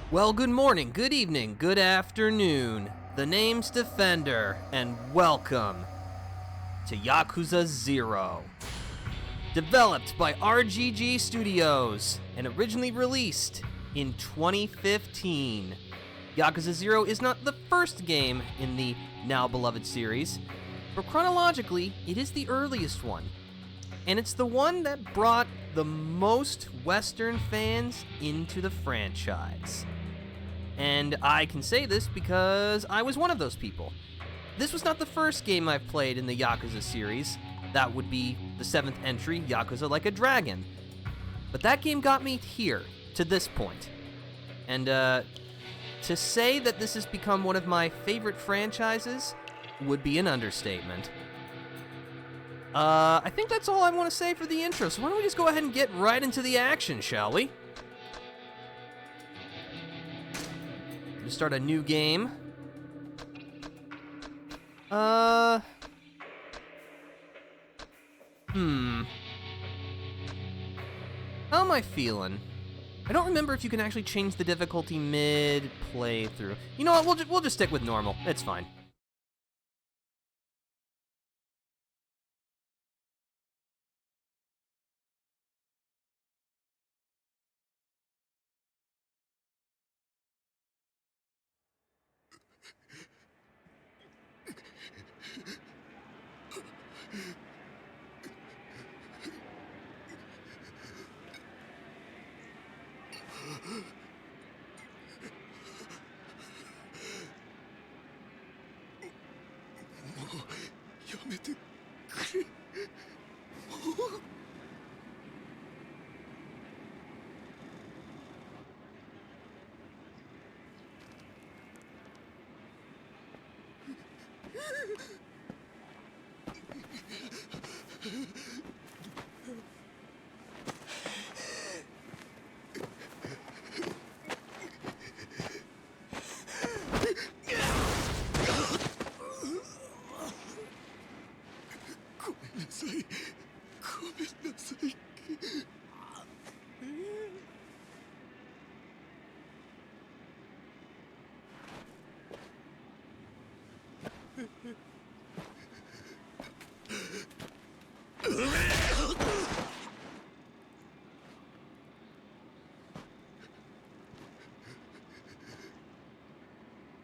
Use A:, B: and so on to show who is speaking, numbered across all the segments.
A: Well, good morning, good evening, good afternoon. The name's Defender, and welcome to Yakuza 0. Developed by RGG Studios and originally released in 2015. Yakuza 0 is not the first game in the now beloved series, but chronologically, it is the earliest one. And it's the one that brought the most Western fans into the franchise. And I can say this because I was one of those people. This was not the first game I've played in the Yakuza series. That would be the 7th entry, Yakuza Like a Dragon. But that game got me here, to this point. And to say that this has become one of my favorite franchises would be an understatement. I think that's all I want to say for the intro, so why don't we just go ahead and get right into the action, shall we? To start a new game. How am I feeling? I don't remember if you can actually change the difficulty mid-playthrough. You know what, we'll just stick with normal. It's fine.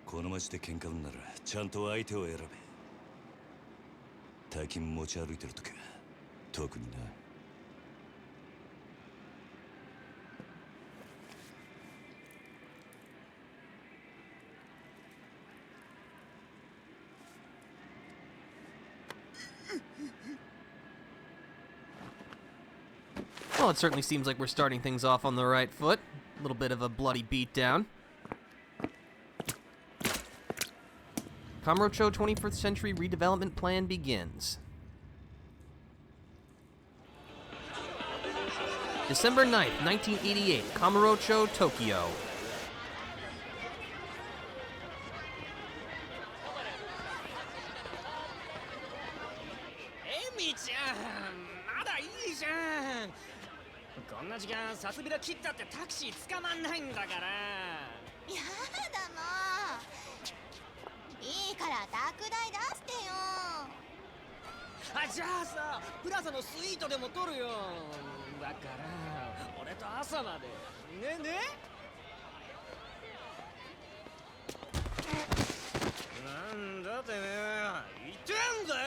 B: この街で喧嘩ならちゃんと相手を選べ。大金持ち歩いてるときは特にな。
A: Well, it certainly seems like we're starting things off on the right foot. A little bit of a bloody beatdown. Kamurocho 21st Century Redevelopment Plan begins. December 9th, 1988, Kamurocho, Tokyo.
C: Emi-chan! こんな時間さすびら切ったってタクシー捕まんないんだから。
D: やだもう。いいから宅代出してよ。
C: じゃあさ、プラザのスイートでも取るよ。だから俺と朝までね。なんだてめえ、言ってんだよ。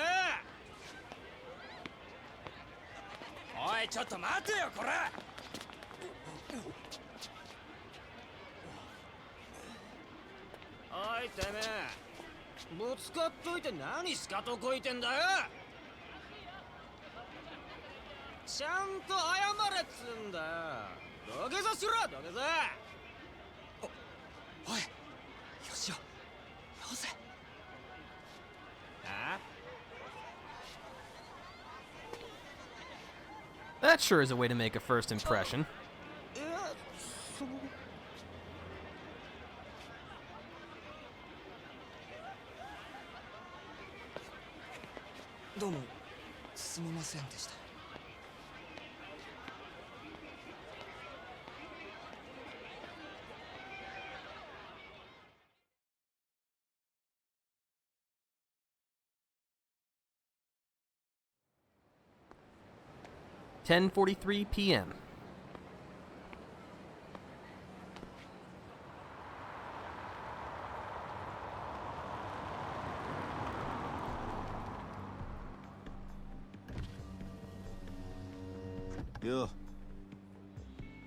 C: おい、ちょっと待てよこれ。おいてめえ、ぶつかっといて何スカとこいてんだよ。ちゃんと謝れっつんだよ。土下座しろ、土下座。おい、よしよ、よせ。あ
A: That sure is a way to make a first impression.
C: どうもすみませんでした。
A: 10:43 p.m.
E: よ、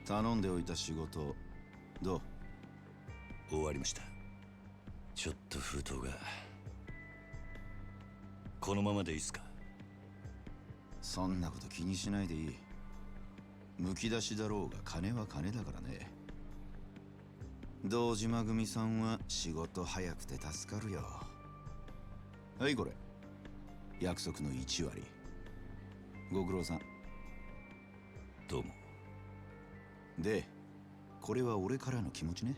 E: 頼んでおいた仕事どう？
B: 終わりました。ちょっと封筒が。このままでいいっすか？
E: そんなこと気にしないでいい。むき出しだろうが金は金だからね。堂島組さんは仕事早くて助かるよ。はい、これ約束の1割。ご苦労さん。
B: どうも。
E: で、これは俺からの気持ちね。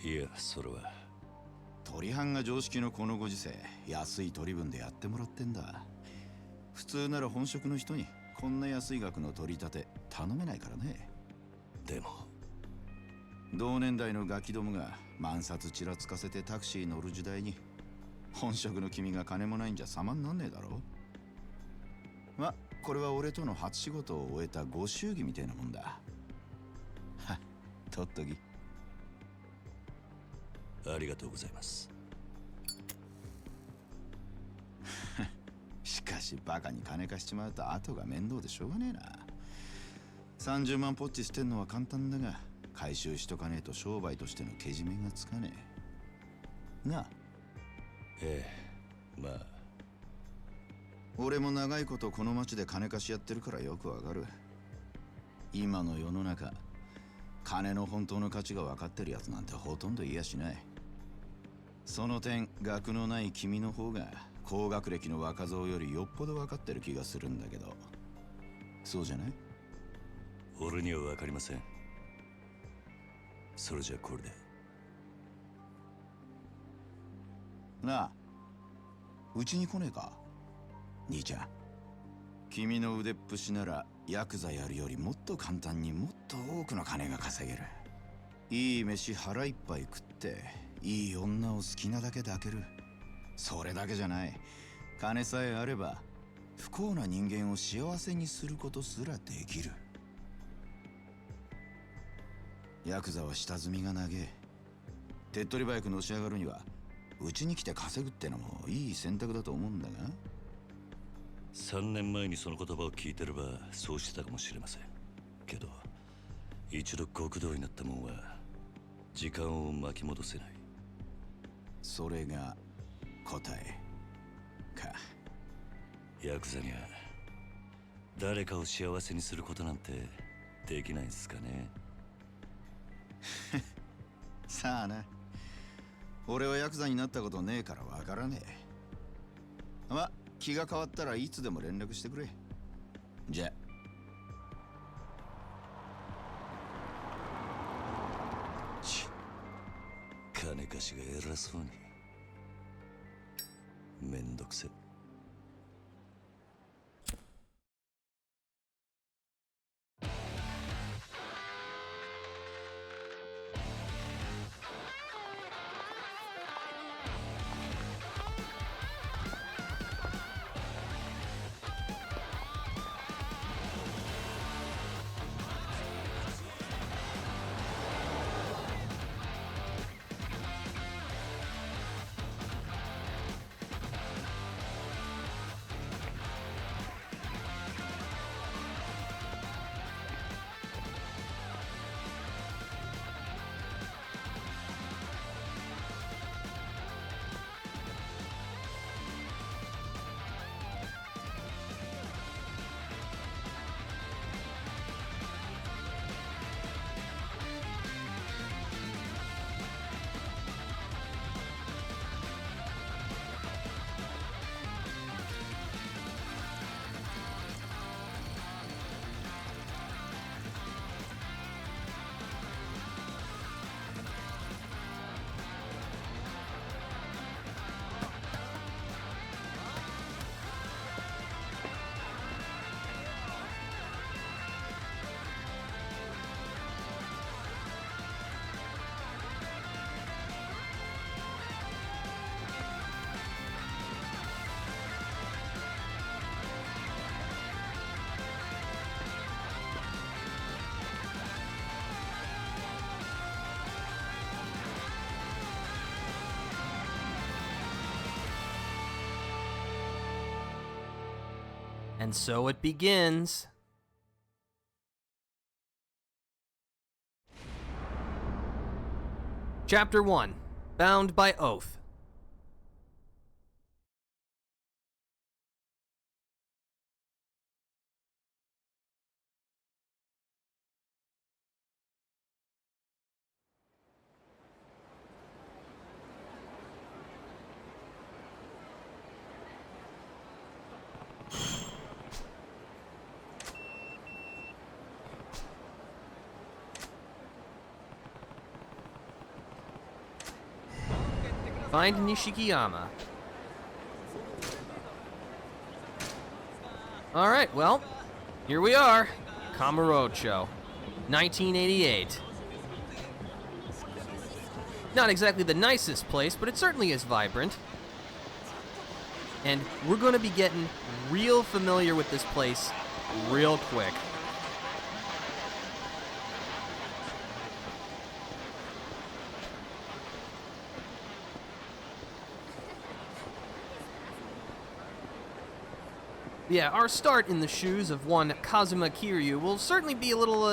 B: いや、それは
E: 取り班が常識のこのご時世、安い取り分でやってもらってんだ。普通なら本職の人にこんな安い額の取り立て頼めないからね。
B: でも
E: 同年代のガキどもが万札ちらつかせてタクシー乗る時代に、本職の君が金もないんじゃ様になんねえだろ。ま、これは俺との初仕事を終えたご祝儀みたいなもんだ。はっ、取っとき。
B: ありがとうございます。
E: しかしバカに金貸しちまうと後が面倒でしょうがねえな。30万ポッチ捨てんのは簡単だが、回収しとかねえと商売としてのけじめがつかねえなあ。
B: ええ、まあ
E: 俺も長いことこの町で金貸しやってるからよくわかる。今の世の中、金の本当の価値が分かってるやつなんてほとんどいやしない。その点、学のない君の方が高学歴の若造よりよっぽど分かってる気がするんだけど、そうじゃない？
B: 俺には分かりません。それじゃこれで。
E: なあ、うちに来ねえか兄ちゃん。君の腕っぷしならヤクザやるよりもっと簡単にもっと多くの金が稼げる。いい飯腹いっぱい食って、いい女を好きなだけ抱ける。それだけじゃない、金さえあれば不幸な人間を幸せにすることすらできる。ヤクザは下積みが長え。手っ取り早くのし上がるにはうちに来て稼ぐってのもいい選択だと思うんだが。
B: 3年前にその言葉を聞いてればそうしてたかもしれませんけど、一度極道になったもんは時間を巻き戻せない。
E: それが答えか。
B: ヤクザには誰かを幸せにすることなんてできないんすかね。
E: さあな、俺はヤクザになったことねえからわからねえ。ま、気が変わったらいつでも連絡してくれ。じゃ。
B: 金貸しが偉そうに。めんどくせ。
A: And so it begins. Chapter 1, Bound by Oath. Find Nishikiyama. Alright, well, here we are. Kamurocho, 1988. Not exactly the nicest place, but it certainly is vibrant. And we're going to be getting real familiar with this place real quick. Yeah, our start in the shoes of one Kazuma Kiryu will certainly be a little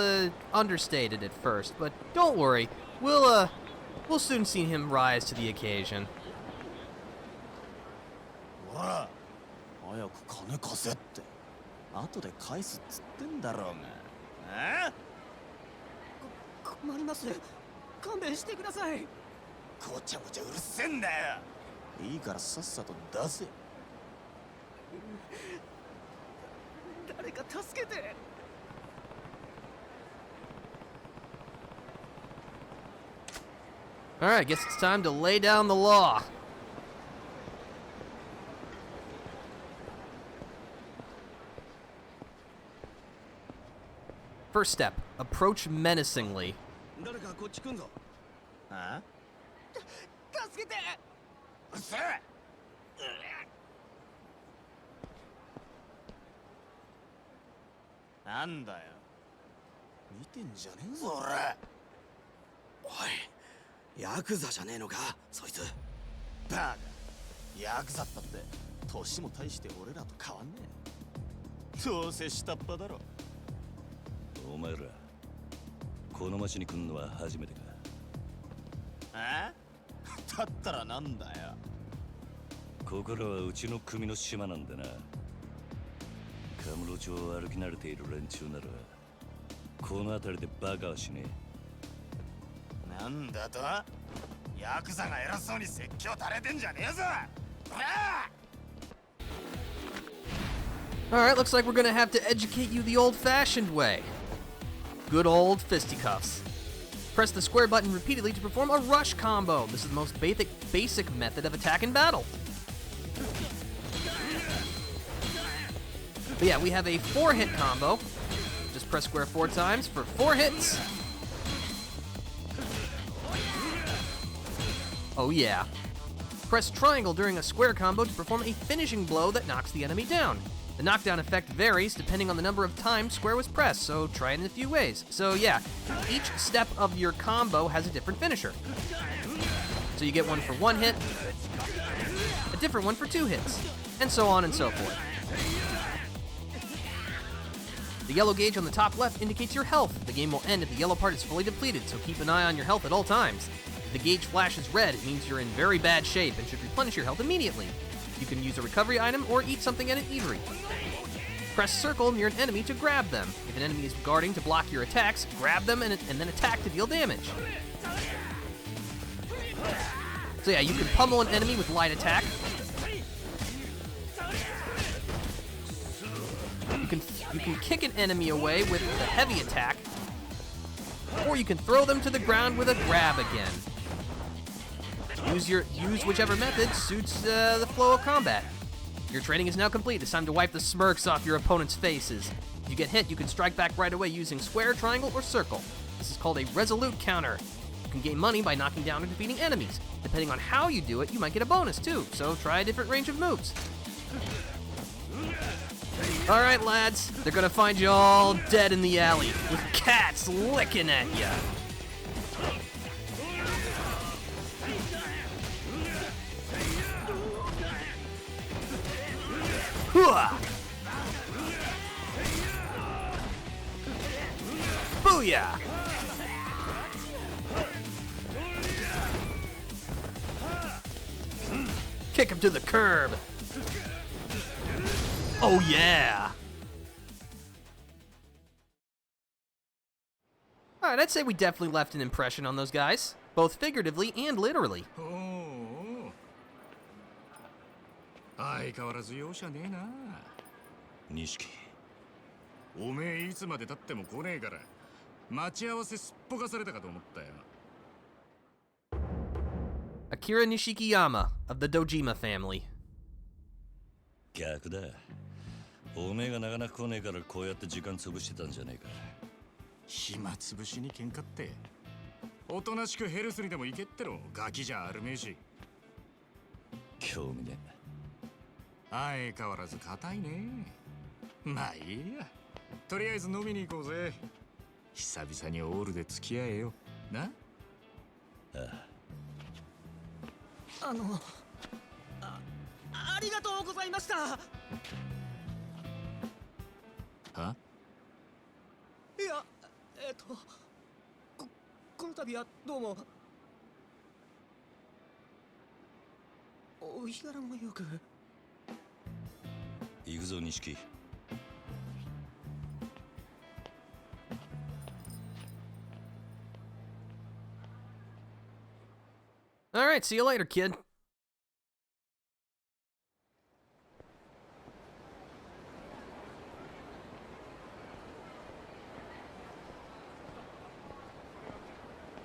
A: understated at first, but don't worry, we'll soon see him rise to the occasion.
F: ほら、早く金貸せって。後で返すっつってんだろうが。え？
C: 困ります。勘弁してください。
F: ごちゃごちゃうるせえんだよ。いいからさっさと出せ。
C: 誰か助けて。
A: Alright, guess it's time to lay down the law. First step, approach menacingly.
F: 誰かこっち来んぞ。あ？
C: 助けて。
F: うっせえ。なんだよ。見てんじゃねえぞ俺。
G: おい、ヤクザじゃねえのか、そいつ。
F: バカ。ヤクザったって年も大して俺らと変わんねえ。どうせ下っ端だろ。
B: お前らこの町に来んのは初めてか。
F: え？だったらなんだよ。
B: ここらはうちの組の島なんでな。カムロ町を歩き慣れている連中ならこの辺りでバカはしね
F: え。なんだと？ヤクザが偉そうに説教垂れてんじゃねえぞ。
A: Alright, looks like we're gonna have to educate you the old-fashioned way. Good old fisticuffs. Press the square button repeatedly to perform a rush combo. This is the most basic method of attack in battle. But yeah, we have a 4-hit combo. Just press square 4 times for 4 hits. Oh yeah. Press triangle during a square combo to perform a finishing blow that knocks the enemy down. The knockdown effect varies depending on the number of times square was pressed, so try it in a few ways. So yeah, each step of your combo has a different finisher. So you get one for 1 hit, a different one for 2 hits, and so on and so forth. The yellow gauge on the top left indicates your health. The game will end if the yellow part is fully depleted, so keep an eye on your health at all times. If the gauge flashes red, it means you're in very bad shape and should replenish your health immediately. You can use a recovery item or eat something at an eatery. Press circle near an enemy to grab them. If an enemy is guarding to block your attacks, grab them and then attack to deal damage. So yeah, you can pummel an enemy with light attack. You can kick an enemy away with a heavy attack, or you can throw them to the ground with a grab again. Use whichever method suits the flow of combat. Your training is now complete. It's time to wipe the smirks off your opponent's faces. If you get hit, you can strike back right away using square, triangle, or circle. This is called a resolute counter. You can gain money by knocking down or defeating enemies. Depending on how you do it, you might get a bonus too, so try a different range of moves. Alright lads, they're gonna find you all dead in the alley, with cats licking at ya. Hooah! yeah! Kick him to the curb! Oh yeah! Alright, I'd say we definitely left an impression on those guys, both figuratively and literally.
B: 相変わらず容赦ねえな。錦、おめえいつまで経っても来ねえから待ち合わせすっぽかされたかと思ったよ。
A: Akira Nishikiyama of the Dojima family.
B: 逆だ。おめえがなかなか来ねえからこうやって時間潰してたんじゃねえか。暇つぶしに喧嘩って。おとなしくヘルスにでも行けってろ。ガキじゃあるめえし。興味ねえ。相変わらず硬いね。まあいいや。とりあえず飲みに行こうぜ。久々にオールで付き合えよ。な？ああ。
C: ありがとうございました。はいや、この度はどうも。お日柄もよく。
B: 行くぞ錦。
A: Alright, see you later, kid.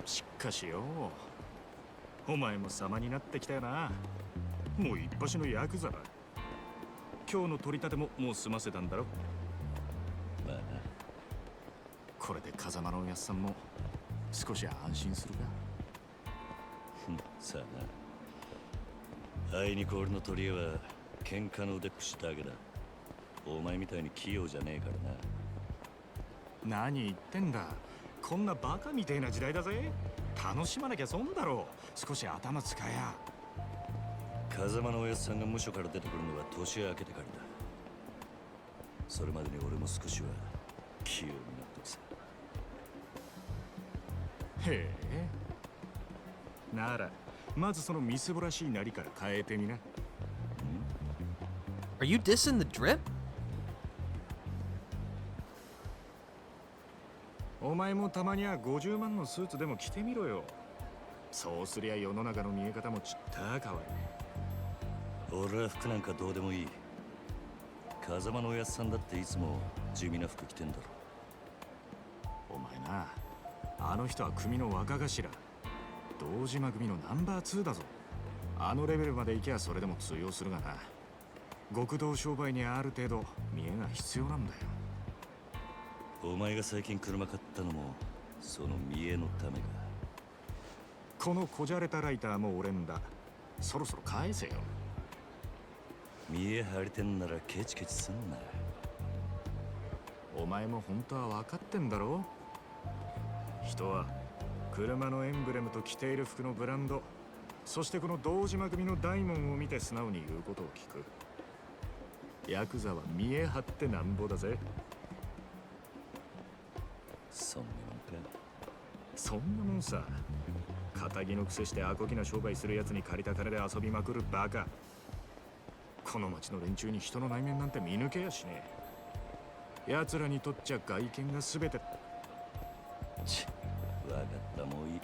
B: しかしよ、お前も様になってきたよな。もう一発のヤクザだ。今日の取り立てももう済ませたんだろ。まあな。これで風間のおやっさんも少し安心するか。さあな。あいにく俺の取り柄は喧嘩の腕っぷしだけだ。お前みたいに器用じゃねえからな。何言ってんだ。こんなバカみてえな時代だぜ。楽しまなきゃ損だろう。少し頭使えや。風間のおやっさんが無所から出てくるのは年明けてからだ。それまでに俺も少しは器用になってさ。へえ。ならまずそのみすぼらしいなりから変えてみな。
A: Are you dissing the drip?
B: お前もたまには50万のスーツでも着てみろよ。そうすりゃ世の中の見え方もちった変わる。俺は服なんかどうでもいい。風間のおやっさんだっていつも地味な服着てんだろ。お前な、あの人は組の若頭。堂島組のナンバー2だぞ。あのレベルまで行けばそれでも通用するがな。極道商売にある程度見えが必要なんだよ。お前が最近車買ったのもその見栄のためか。このこじゃれたライターも俺んだ。そろそろ返せよ。見栄張りてんならケチケチすんな。お前も本当は分かってんだろ。人は車のエンブレムと着ている服のブランド、そしてこの堂島組の大門を見て素直に言うことを聞く。ヤクザは見栄張ってなんぼだぜ。そんなもんか。そんなもんさ。仇のくせしてアコギな商売するやつに借りた金で遊びまくるバカ。この町の連中に人の内面なんて見抜けやしねえ。奴らにとっちゃ外見が全て。わかった、もういい。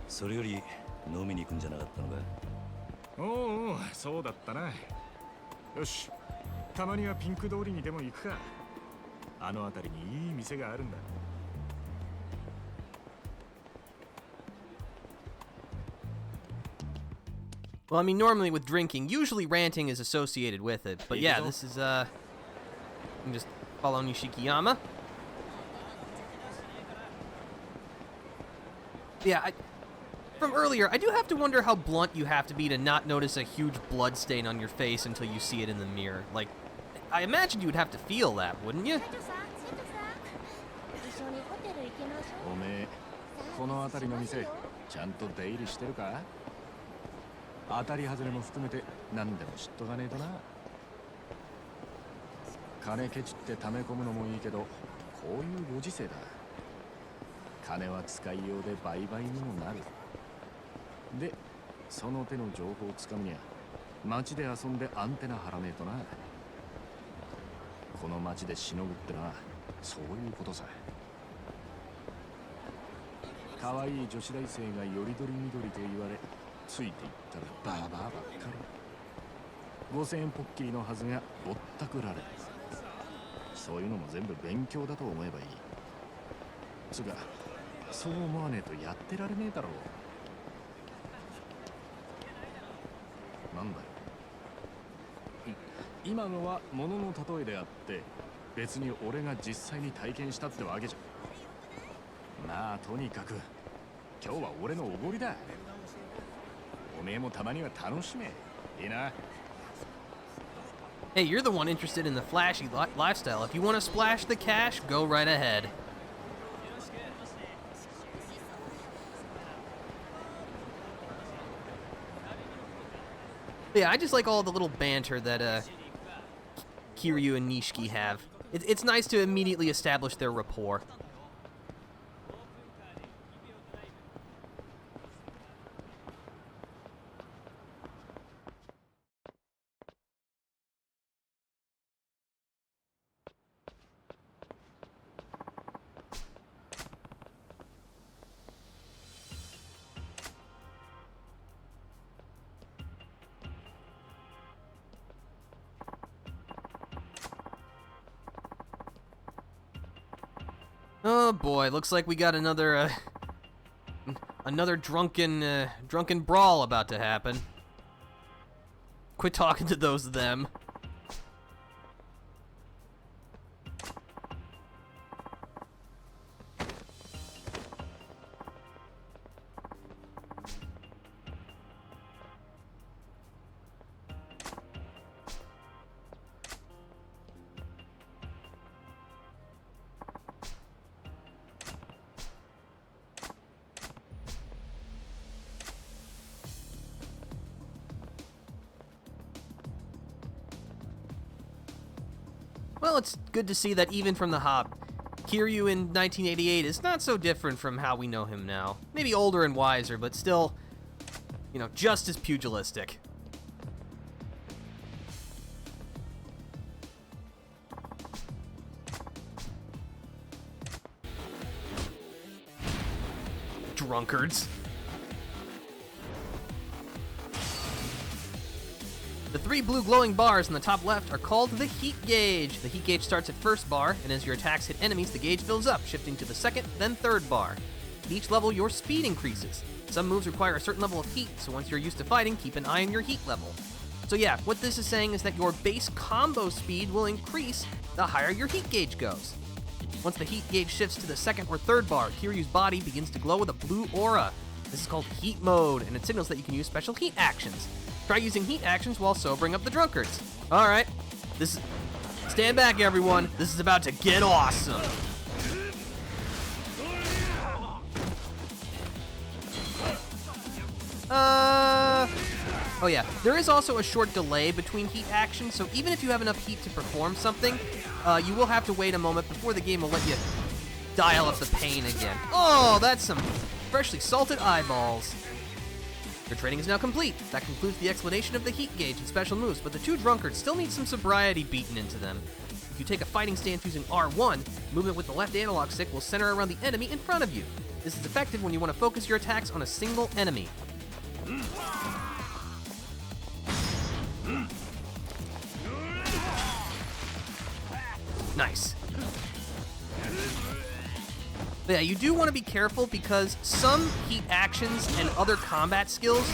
B: それより飲みに行くんじゃなかったのか。おうおう、そうだったな。よし、たまにはピンク通りにでも行くか。あの辺りにいい店があるんだ。
A: Well, I mean, normally with drinking, usually ranting is associated with it. But yeah, this is, you can just follow Nishikiyama. Yeah, from earlier, I do have to wonder how blunt you have to be to not notice a huge blood stain on your face until you see it in the mirror. Like, I imagine you would have to feel that, wouldn't you?
B: おめえ、この辺りの店、ちゃんと出入りしてるか？当たり外れも含めて何でも知っとかねえとな。金ケチって溜め込むのもいいけど、こういうご時世だ。金は使いようで売買にもなる。で、その手の情報をつかむには街で遊んでアンテナ張らねえとな。この街でしのぐってのはそういうことさ。可愛い女子大生がよりどりみどりと言われついていったらバーバーばっかり。5000円ポッキリのはずがぼったくられる。そういうのも全部勉強だと思えばいい。つうかそう思わねえとやってられねえだろう。なんだよ。今のは物の例えであって別に俺が実際に体験したってわけじゃ。まあとにかく今日は俺のおごりだ。おめえもたまには楽しめ。いいな。
A: Hey, you're the one interested in the flashy lifestyle. If you want to splash the cash, go right ahead. Yeah, I just like all the little banter that Kiryu and Nishiki have. It's nice to immediately establish their rapport. Oh boy, looks like we got another drunken brawl about to happen. Quit talking to those them. Well, it's good to see that even from the hop, Kiryu in 1988 is not so different from how we know him now. Maybe older and wiser, but still, you know, just as pugilistic. Drunkards. The three blue glowing bars in the top left are called the heat gauge. The heat gauge starts at first bar, and as your attacks hit enemies, the gauge fills up, shifting to the second, then third bar. At each level, your speed increases. Some moves require a certain level of heat, so once you're used to fighting, keep an eye on your heat level. So yeah, what this is saying is that your base combo speed will increase the higher your heat gauge goes. Once the heat gauge shifts to the second or third bar, Kiryu's body begins to glow with a blue aura. This is called heat mode, and it signals that you can use special heat actions. Try using heat actions while sobering up the drunkards. Alright, stand back everyone, this is about to get awesome. Oh yeah, there is also a short delay between heat actions, so even if you have enough heat to perform something, you will have to wait a moment before the game will let you dial up the pain again. Oh, that's some freshly salted eyeballs. Your training is now complete. That concludes the explanation of the heat gauge and special moves, but the two drunkards still need some sobriety beaten into them. If you take a fighting stance using R1, movement with the left analog stick will center around the enemy in front of you. This is effective when you want to focus your attacks on a single enemy. Nice. But yeah, you do want to be careful because some heat actions and other combat skills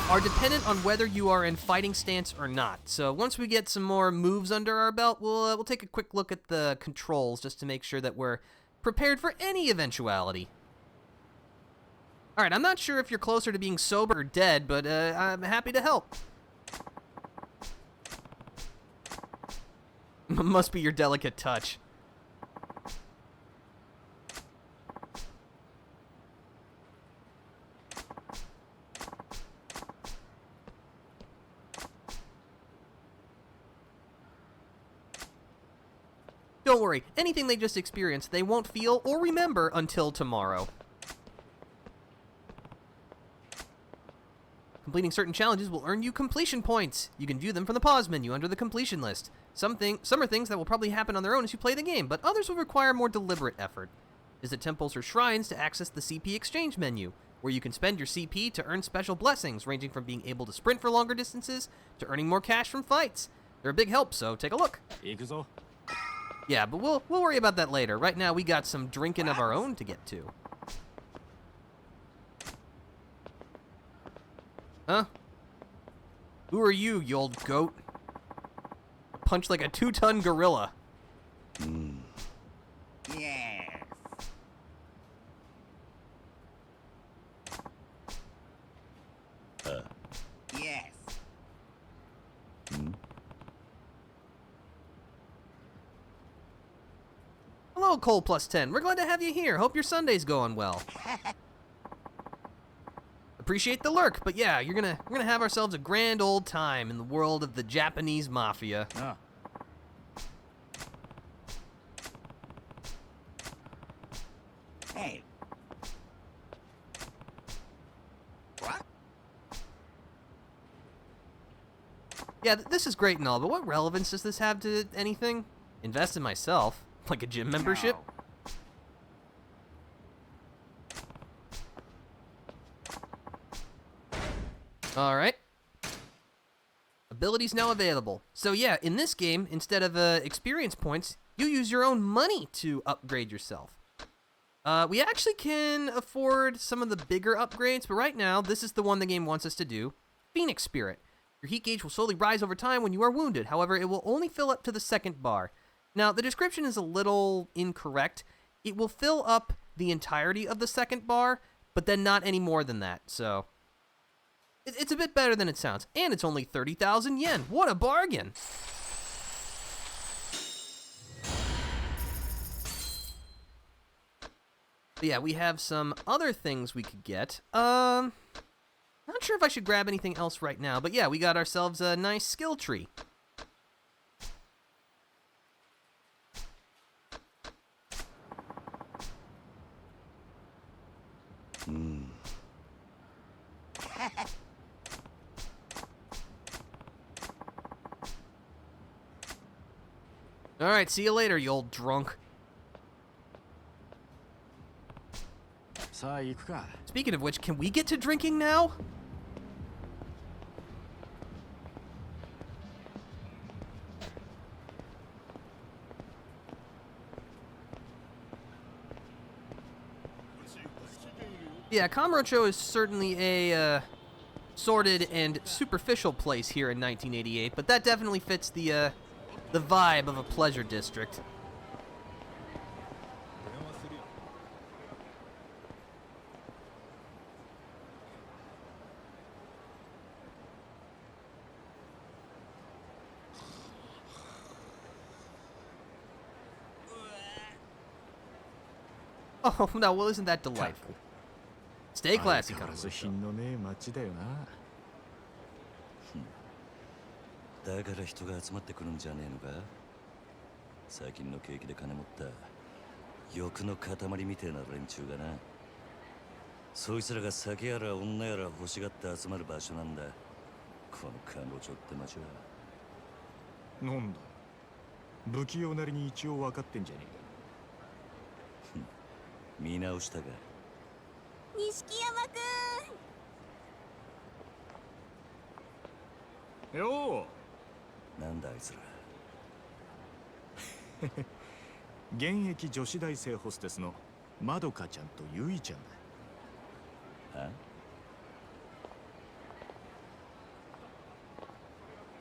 A: are dependent on whether you are in fighting stance or not. So once we get some more moves under our belt, we'll take a quick look at the controls just to make sure that we're prepared for any eventuality. Alright, I'm not sure if you're closer to being sober or dead, but I'm happy to help. Must be your delicate touch. Don't worry, anything they just experienced, they won't feel or remember until tomorrow. Completing certain challenges will earn you completion points. You can view them from the pause menu under the completion list. Some are things that will probably happen on their own as you play the game, but others will require more deliberate effort. Visit temples or shrines to access the CP exchange menu, where you can spend your CP to earn special blessings, ranging from being able to sprint for longer distances to earning more cash from fights. They're a big help, so take a look.
B: 行くぞ。
A: Yeah, but we'll worry about that later. Right now, we got some drinking of our own to get to. Huh? Who are you, you old goat? Punch like a 2-ton gorilla.
E: Yes. Yes.
A: Hello, Cole Plus 10. We're glad to have you here. Hope your Sunday's going well. Appreciate the lurk, but yeah, we're gonna have ourselves a grand old time in the world of the Japanese mafia.
B: なあ。
E: Hey. What?
A: Yeah, this is great and all, but what relevance does this have to anything? Invest in myself, like a gym membership? Alright. Abilities now available. So yeah, in this game, instead of experience points, you use your own money to upgrade yourself. We actually can afford some of the bigger upgrades, but right now, this is the one the game wants us to do. Phoenix Spirit. Your heat gauge will slowly rise over time when you are wounded. However, it will only fill up to the second bar. Now, the description is a little incorrect. It will fill up the entirety of the second bar, but then not any more than that, so... It's a bit better than it sounds, and it's only 30,000 yen. What a bargain! But yeah, we have some other things we could get. Not sure if I should grab anything else right now, but yeah, we got ourselves a nice skill tree. Alright, see you later, you old drunk.
B: さあ行くか。
A: Speaking of which, can we get to drinking now? Yeah, Kamurocho is certainly a sordid and superficial place here in 1988, but that definitely fits the vibe of a pleasure district. Oh, no, well, isn't that delightful? Stay classy,
B: 相変わらず
A: Kamurocho.
B: 品のねえ街だよな。
H: だから人が集まってくるんじゃねえのか。最近の景気で金持った欲の塊みてえな連中がな。そいつらが酒やら女やら欲しがって集まる場所なんだ。このカムロ町って町は。
B: なんだ。不器用なりに一応分かってんじゃねえか。
H: 見直したか。
D: 錦山くん。
B: よ
H: なんだあいつら。
B: 現役女子大生ホステスのまどかちゃんとゆいちゃんだ。
H: は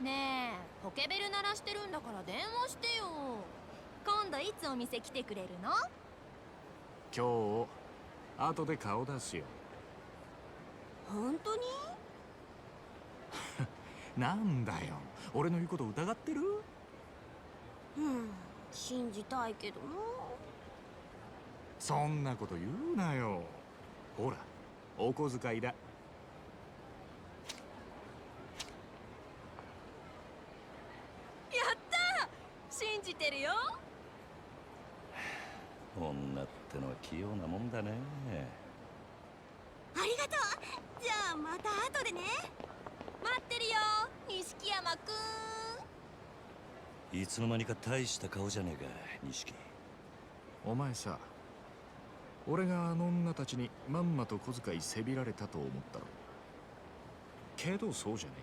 I: ねえ、ポケベル鳴らしてるんだから電話してよ。今度いつお店来てくれるの？
B: 今日後で顔出すよ。
I: 本当に？
B: なんだよ、俺の言うこと疑ってる？
I: 信じたいけどな。
B: そんなこと言うなよ。ほら、お小遣いだ。
I: やったー！信じてるよ。
H: 女ってのは器用なもんだね。
I: ありがとう。じゃあまた後でね。待ってるよ、錦山くん。
H: いつの間にか大した顔じゃねえか、錦。
B: お前さ、俺があの女たちにまんまと小遣いせびられたと思ったろ。けどそうじゃね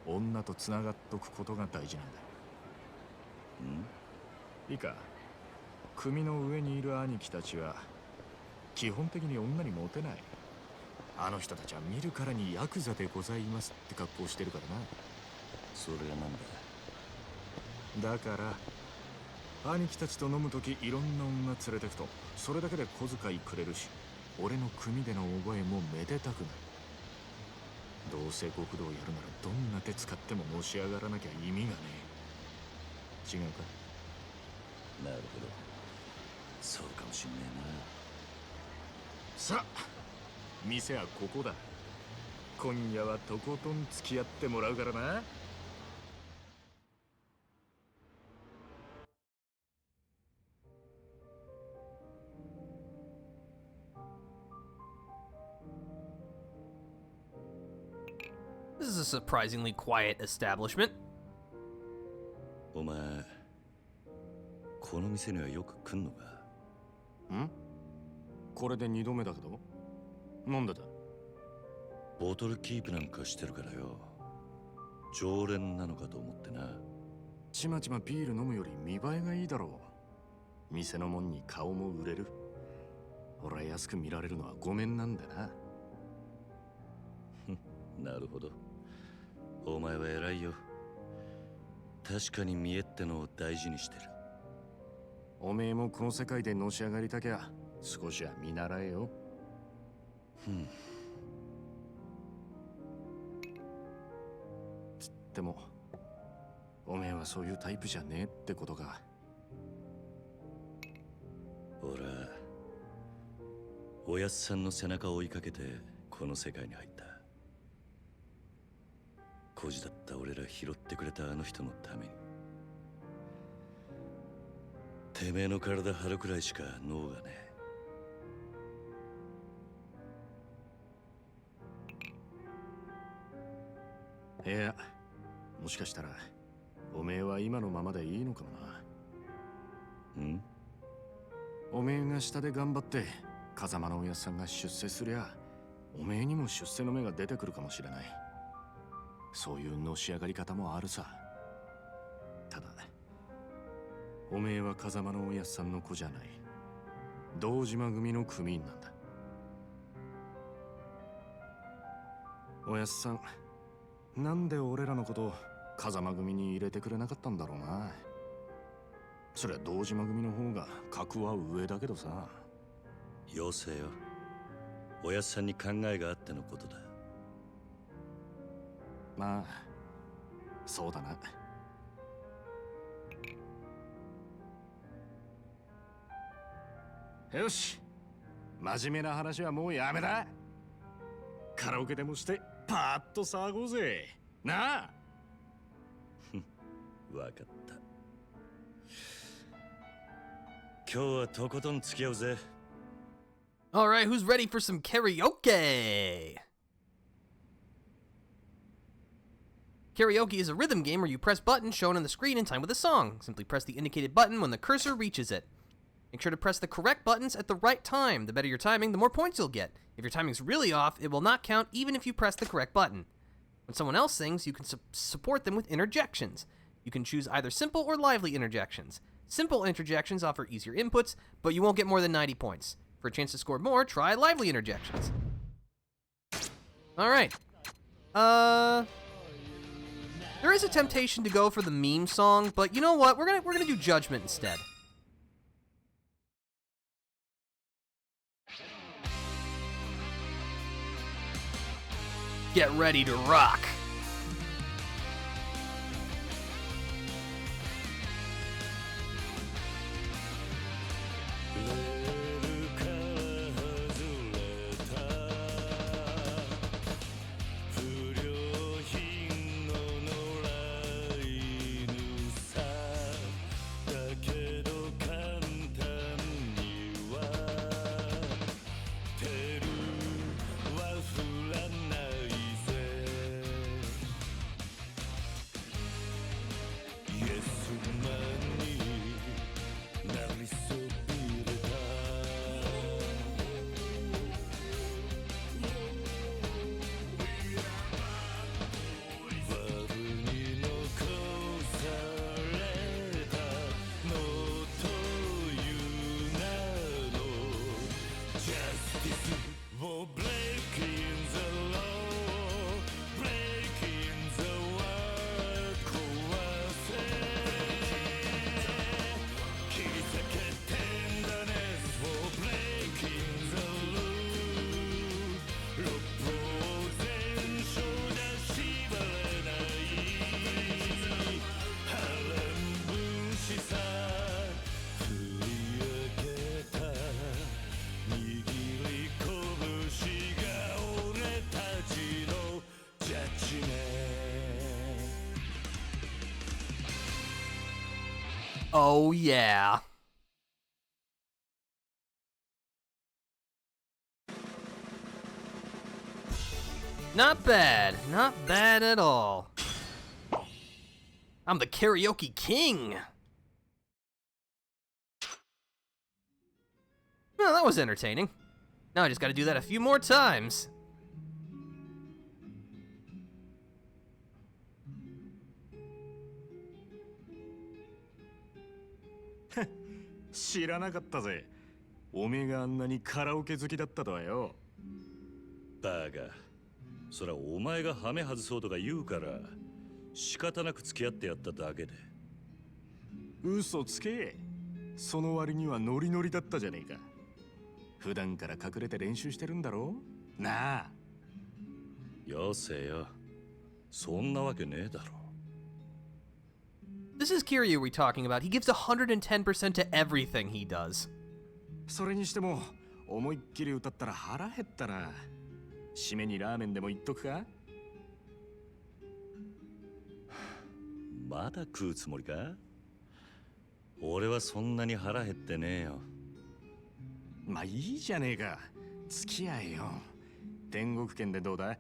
B: え。女とつながっとくことが大事なんだ。いいか、組の上にいる兄貴たちは基本的に女にモテない。あの人たちは見るからにヤクザでございますって格好してるからな。
H: それはなんだ。
B: だから兄貴たちと飲むときいろんな女連れてくとそれだけで小遣いくれるし、俺の組での覚えもめでたくなる。どうせ極道やるならどんな手使ってものし上がらなきゃ意味がねえ。違うか？
H: なるほど、そうかもしんね
B: さあ、店はここだ。今夜はとことん付き合ってもらうからな。
A: This is a surprisingly quiet establishment.
H: えな。お前この店にはよく来んのか？
B: ん？これで2度目だけど。なんでだ？
H: ボトルキープなんかしてるからよ。常連なのかと思ってな。
B: ちまちまビール飲むより見栄えがいいだろう。店のもんに顔も売れる。俺は安く見られるのはごめんなんだな。
H: なるほど、お前は偉いよ。確かに見栄ってのを大事にしてる。
B: おめえもこの世界でのし上がりたきゃ少しは見習えよ。つってもおめえはそういうタイプじゃねえってことか。
H: 俺はおやっさんの背中を追いかけてこの世界に入った。孤児だった俺ら拾ってくれたあの人のために。てめえの体張るくらいしか脳がね
B: え。いや、もしかしたらおめえは今のままでいいのかもな。おめえが下で頑張って風間のおやっさんが出世すりゃおめえにも出世の芽が出てくるかもしれない。そういうのし上がり方もあるさ。ただおめえは風間のおやっさんの子じゃない。堂島組の組員なんだ。おやっさん、なんで俺らのこと風間組に入れてくれなかったんだろうな。そりゃ堂島組の方が格は上だけどさ。
H: よせよ、おやっさんに考えがあってのことだ。
B: まあそうだな。よし、真面目な話はもうやめだ。カラオケでもしてパーッと騒ごうぜなあ。
H: わかった。今日はとことん付き合うぜ。
A: All right, who's ready for some karaoke? Karaoke is a rhythm game where you press buttons shown on the screen in time with a song. Simply press the indicated button when the cursor reaches it. Make sure to press the correct buttons at the right time. The better your timing, the more points you'll get. If your timing's really off, it will not count even if you press the correct button. When someone else sings, you can support them with interjections. You can choose either simple or lively interjections. Simple interjections offer easier inputs, but you won't get more than 90 points. For a chance to score more, try lively interjections. All right. There is a temptation to go for the meme song, but you know what? We're gonna do Judgment instead. Get ready to rock. Oh, yeah. Not bad. Not bad at all. I'm the karaoke king. Well, that was entertaining. Now I just gotta do that a few more times.
B: 知らなかったぜ。おめえがあんなにカラオケ好きだったとはよ。
H: バカ。そらお前がハメ外そうとか言うから仕方なく付き合ってやっただけで。
B: 嘘つけ。その割にはノリノリだったじゃねえか。普段から隠れて練習してるんだろなあ。
H: よせよ。そんなわけねえだろ。
A: This is Kiryu we're talking about. He gives 110% to everything he does.
B: それにしても思いっきり歌ったら腹減ったな。締めにラーメンでも言っとくか。
H: まだ食うつもりか？俺はそんなに腹減ってねえよ。
B: まあいいじゃねえか。付き合えよ。天国圏でどうだ？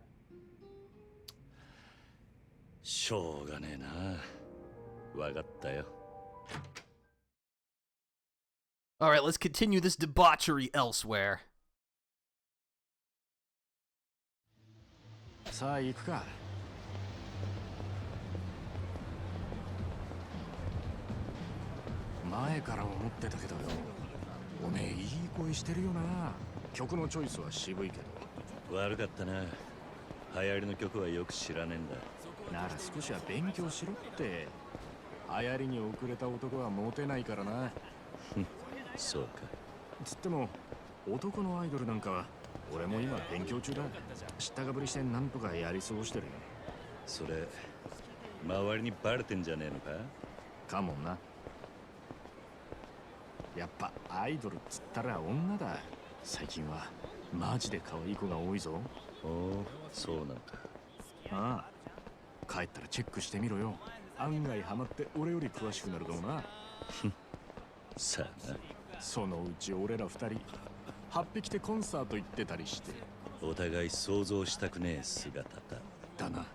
H: しょうがねえな。わかったよ。
A: Alright, let's continue this debauchery elsewhere.
B: さあ行くか。前から思ってたけどよ。おめえいい声してるよな。曲のチョイスは渋いけど。
H: 悪かったな。流行りの曲はよく知らねえんだ。
B: なら少しは勉強しろって。流行りに遅れた男はモテないからな。
H: そうか。
B: つっても男のアイドルなんかは俺も今勉強中だ。知ったかぶりしてなんとかやり過ごしてるよ。
H: それ周りにバレてんじゃねえのか？
B: かもな。やっぱアイドルっつったら女だ。最近はマジで可愛い子が多いぞ。
H: おお、そうなのか。
B: ああ、帰ったらチェックしてみろよ。案外ハマって俺より詳しくなるかもな。
H: さあな。
B: そのうち俺ら二人8匹てコンサート行ってたりして。
H: お互い想像したくねえ姿だ。
B: だな。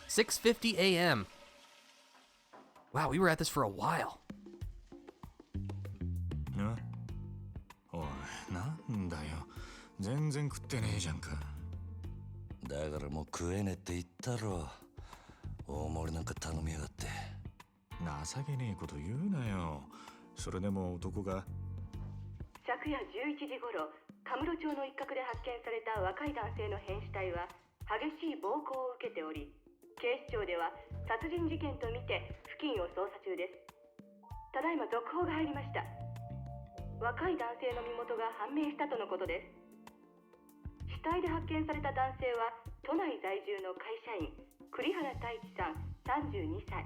A: 6:50 a.m. Wow, we were at this for a while.
B: おい、なんだよ。全然食ってねえじゃんか。
H: だからもう食えねえって言ったろ。大盛りなんか頼みやがって。
B: 情けねえこと言うなよ。それでも男が。
J: 昨夜11時頃、カムロ町の一角で発見された若い男性の変死体は激しい暴行を受けており、警視庁では殺人事件とみて付近を捜査中です。ただいま続報が入りました。若い男性の身元が判明したとのことです。死体で発見された男性は都内在住の会社員栗原太一さん32歳。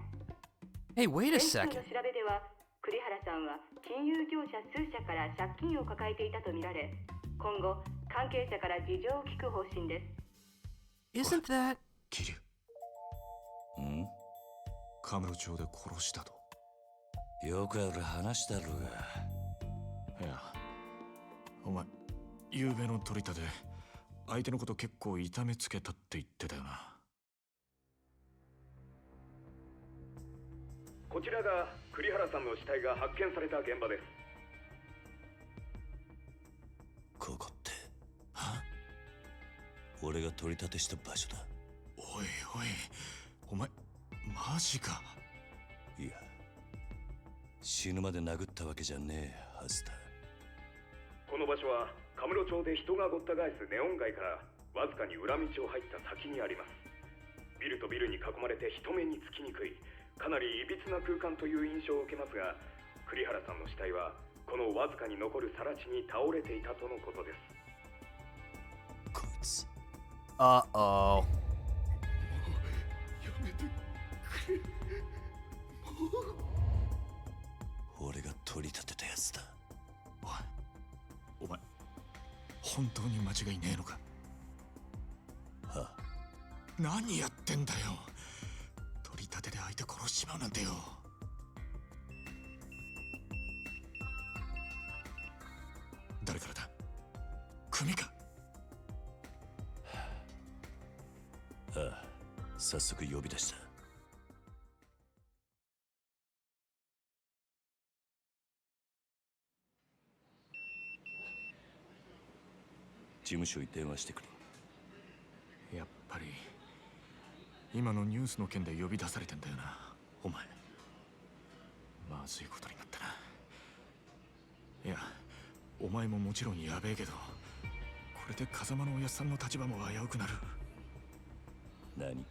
A: Hey, wait a
J: 警視庁
A: second.
J: の調べでは栗原さんは金融業者数社から借金を抱えていたとみられ、今後関係者から事情を聞く方針です。
A: Isn't that...
B: キリュウ。
H: ん？
B: カムロ町で殺したと。
H: よくある話だろうが。
B: いや、お前、昨べの取り立て、相手のこと結構痛めつけたって言ってたよな。
K: こちらが栗原さんの死体が発見された現場です。
H: ここって俺が取り立てした場所だ。
B: おいおい、お前マジか。
H: いや、死ぬまで殴ったわけじゃねえはずだ。
K: この場所はカムロ町で人がごった返すネオン街からわずかに裏道を入った先にあります。ビルとビルに囲まれて人目につきにくい、かなりいびつな空間という印象を受けますが、栗原さんの死体はこのわずかに残る更地に倒れていたとのことです。
H: こいつ。
A: Uh-oh.
B: やめてくれ。
H: 俺が取り立てたやつだ。
B: おい、お前本当に間違いねえのか？何やってんだよ。取り立てで相手殺しちまうなんてよ。誰からだ？組か？
H: ああ、早速呼び出した。事務所に電話してくれ。
B: やっぱり今のニュースの件で呼び出されてんだよな、お前。まずいことになったな。いや、お前ももちろんやべえけど、これで風間のおやっさんの立場も危うくなる。
H: 何？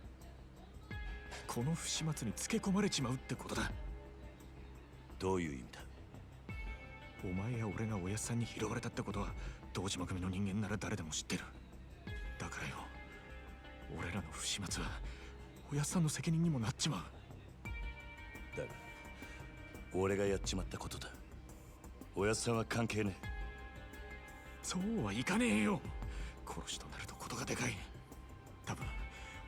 B: この不始末につけ込まれちまうってことだ。
H: どういう意味だ？
B: お前や俺がおやっさんに拾われたってことは堂島組の人間なら誰でも知ってる。だからよ、俺らの不始末はおやっさんの責任にもなっちまう。
H: だが俺がやっちまったことだ。おやっさんは関係ねえ。
B: そうはいかねえよ。殺しとなるとことがでかい。多分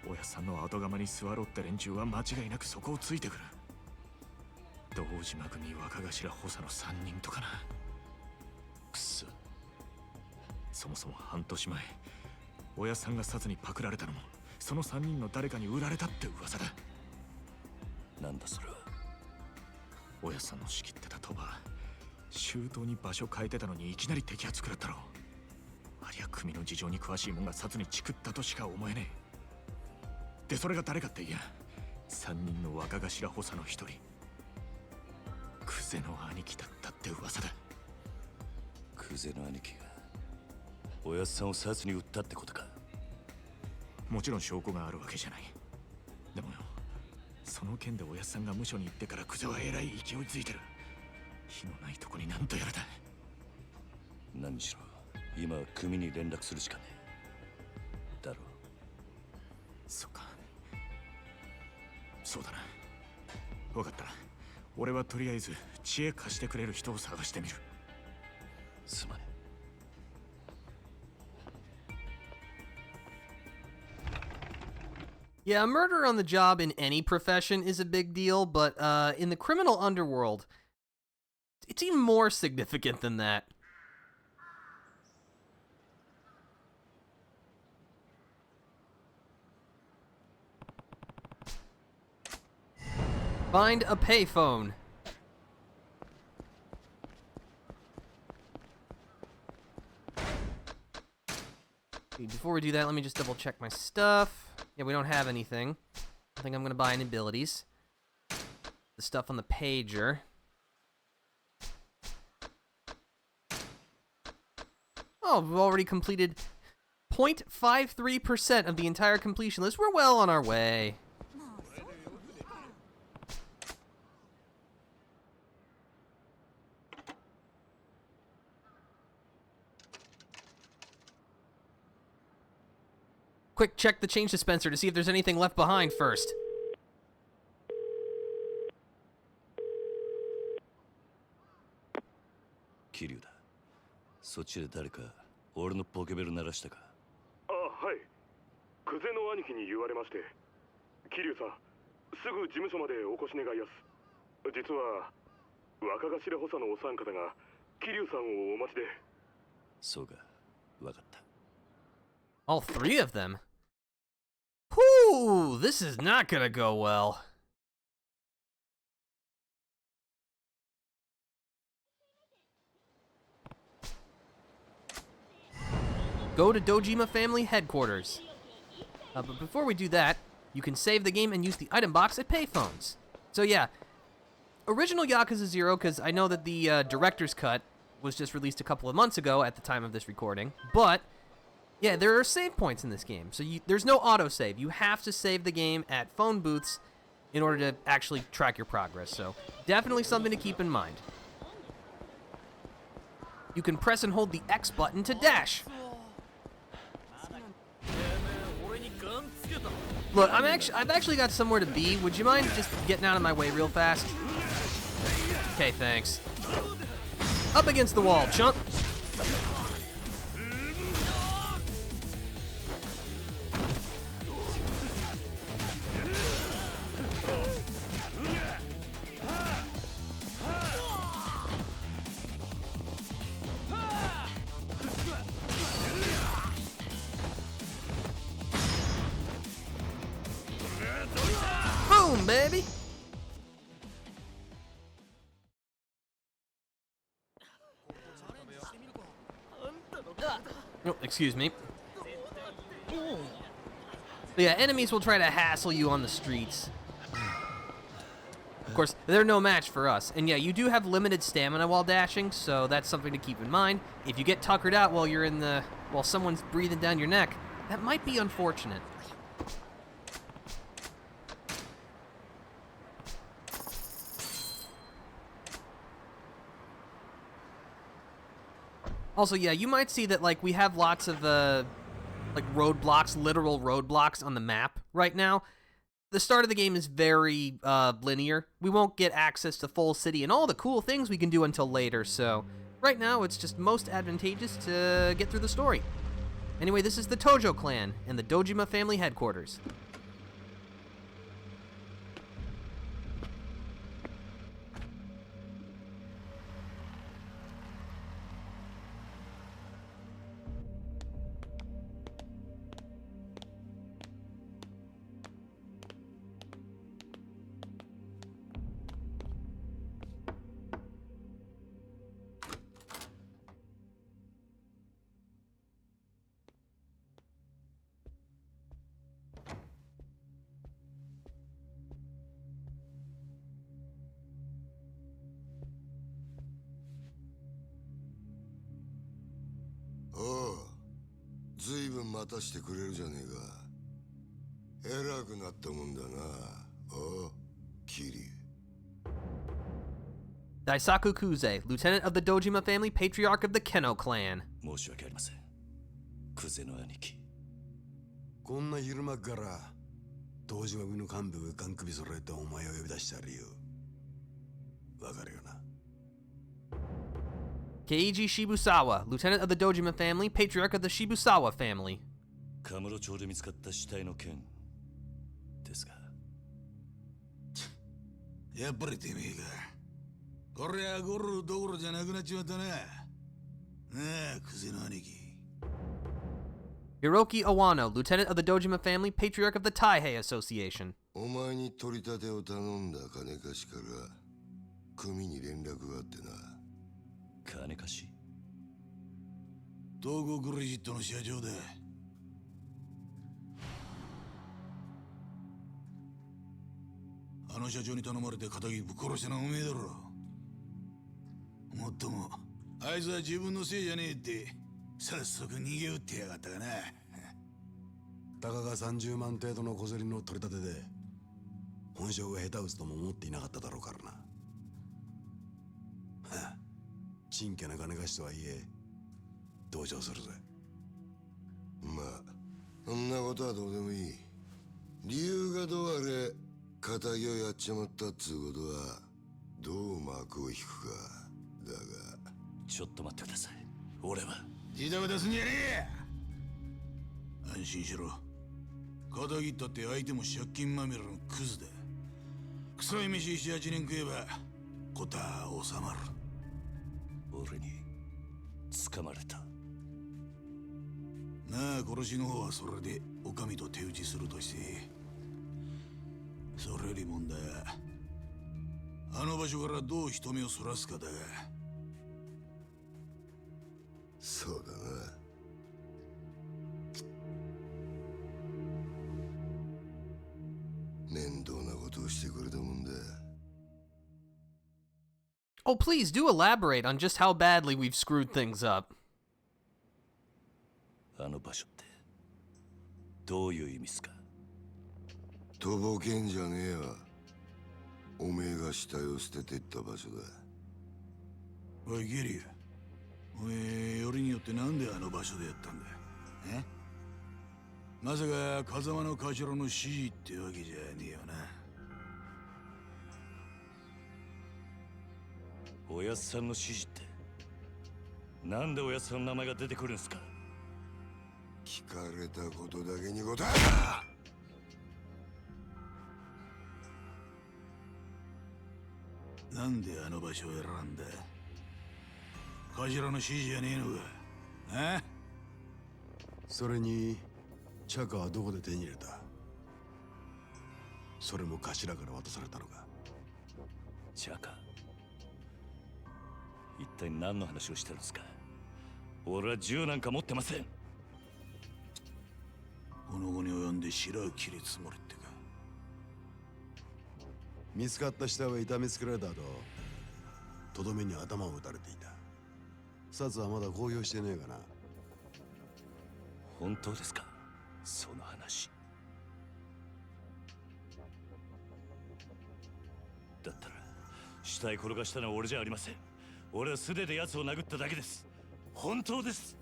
B: おやっさんの後釜に座ろうって連中は間違いなくそこをついてくる。堂島組若頭補佐の3人とかな。
H: くそ。
B: そもそも半年前、おやっさんがサツにパクられたのもその3人の誰かに売られたって噂だ。
H: なんだそれは。
B: おやっさんの仕切ってた鳥羽、周到に場所変えてたのにいきなり摘発食らったろ。ありゃ組の事情に詳しいもんがサツにチクったとしか思えねえ。でそれが誰かっていや、3人の若頭補佐の一人、クゼの兄貴だったって噂だ。
H: クゼの兄貴がおやっさんをサツに売ったってことか。
B: もちろん証拠があるわけじゃない。でもよ、その件でおやっさんが無所に行ってからクゼはえらい勢いついてる。火のないとこになんとやらだ。
H: 何しろ今は組に連絡するしかねえだろう。
B: そっか、そうだな。分かった。俺はとりあえず知恵貸してくれる人を探してみる。
H: すまね。
A: Yeah, murder on the job in any profession is a big deal, but in the criminal underworld, it's even more significant than that. Find a payphone. Before we do that, let me just double check my stuff. Yeah, we don't have anything. I think I'm gonna buy any abilities. The stuff on the pager. Oh, we've already completed 0.53% of the entire completion list. We're well on our way. Quick, check the change dispenser to see if there's anything left behind first.
H: Kiryu だ。そっちで誰か俺のポケベル鳴らしたか？
K: あ、はい。クゼの兄貴に言われまして。桐生さん、すぐ事務所までお越し願いやす。実は若頭補佐のお三方が桐生さんをお待ちで。
H: そうか、わかった。
A: All three of them? Whew, this is not gonna go well. Go to Dojima Family Headquarters. But before we do that, you can save the game and use the item box at payphones. So yeah, original Yakuza 0, because I know that the director's cut was just released a couple of months ago at the time of this recording, but yeah, there are save points in this game, so there's no autosave. You have to save the game at phone booths in order to actually track your progress, so definitely something to keep in mind. You can press and hold the X button to dash. Look, I've actually got somewhere to be. Would you mind just getting out of my way real fast? Okay, thanks. Up against the wall, chump. baby. Oh, excuse me. But yeah, enemies will try to hassle you on the streets. Of course, they're no match for us. And yeah, you do have limited stamina while dashing, so that's something to keep in mind. If you get tuckered out while you're while someone's breathing down your neck, that might be unfortunate. Also, yeah, you might see that, like, we have lots of, like, roadblocks, literal roadblocks on the map right now. The start of the game is very, linear. We won't get access to full city and all the cool things we can do until later, so right now it's just most advantageous to get through the story. Anyway, this is the Tojo clan and the Dojima family headquarters.
L: おう、ずいぶん待たしてくれるじゃねえか。偉くなったもんだな。おう、Kiryu.
A: Daisaku Kuze, lieutenant of the Dojima family, patriarch of the Keno clan.
H: 申し訳ありません。クゼの兄貴。
M: こんな昼間から堂島組の幹部がガン首揃えてお前を呼び出した理由わかるよな。
A: Keiji Shibusawa, lieutenant of the Dojima family, patriarch of the Shibusawa family.
H: カムロ町で見つかった死体の件ですが。
M: やっぱりてめえか。こりゃゴロどころじゃなくなっちまったな。なあ、クゼの兄貴。
A: Hiroki Awano, lieutenant of the Dojima family, patriarch of the Taihei Association.
L: お前に取り立てを頼んだ金貸しから組に連絡があってな。
H: 金貸し？
M: 東郷クレジットの社長だ。あの社長に頼まれて仇ぶっ殺したのはおめえだろ。もっともあいつは自分のせいじゃねえって早速逃げ打ってやがったがな。たかが30万程度の小競りの取り立てで本性が下手打つとも思っていなかっただろうからな。はあ、ちんけな金貸しとはいえ同情するぜ。
L: まあそんなことはどうでもいい。理由がどうあれ仇をやっちまったっつうことはどう幕を引くかだが。
H: ちょっと待ってください。俺は
M: ジタバタすんじゃねえ。安心しろ。仇ったって相手も借金まみれのクズだ。臭い飯7、8年食えば事は収まる。
H: 俺に掴まれた。
M: なあ、殺しの方はそれでお上と手打ちするとして、それより問題はあの場所からどう人目をそらすかだが。
L: そうだな。面倒なことをしてくれたもんだ。
A: Oh, please do elaborate on just how badly we've screwed things up.
H: あの場所ってどういう意味っすか？
L: とぼけんじゃねえわ。おめえが死体を捨ててった場所だ。
M: おいゲリア、おめえよりによってなんであの場所でやったんだ。え？まさか風間の頭の指示ってわけじゃねえよな。
H: おやっさんの指示ってなんでおやっさんの名前が出てくるんすか？
L: 聞かれたことだけに答え
M: ろ。なんであの場所を選んだ？頭の指示じゃねえのか。あ？それにチャカはどこで手に入れた？それも頭から渡されたのか。
H: じゃあか。一体何の話をしてるんですか。俺は銃なんか持ってません。
M: この後に及んで白を切りつもりってか。
N: 見つかった死体は痛めつけられた後、とどめに頭を打たれていた。殺はまだ公表してねえかな。
H: 本当ですか、その話。だったら死体転がしたのは俺じゃありません。俺は素手で奴を殴っただけです。本当です。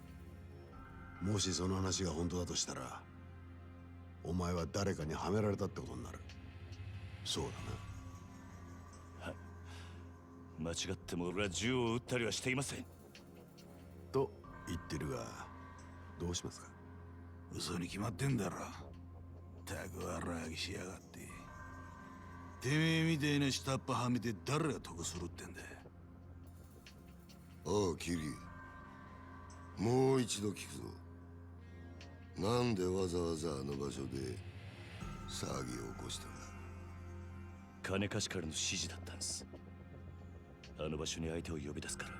N: もしその話が本当だとしたら、お前は誰かにはめられたってことになる。そうだな。
H: はい。間違っても俺は銃を撃ったりはしていません。
N: と言ってるが、どうしますか。
M: 嘘に決まってんだろ。たく笑ぎしやがって。てめえみたいな下っ端はめて誰が得するってんだ。
L: おうキリュウ、もう一度聞くぞ。なんでわざわざあの場所で騒ぎを起こしたんだ。
H: 金貸しからの指示だったんです。あの場所に相手を呼び出すから、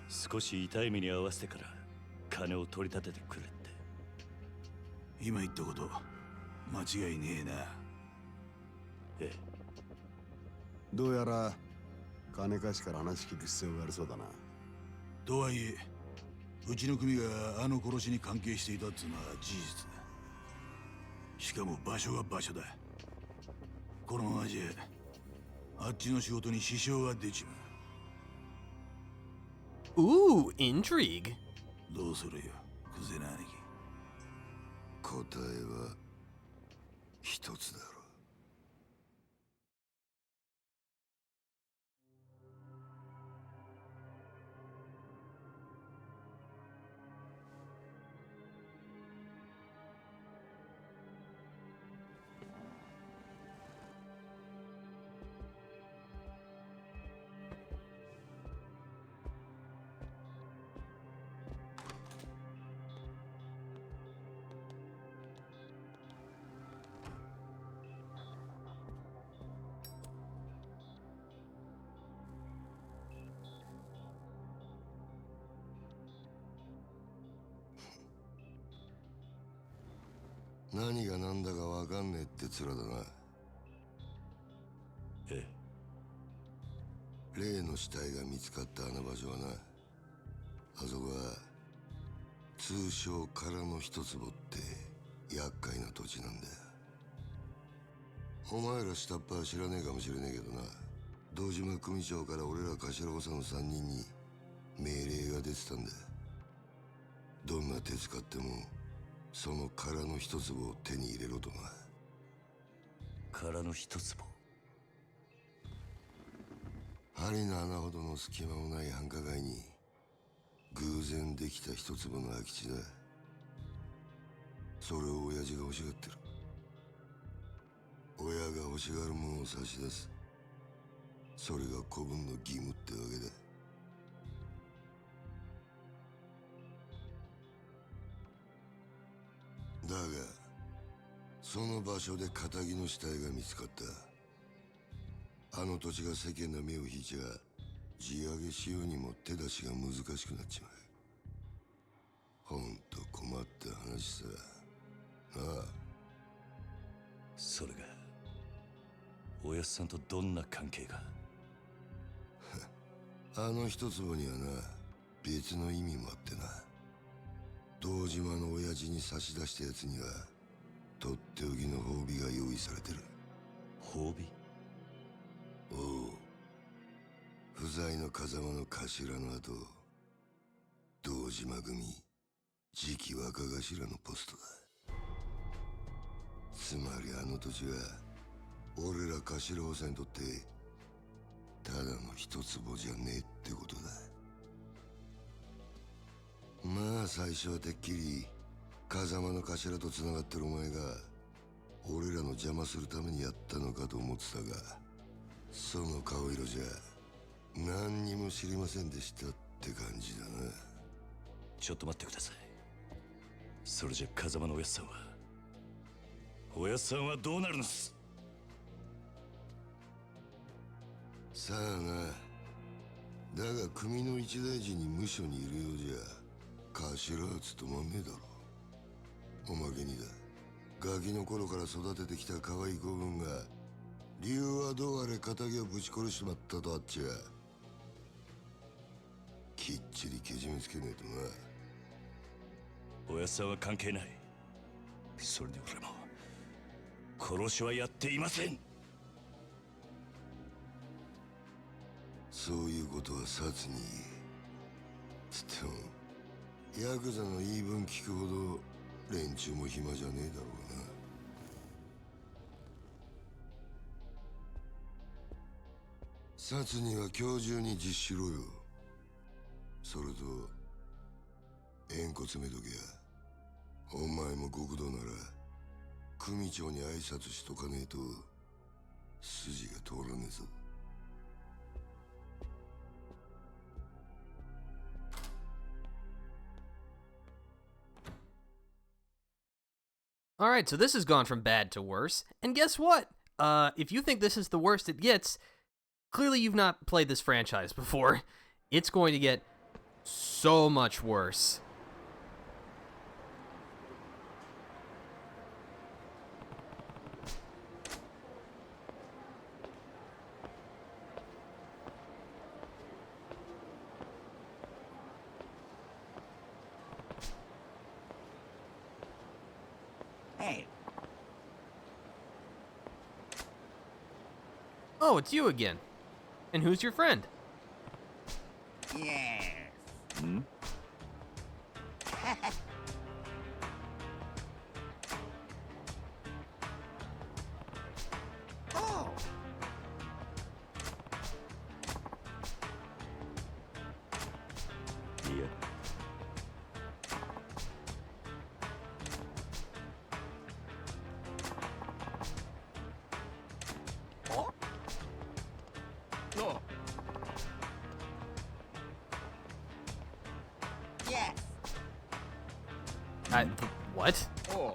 H: 少し痛い目に遭わせてから金を取り立ててくれって。
M: 今言ったこと間違いねえな。
H: ええ。
N: どうやら金貸しから話聞く必要がありそうだな。
M: とはいえ、うちの組があの殺しに関係していたっつうのは事実だ。しかも場所が場所だ。このままじゃあっちの仕事に支障が出ちま
A: う。Ooh, intrigue.
M: どうするよ、クゼな兄貴。
L: 答えは一つだろう。何が何だかわかんねえって面だな。
H: え
L: え。例の死体が見つかったあの場所はな、あそこは通称空の一坪って厄介な土地なんだよ。お前ら下っ端は知らねえかもしれねえけどな、堂島組長から俺ら頭補佐の3人に命令が出てたんだ。どんな手使ってもその空の一坪を手に入れろとな。
H: 空の一坪。
L: 針の穴ほどの隙間もない繁華街に偶然できた一坪の空き地だ。それを親父が欲しがってる。親が欲しがるものを差し出す。それが子分の義務ってわけだ。だがその場所で堅気の死体が見つかった。あの土地が世間の目を引いちゃ地上げしようにも手出しが難しくなっちまう。ほんと困った話さ。なあ。
H: それがおやっさんとどんな関係が。
L: あの一坪にはな、別の意味もあってな。堂島の親父に差し出したやつにはとっておきの褒美が用意されてる。
H: 褒美？
L: おう。不在の風間の頭の後、堂島組次期若頭のポストだ。つまりあの土地は俺ら頭補佐にとってただの一坪じゃねえってことだ。まあ最初はてっきり風間の頭とつながってるお前が俺らの邪魔するためにやったのかと思ってたが、その顔色じゃ何にも知りませんでしたって感じだな。
H: ちょっと待ってください。それじゃ風間のおやっさんはどうなるのっす。
L: さあな。だが組の一大事に無所にいるようじゃ頭は務まんねえだろ。おまけにだ、ガキの頃から育ててきた可愛い子分が理由はどうあれ仇をぶち殺しまったとあっちゃきっちりけじめつけねえとな。
H: おやさんは関係ない。それで俺も殺しはやっていません。
L: そういうことは殺につってもヤクザの言い分聞くほど連中も暇じゃねえだろうな。殺には今日中に実施しろよ。それと縁故詰めとけや。お前も極道なら組長に挨拶しとかねえと筋が通らねえぞ。
A: All right, so this has gone from bad to worse. And guess what? If you think this is the worst it gets, clearly you've not played this franchise before. It's going to get so much worse.
E: Hey.
A: Oh, it's you again. And who's your friend?
E: Yes.
H: Hmm?
E: Oh.
H: Yeah.
E: Oh. No. Yes.
A: What?
E: Oh.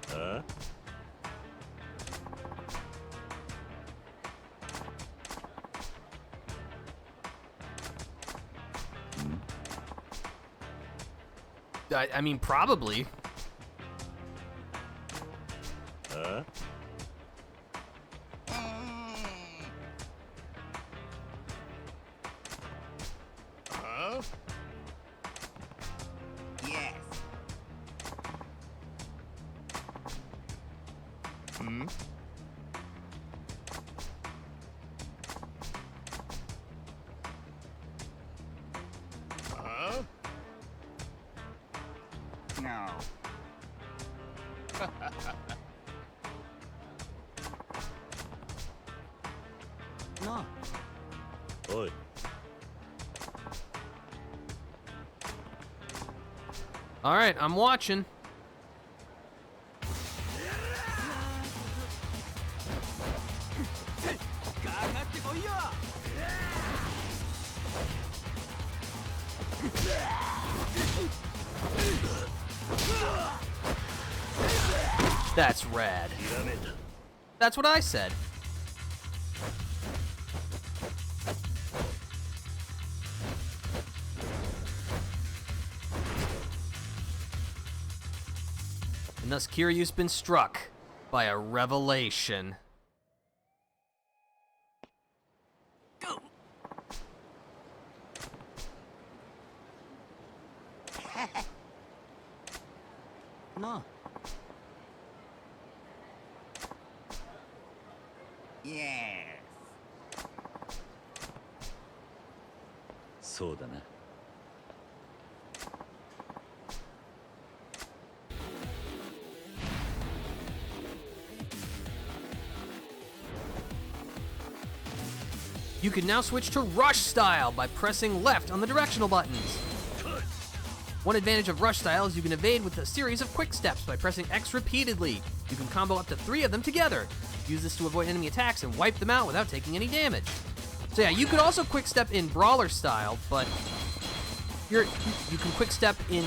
H: Huh?
A: I mean, probably.
H: Huh?
E: Huh? Yes. Hmm? Huh? No. No.
H: Oi.
A: All right, I'm watching. That's rad. That's what I said. And thus Kiryu's been struck by a revelation.
E: No. Yes.
H: そうだな。
A: You can now switch to Rush Style by pressing left on the directional buttons. One advantage of Rush Style is you can evade with a series of quick steps by pressing X repeatedly. You can combo up to 3 of them together. Use this to avoid enemy attacks and wipe them out without taking any damage. So yeah, you could also quick step in Brawler Style, but you can quick step in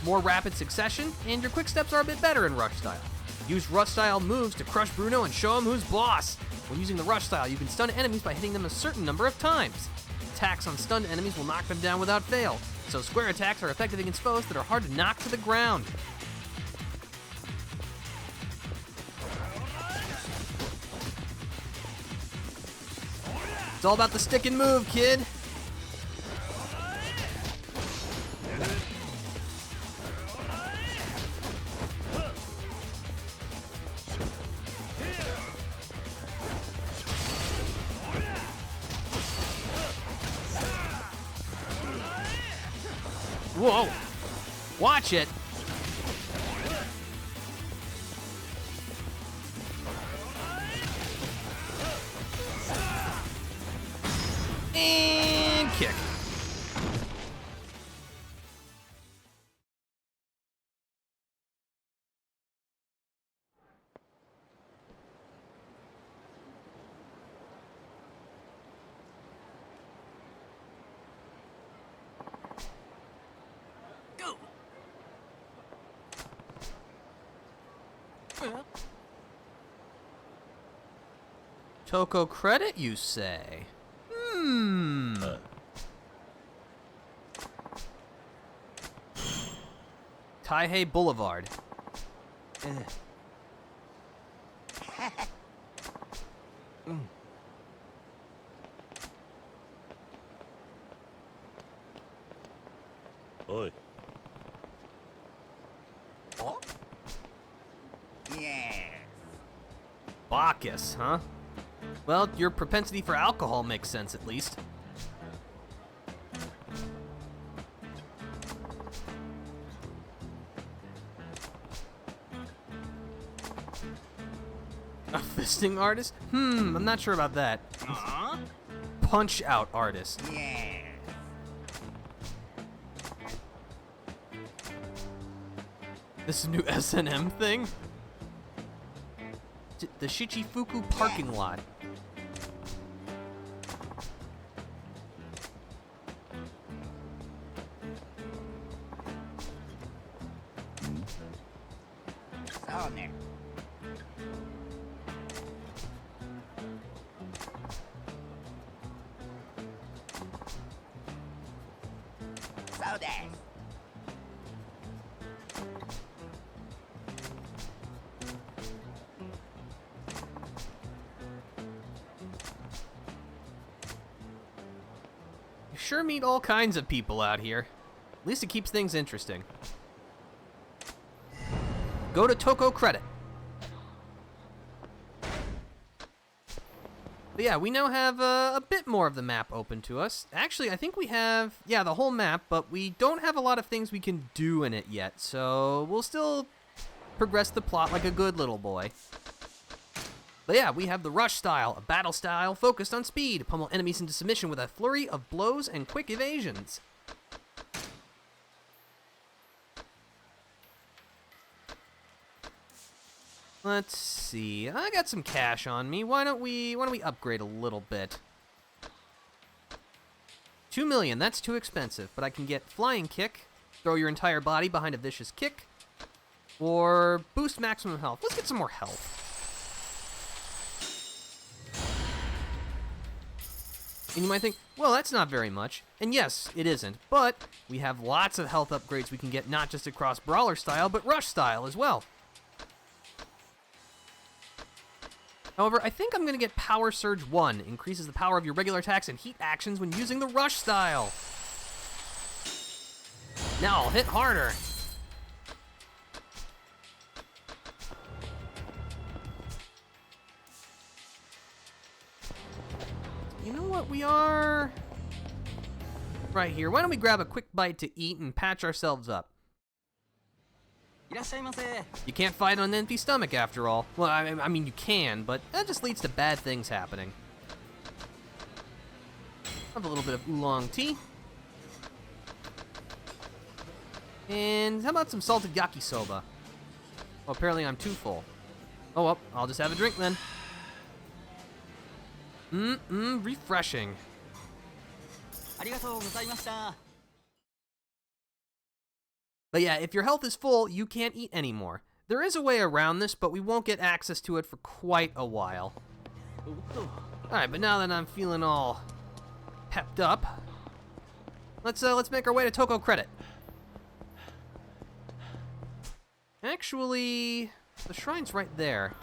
A: more rapid succession, and your quick steps are a bit better in rush style. Use rush style moves to crush Bruno and show him who's boss. When using the rush style, you can stun enemies by hitting them a certain number of times. Attacks on stunned enemies will knock them down without fail, so square attacks are effective against foes that are hard to knock to the ground. It's all about the stick and move, kid. Whoa! Watch it! And kick. Toko credit, you say? Taihei Boulevard.
H: Oi.
A: Bacchus, huh? Well, your propensity for alcohol makes sense, at least. A fisting artist? I'm not sure about that. Punch-out artist. This new S&M thing? The Shichifuku parking lot. You sure meet all kinds of people out here. At least it keeps things interesting. Go to Toko Credit. But yeah, we now have a bit more of the map open to us. Actually, I think we have, the whole map, but we don't have a lot of things we can do in it yet, so we'll still progress the plot like a good little boy. But yeah, we have the rush style, a battle style focused on speed. Pummel enemies into submission with a flurry of blows and quick evasions. Let's see. I got some cash on me. Why don't we upgrade a little bit? 2 million, that's too expensive, but I can get flying kick, throw your entire body behind a vicious kick, or boost maximum health. Let's get some more health. And you might think, well, that's not very much. And yes, it isn't, but we have lots of health upgrades we can get not just across brawler style, but rush style as well. However, I think I'm going to get Power Surge 1. Increases the power of your regular attacks and heat actions when using the rush style. Now I'll hit harder. You know what, we are right here. Why don't we grab a quick bite to eat and patch ourselves up? You can't fight on an empty stomach, after all. Well, I mean, you can, but that just leads to bad things happening. Have a little bit of oolong tea. And how about some salted yakisoba? Oh, apparently I'm too full. Oh, well, I'll just have a drink then. Refreshing. But yeah, if your health is full, you can't eat anymore. There is a way around this, but we won't get access to it for quite a while. Alright, but now that I'm feeling all pepped up, let's make our way to Toko Credit. Actually, the shrine's right there.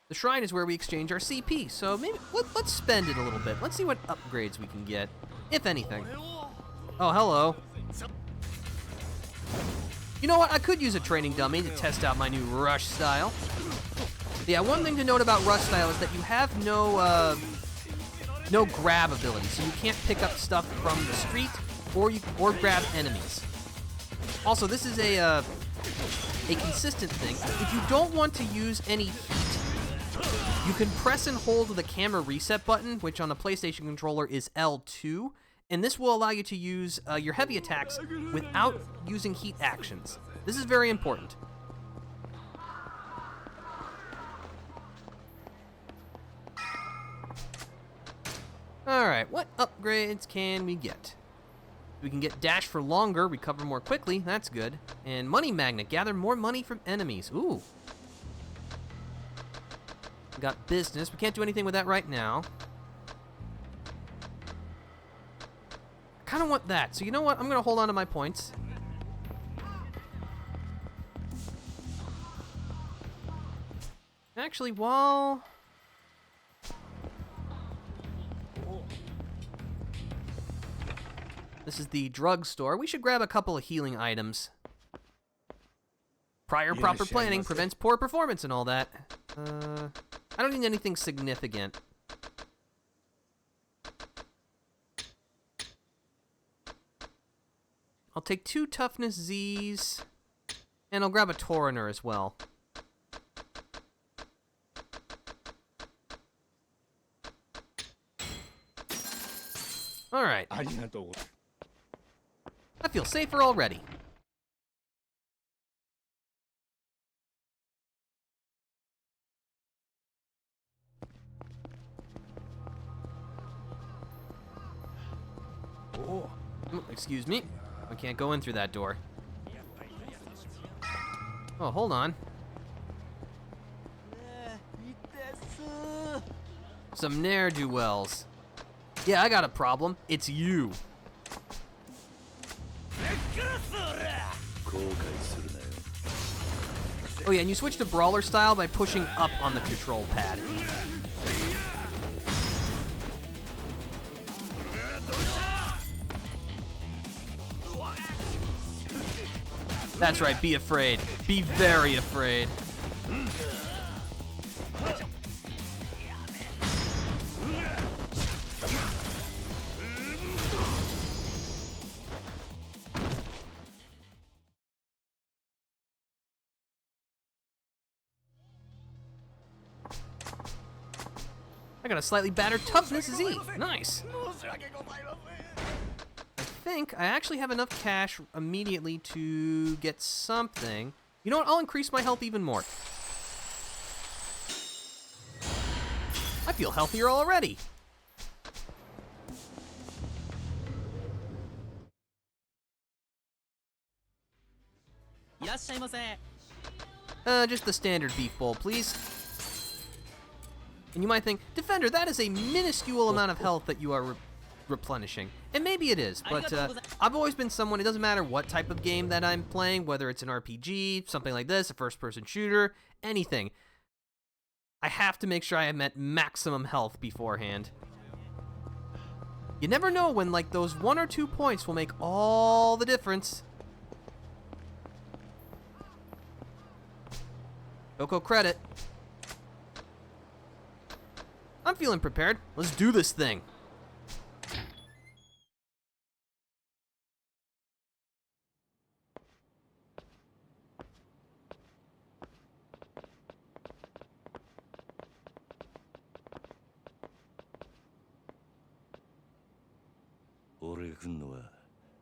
A: The shrine is where we exchange our CP, so maybe let's spend it a little bit. Let's see what upgrades we can get, if anything. Oh, hello. You know what? I could use a training dummy to test out my new rush style. Yeah, one thing to note about rush style is that you have no grab ability, so you can't pick up stuff from the street or grab enemies. Also, this is a consistent thing. If you don't want to use any heat, you can press and hold the camera reset button, which on the PlayStation controller is L2, and this will allow you to use your heavy attacks without using heat actions. This is very important. Alright, what upgrades can we get? We can get dash for longer, recover more quickly, that's good. And money magnet, gather more money from enemies. Ooh. We got business, we can't do anything with that right now. I kinda want that, so you know what? I'm gonna hold on to my points. Actually, while... This is the drugstore. We should grab a couple of healing items. Prior proper planning prevents poor performance and all that. I don't need anything significant. I'll take 2 toughness Zs, and I'll grab a Torrenter as well. Alright. I feel safer already. Oh, excuse me. I can't go in through that door. Oh, hold on. Some ne'er-do-wells. Yeah, I got a problem. It's you. Oh yeah, and you switch to brawler style by pushing up on the control pad. That's right, be afraid. Be very afraid. I got a slightly battered toughness Z. Nice. I think I actually have enough cash immediately to get something. You know what? I'll increase my health even more. I feel healthier already. Just the standard beef bowl, please. And you might think, Defender, that is a minuscule amount of health that you are replenishing. And maybe it is, but I've always been someone, it doesn't matter what type of game that I'm playing, whether it's an RPG, something like this, a first-person shooter, anything. I have to make sure I am at maximum health beforehand. You never know when, like, those 1 or 2 points will make all the difference. Toko Credit. I'm feeling prepared. Let's do this thing.
H: 俺が来んのは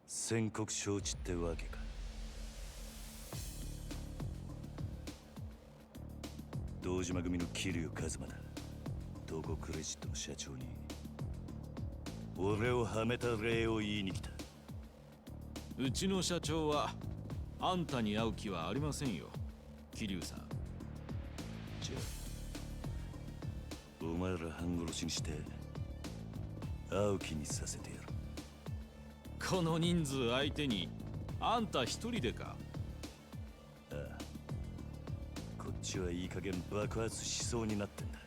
H: 宣告承知ってわけか。堂島組の桐生一馬だ。どこクレジットの社長に俺をはめた礼を言いに来た。
O: うちの社長はあんたに会う気はありませんよ、桐生さん。
H: じゃあお前ら半殺しにして会う気にさせてやる。
O: この人数相手にあんた一人でか。
H: ああ、こっちはいい加減爆発しそうになってんだ。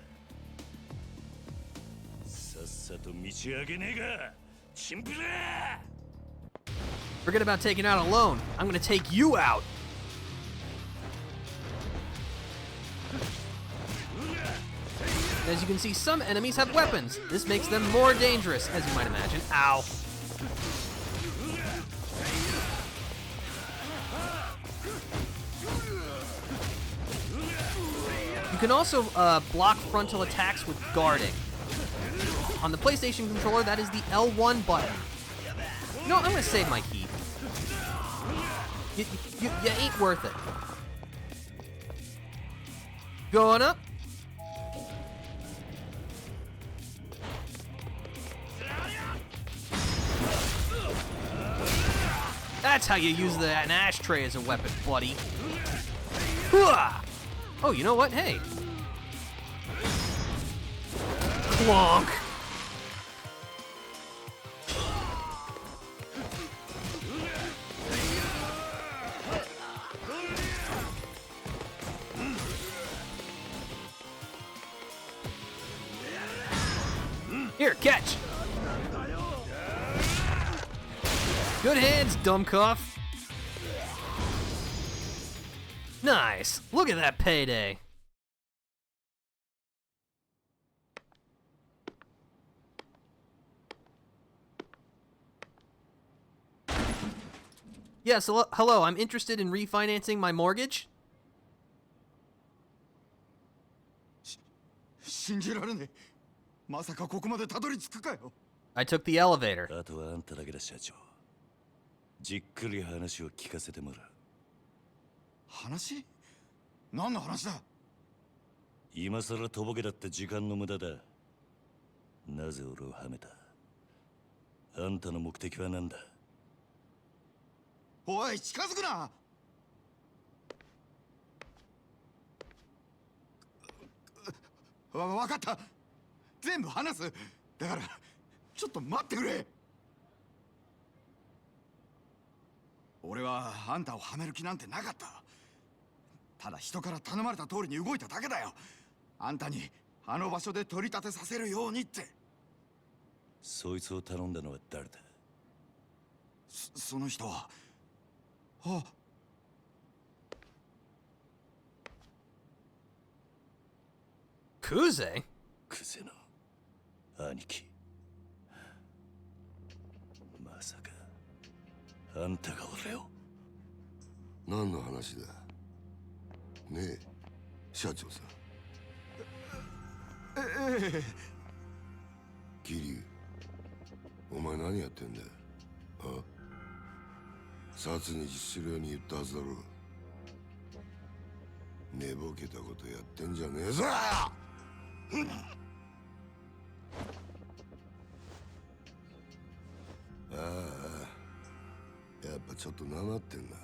H: さっさと道上げねえがチンピラ。
A: Forget about taking out alone. I'm gonna take you out. As you can see, some enemies have weapons. This makes them more dangerous, as you might imagine. Ow. You can also block frontal attacks with guarding. On the PlayStation controller, that is the L1 button. You know, I'm gonna save my key. You ain't worth it. Going up. That's how you use an ashtray as a weapon, buddy. Oh, you know what? Hey. Clonk. Here, catch. Good hands, dumb cuff. Nice. Look at that payday. Yes, hello. I'm interested in refinancing my mortgage.
E: 信じられねえ。まさかここまでたどり着くかよ。
A: I took the elevator.
H: あとはあんただけだ、社長。じっくり話を聞かせてもらう。
E: 話？何の話だ？
H: 今さらとぼけだって時間の無駄だ。なぜ俺をはめた？あんたの目的は何だ？
E: おい、近づくな！わかった。全部話す。だからちょっと待ってくれ。俺はあんたをはめる気なんてなかった。ただ人から頼まれた通りに動いただけだよ。あんたにあの場所で取り立てさせるようにって。
H: そいつを頼んだのは誰だ？
E: その人は。あ。
A: クゼ？
H: クゼの兄貴。まさかあんたが俺を。
L: 何の話だねえ、社長さん。桐生、お前何やってんだよ。あ？殺に実するように言ったはずだろう。寝ぼけたことやってんじゃねえぞ。ああ、やっぱちょっとなまってんな。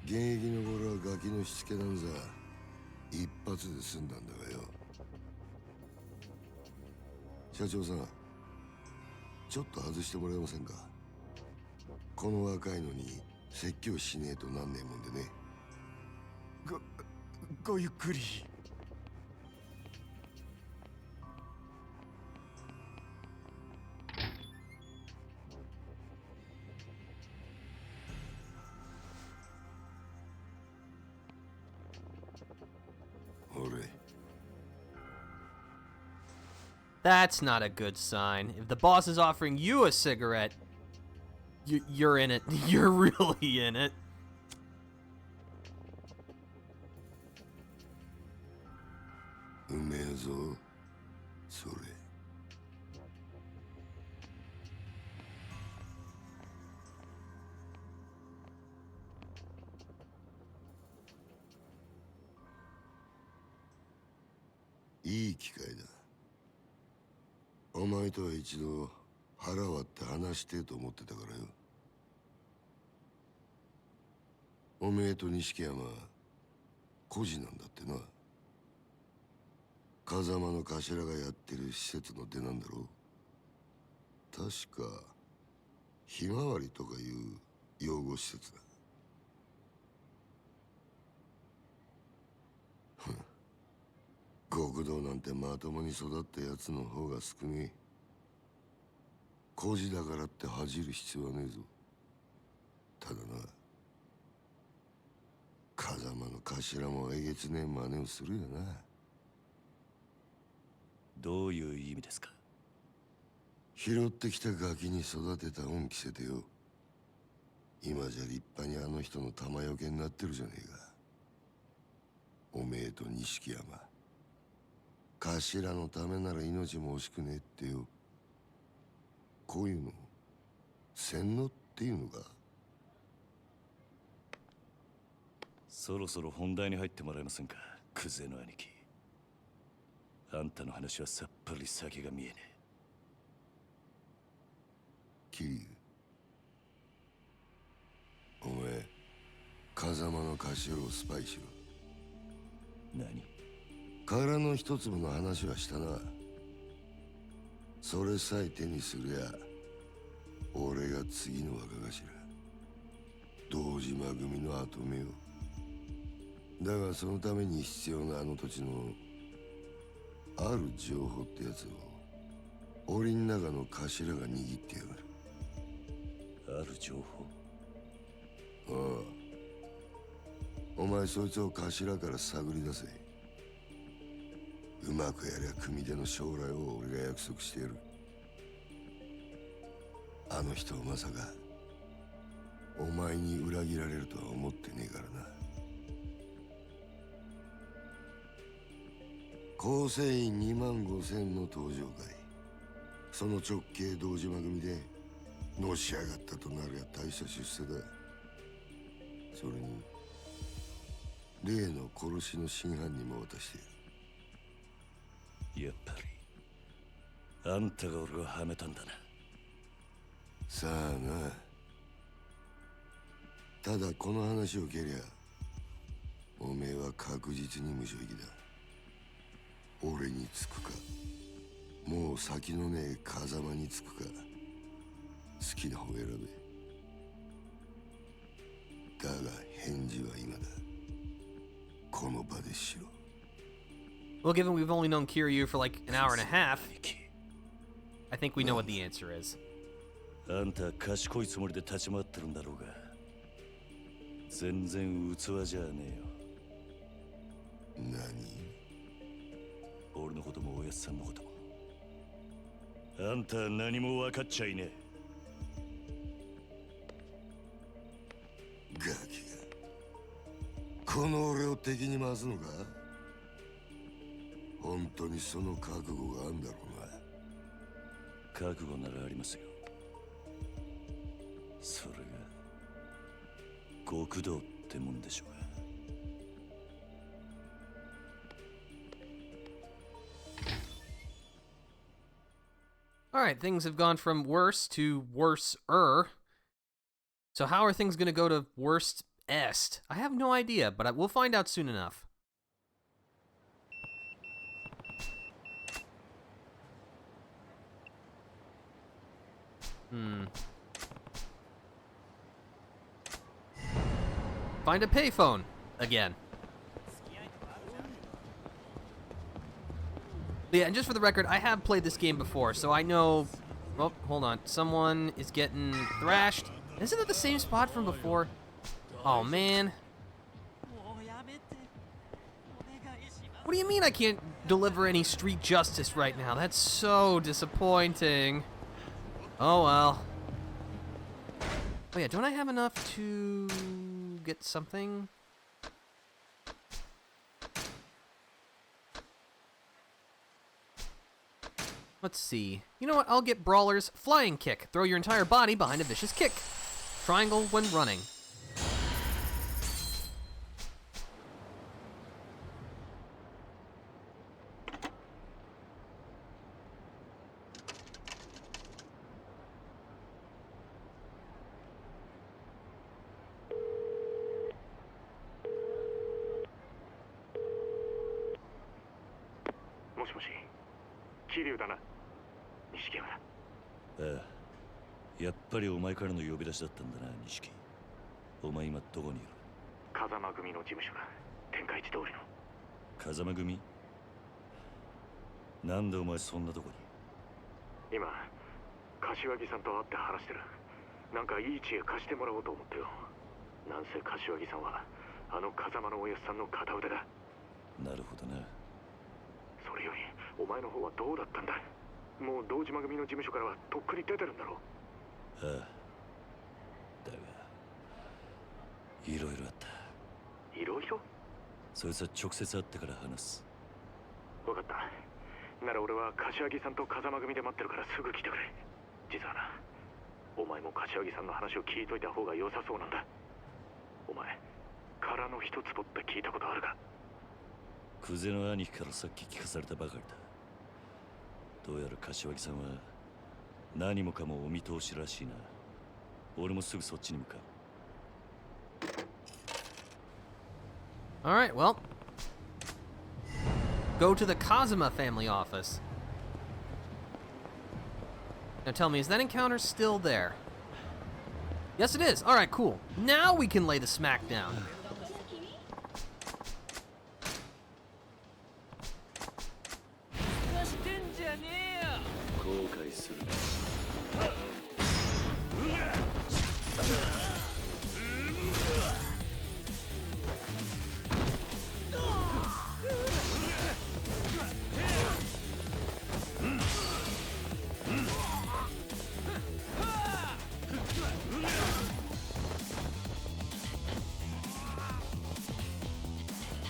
L: 現役の頃はガキのしつけなんざ一発で済んだんだがよ。社長さん、ちょっと外してもらえませんか。この若いのに説教しねえとなんねえもんでね。
E: ごゆっくり。
A: That's not a good sign. If the boss is offering you a cigarette, you're in it. You're really in it.
L: Umezo, sore. Iい機会だ。お前とは一度腹割って話してと思ってたからよ。おめえと錦山孤児なんだってな。風間の頭がやってる施設の出なんだろう。確かひまわりとかいう養護施設だ。極道なんてまともに育ったやつの方が少ねえ。孤児だからって恥じる必要はねえぞ。ただな、風間の頭もえげつねえ真似をするよな。
H: どういう意味ですか？
L: 拾ってきたガキに育てた恩着せてよ。今じゃ立派にあの人の玉よけになってるじゃねえか。おめえと錦山、頭のためなら命も惜しくねえってよ。こういうの洗脳っていうのか？
H: そろそろ本題に入ってもらえませんか、クゼの兄貴。あんたの話はさっぱり先が見えねえ。
L: 桐生、お前風間の頭をスパイしろ。
H: 何？
L: 殻の一粒の話はしたな。それさえ手にすりゃ俺が次の若頭、堂島組の跡目を。だがそのために必要なあの土地のある情報ってやつを檻の中の頭が握ってやがる。
H: ある情報？
L: ああ、お前そいつを頭から探り出せ。うまくやりゃ組手の将来を俺が約束してやる。あの人をまさかお前に裏切られるとは思ってねえからな。構成員25000の登場会、その直系堂島組でのし上がったとなりゃ大した出世だ。それに例の殺しの真犯人も渡してやる。
H: やっぱりあんたが俺をはめたんだな。
L: さあな。ただこの話を蹴りゃおめえは確実に無所行きだ。俺につくか、もう先のねえ風間につくか、好きな方選べ。だが返事は今だ。この場でしろ。
A: Well, given we've only known Kiryu for like an hour and a half, I think we know what the answer is.
H: あんた賢いつもりで立ち回ってるんだろうが、全然器じゃね
L: えよ。何？
H: 俺のこともおやっさんのことも。あんたは何も分かっちゃいね
L: え。ガキがこの俺を敵に回すのか？本当にその覚悟があんだろうな。
H: 覚悟ならありますよ。それが極道ってもんでしょうが。
A: Alright, things have gone from worse to worse-er. So how are things going to go to worst-est? I have no idea, but we'll find out soon enough. Find a payphone again. Yeah, and just for the record, I have played this game before, so I know... Oh, hold on. Someone is getting thrashed. Isn't it the same spot from before? Oh, man. What do you mean I can't deliver any street justice right now? That's so disappointing. Oh, well. Oh, yeah, don't I have enough to get something? Let's see. You know what? I'll get Brawler's Flying Kick. Throw your entire body behind a vicious kick. Triangle when running.
K: もしもし、桐生だな。錦原。
H: ああ、やっぱりお前からの呼び出しだったんだな、錦。お前今どこにいる？
K: 風間組の事務所だ。天下一通りの。
H: 風間組？なんでお前そんなとこに？
K: 今、柏木さんと会って話してる。なんかいい知恵貸してもらおうと思ってよ。なんせ柏木さんはあの風間のおやっさんの片腕だ。
H: なるほどな。
K: それよりお前の方はどうだったんだ。もう堂島組の事務所からはとっくに出てるんだろう。
H: ああ、だがいろいろあった。
K: いろいろ？
H: そいつは直接会ってから話す。
K: 分かった。なら俺は柏木さんと風間組で待ってるからすぐ来てくれ。実はな、お前も柏木さんの話を聞いといた方が良さそうなんだ。お前、殻の一つぼって聞いたことあるか？
H: クゼの兄貴からさっき聞かされたばかりだ。どうやら柏木さんは何もかもお見通しらしいな。俺もすぐそっちに向かう。
A: Alright, well. Go to the Kazuma family office. Now tell me, is that encounter still there? Yes, it is. Alright, cool. Now we can lay the smack down.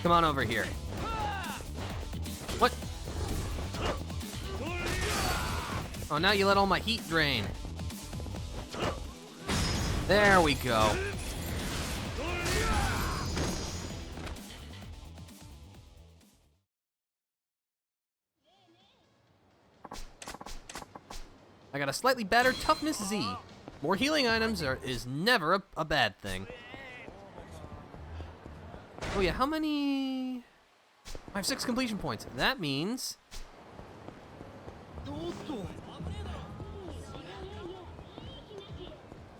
A: Come on over here. What? Oh, now you let all my heat drain. There we go. I got a slightly better toughness Z. More healing items is never a bad thing. Oh yeah, how many? I have 6 completion points. That means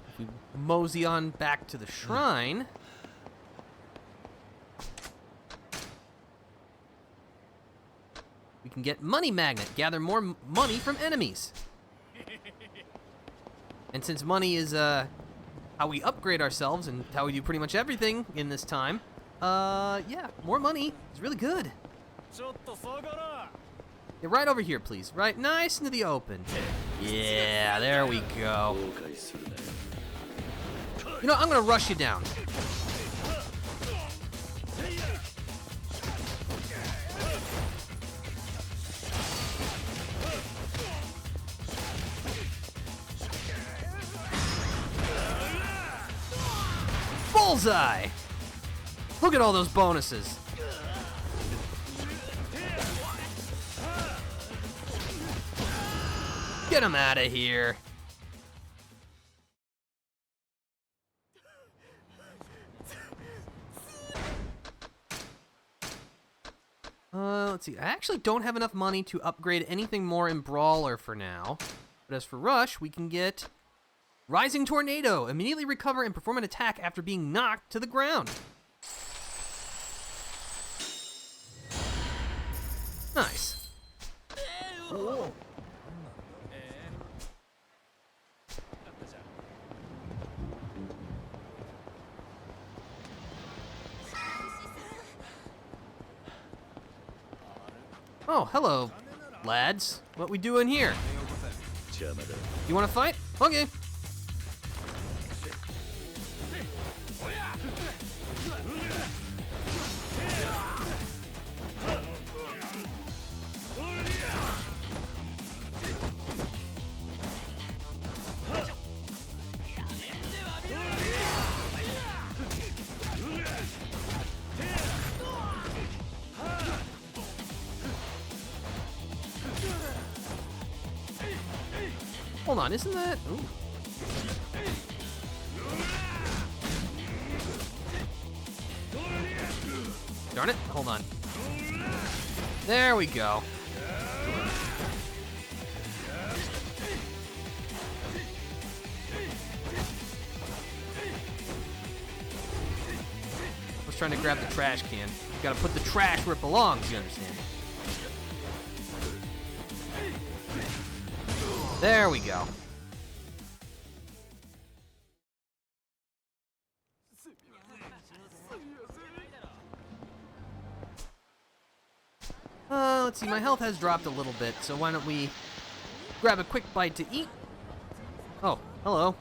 A: if we mosey on back to the shrine, we can get Money Magnet, gather more money from enemies. And since money is how we upgrade ourselves and how we do pretty much everything in this time, yeah, more money is really good. Yeah, right over here, please. Right, nice into the open. Yeah, there we go. You know, I'm gonna rush you down. Bullseye! Look at all those bonuses. Get him out of here. Let's see. I actually don't have enough money to upgrade anything more in Brawler for now. But as for Rush, we can get Rising Tornado. Immediately recover and perform an attack after being knocked to the ground. Nice. Whoa. Oh, hello, lads. What we doing here? You want to fight? Okay. Hold on, isn't that? Ooh. Darn it, hold on. There we go. I was trying to grab the trash can. You gotta put the trash where it belongs, you understand? There we go. Let's see, my health has dropped a little bit, so why don't we grab a quick bite to eat? Oh, hello.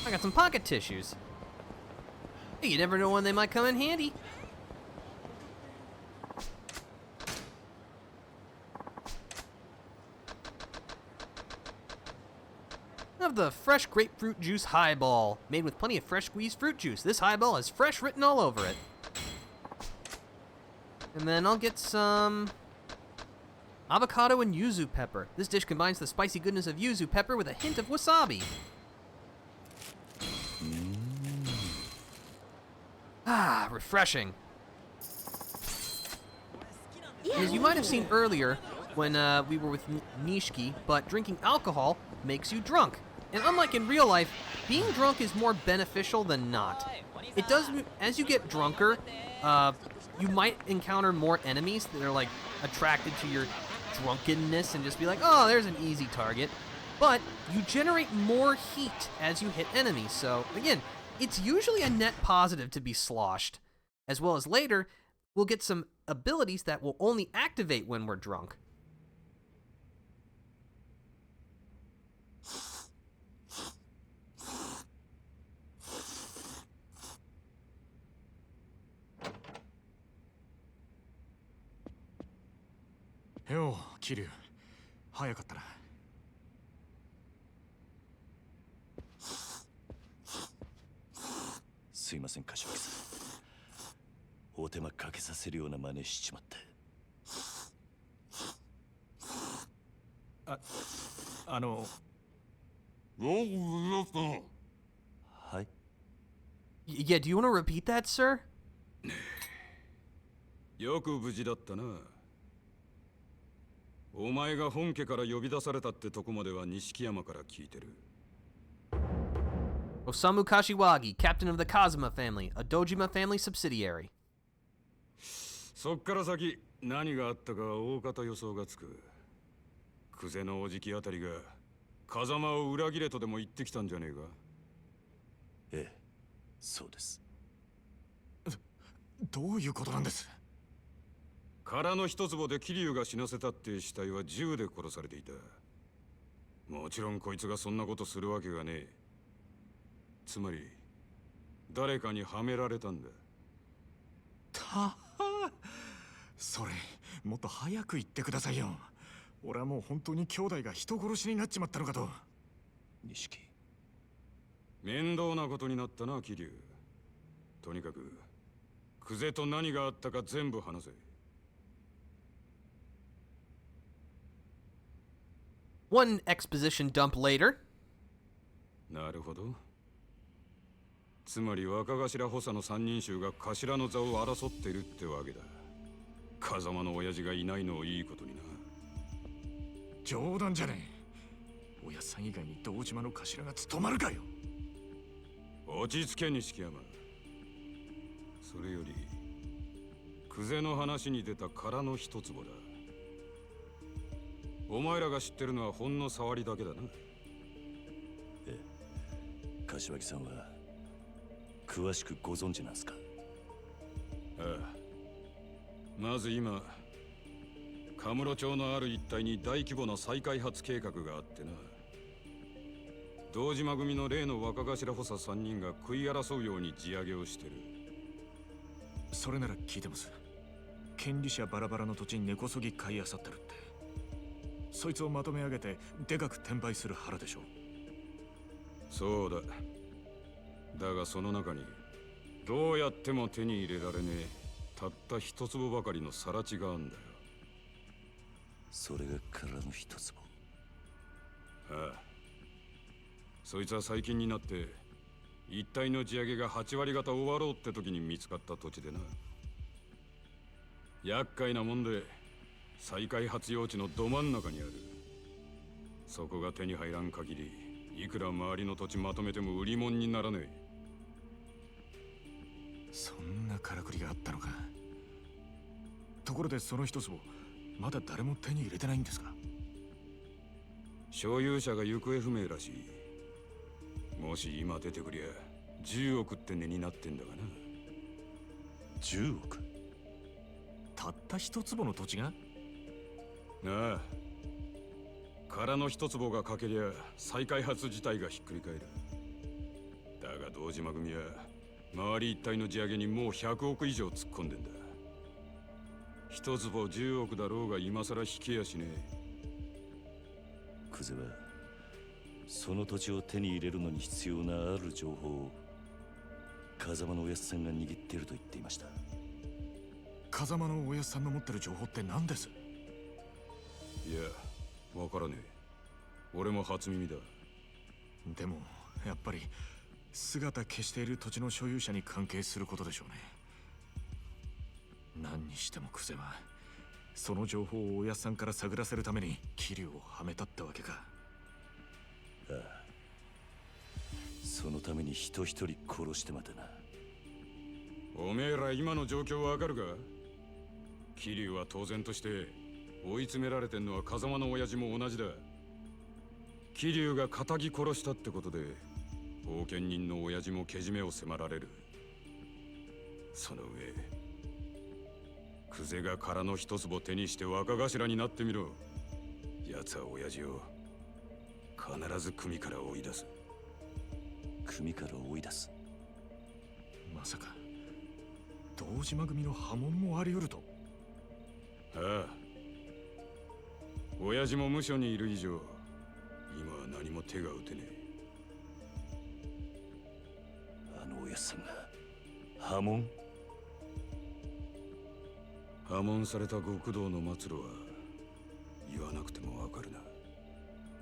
A: I got some pocket tissues. Hey, you never know when they might come in handy. I have the fresh grapefruit juice highball, made with plenty of fresh squeezed fruit juice. This highball has fresh written all over it. And then I'll get some avocado and yuzu pepper. This dish combines the spicy goodness of yuzu pepper with a hint of wasabi. Ah, refreshing. As you might have seen earlier when we were with Nishiki, but drinking alcohol makes you drunk. And unlike in real life, being drunk is more beneficial than not. It does, as you get drunker, you might encounter more enemies that are like attracted to your drunkenness and just be like, oh, there's an easy target. But you generate more heat as you hit enemies. So again, it's usually a net positive to be sloshed. As well as later, we'll get some abilities that will only activate when we're drunk.
B: Yo, Kiryu. 早かったな。
H: すいません、柏木さん。お手間かけさせるような真似しちまって。はい。
A: Yeah, do you want to repeat that, sir?
O: よく無事だったな。お前が本家から呼び出されたってとこまでは錦山から聞いてる。
A: Osamu Kashiwagi, captain of the Kazuma family, a Dojima family subsidiary.
O: そっから先何があったか大方予想がつく。クゼのおじきあたりが風間を裏切れとでも言ってきたんじゃねえか。
H: ええ、そうです。
B: どういうことなんです？
O: 殻の一坪で桐生が死なせたって死体は銃で殺されていた。もちろんこいつがそんなことするわけがねえ。つまり誰かにはめられたんだ。
B: それもっと早く言ってくださいよ。俺はもう本当に兄弟が人殺しになっちまったのかと。
H: 錦。
O: 面倒なことになったな桐生。とにかくクゼと何があったか全部話せ。
A: One exposition dump later.
O: なるほど。つまり若頭補佐の三人衆が頭の座を争ってるってわけだ。風間の親父がいないのをいいことにな。
B: 冗談じゃねえ。親さん以外に堂島の頭が務まるかよ。
O: 落ち着け錦山。それよりクゼの話に出た殻の一坪だ。お前らが知ってるのはほんの触りだけだな。
H: ええ、柏木さんは詳しくご存知なんすか？
O: ああ。まず今、カムロ町のある一帯に大規模な再開発計画があってな。堂島組の例の若頭補佐3人が食い争うように地上げをしてる。
B: それなら聞いてます。権利者バラバラの土地に根こそぎ買い漁ってるって。そいつをまとめ上げてでかく転売する腹でしょ。
O: そうだ。だがその中にどうやっても手に入れられねえたった一坪ばかりの更地があんだよ。
H: それが殻の一坪。
O: ああ。そいつは最近になって一帯の地上げが8割方終わろうって時に見つかった土地でな。厄介なもんで再開発用地のど真ん中にある。そこが手に入らん限り、いくら周りの土地まとめても売り物にならねえ。
B: そんなからくりがあったのか。ところでその一坪まだ誰も手に入れてないんですか？
O: 所有者が行方不明らしい。もし今出てくりゃ10億って値になってんだがな。
B: 10億？たった一坪の土地が？
O: なあ、空の一坪がかけりゃ再開発自体がひっくり返る。だが堂島組は周り一帯の地上げにもう100億以上突っ込んでんだ。一坪10億だろうが今さら引けやしねえ。
H: クゼはその土地を手に入れるのに必要なある情報を風間のおやつさんが握っていると言っていました。
B: 風間のおやつさんの持ってる情報って何です？
O: いや、わからねえ。俺も初耳だ。
B: でもやっぱり姿消している土地の所有者に関係することでしょうね。何にしてもクゼはその情報をおやっさんから探らせるために桐生をはめたってわけか。
H: ああ、そのために人一人殺してまでな。
O: おめえら今の状況わかるか？桐生は当然として追い詰められてんのは風間の親父も同じだ。桐生が仇殺したってことで冒険人の親父もけじめを迫られる。その上クゼが空の一坪手にして若頭になってみろ。奴は親父を必ず組から追い出す。
H: 組から追い出す？
B: まさか堂島組の波紋もあり得ると？
O: ああ、親父も無所にいる以上今は何も手が打てねえ。
H: あのおやっさんが波紋？
O: 破門された極道の末路は言わなくてもわかるな。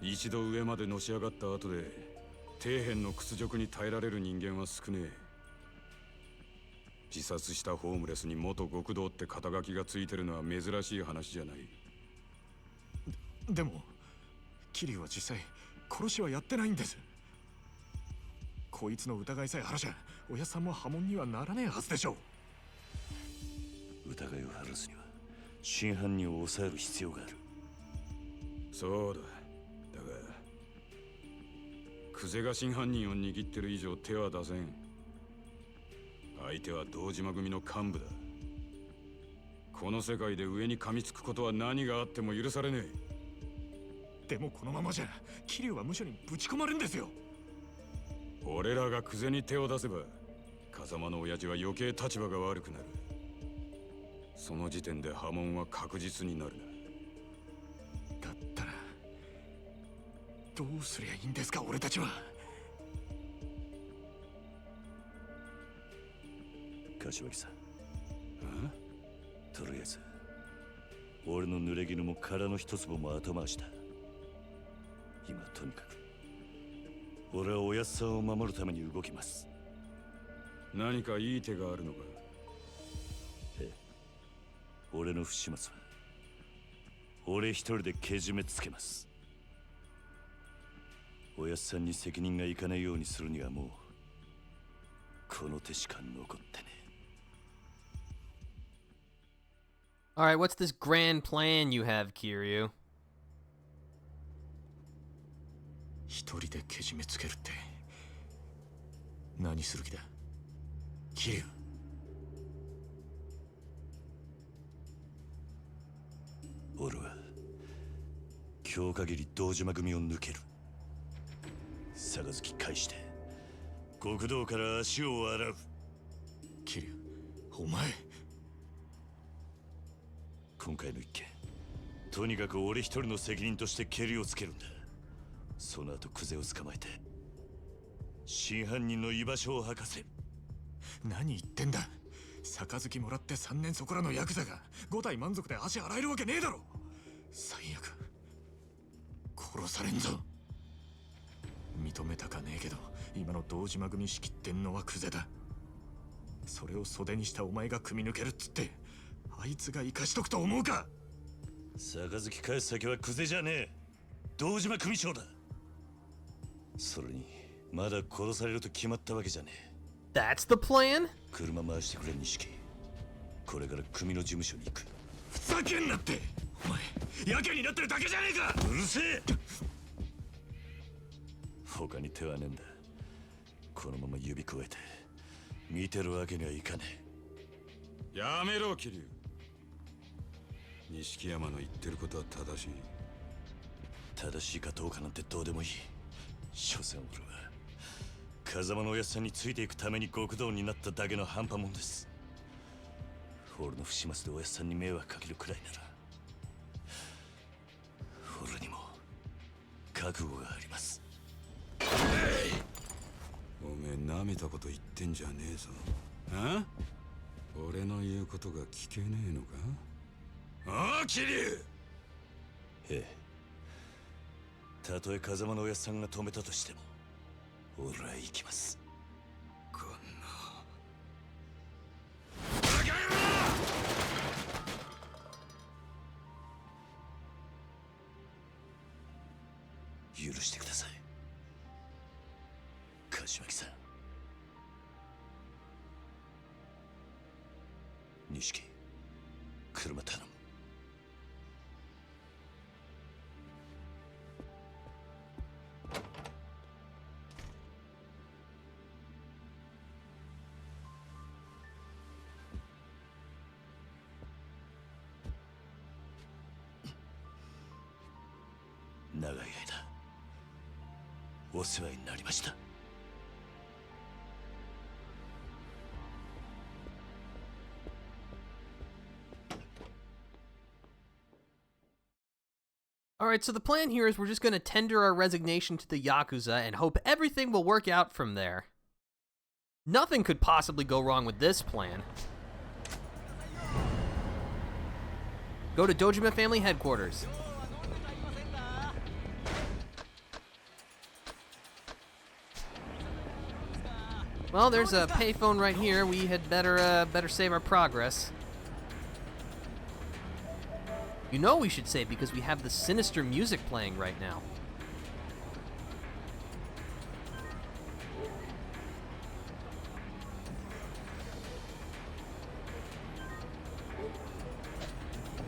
O: 一度上までのし上がった後で底辺の屈辱に耐えられる人間は少ねえ。自殺したホームレスに元極道って肩書きがついてるのは珍しい話じゃない。
B: でも桐生は実際殺しはやってないんです。こいつの疑いさえ晴らしゃおやさんも波紋にはならねえはずでしょう。
H: 疑いを晴らすには真犯人を抑える必要がある。
O: そうだ。だがクゼが真犯人を握ってる以上手は出せん。相手は堂島組の幹部だ。この世界で上に噛みつくことは何があっても許されね
B: え。でもこのままじゃ桐生は無所にぶち込まれるんですよ。
O: 俺らがクゼに手を出せば風間の親父は余計立場が悪くなる。その時点で波紋は確実になるな。
B: だったらどうすりゃいいんですか俺たちは。
H: 柏木さん、とりあえず俺の濡れ衣も殻の一粒も後回しだ。今とにかく俺はおやっさんを守るために動きます。
O: 何かいい手があるのか？
H: ええ、俺の不始末は俺一人でけじめつけます。おやっさんに責任がいかないようにするにはもうこの手しか残ってね。
A: Alright, what's this grand plan you have, Kiryu?
B: 一人でけじめつけるって何する気だ桐生。
H: 俺は今日限り堂島組を抜ける。杯返して極道から足を洗う。
B: 桐生、お前
H: 今回の一件とにかく俺一人の責任としてケリをつけるんだ。その後クゼを捕まえて真犯人の居場所を吐かせる。
B: 何言ってんだ。杯もらって3年そこらのヤクザが5体満足で足洗えるわけねえだろ。最悪殺されんぞ。認めたかねえけど今の堂島組仕切ってんのはクゼだ。それを袖にしたお前が組み抜けるっつってあいつが生かしとくと思うか。
H: 杯返す先はクゼじゃねえ。堂島組長だ。それにまだ殺されると決まったわけじゃね
A: え。That's the plan?
H: 車回してくれ錦。これから組の事務所に行く。
M: ふざけんなって。お前やけになってるだけじゃねえか。
H: うるせえ。他に手はねえんだ。このまま指くわえて見てるわけにはいかね
O: え。やめろ桐生。錦山の言ってることは正しい。
H: 正しいかどうかなんてどうでもいい。所詮俺は風間のおやっさんについていくために極道になっただけの半端もんです。俺の不始末でおやっさんに迷惑かけるくらいなら俺にも覚悟があります。
O: おめえなめたこと言ってんじゃねえぞ。あ？俺の言うことが聞けねえのか？
H: ああ、桐生。ええ。たとえ風間のおやっさんが止めたとしても俺は行きます。
M: こんな
H: 許してください柏木さん。錦、車頼む。長い間お世話になりました。
A: Alright, so the plan here is we're just going to tender our resignation to the Yakuza and hope everything will work out from there. Nothing could possibly go wrong with this plan. Go to Dojima Family Headquarters. Well, there's a payphone right here. We had better save our progress. You know we should save because we have the sinister music playing right now.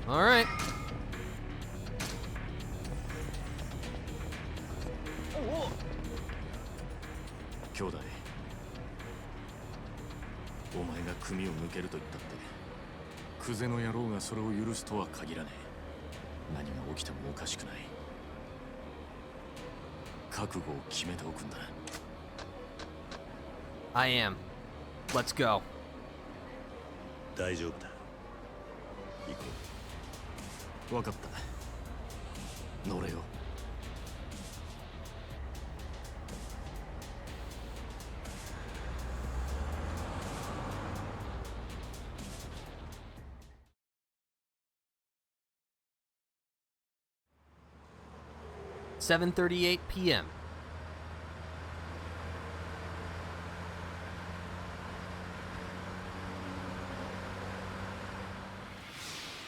A: All right.
F: Kyodai, お前が組を抜けると言ったってクゼの野郎がそれを許すとは限らねえ。何が起きてもおかしくない。覚悟を決めておくんだ。
A: I am. Let's go.
H: 大丈夫だ。行こ
F: う。分かった。乗れよ。
A: 7:38 p.m.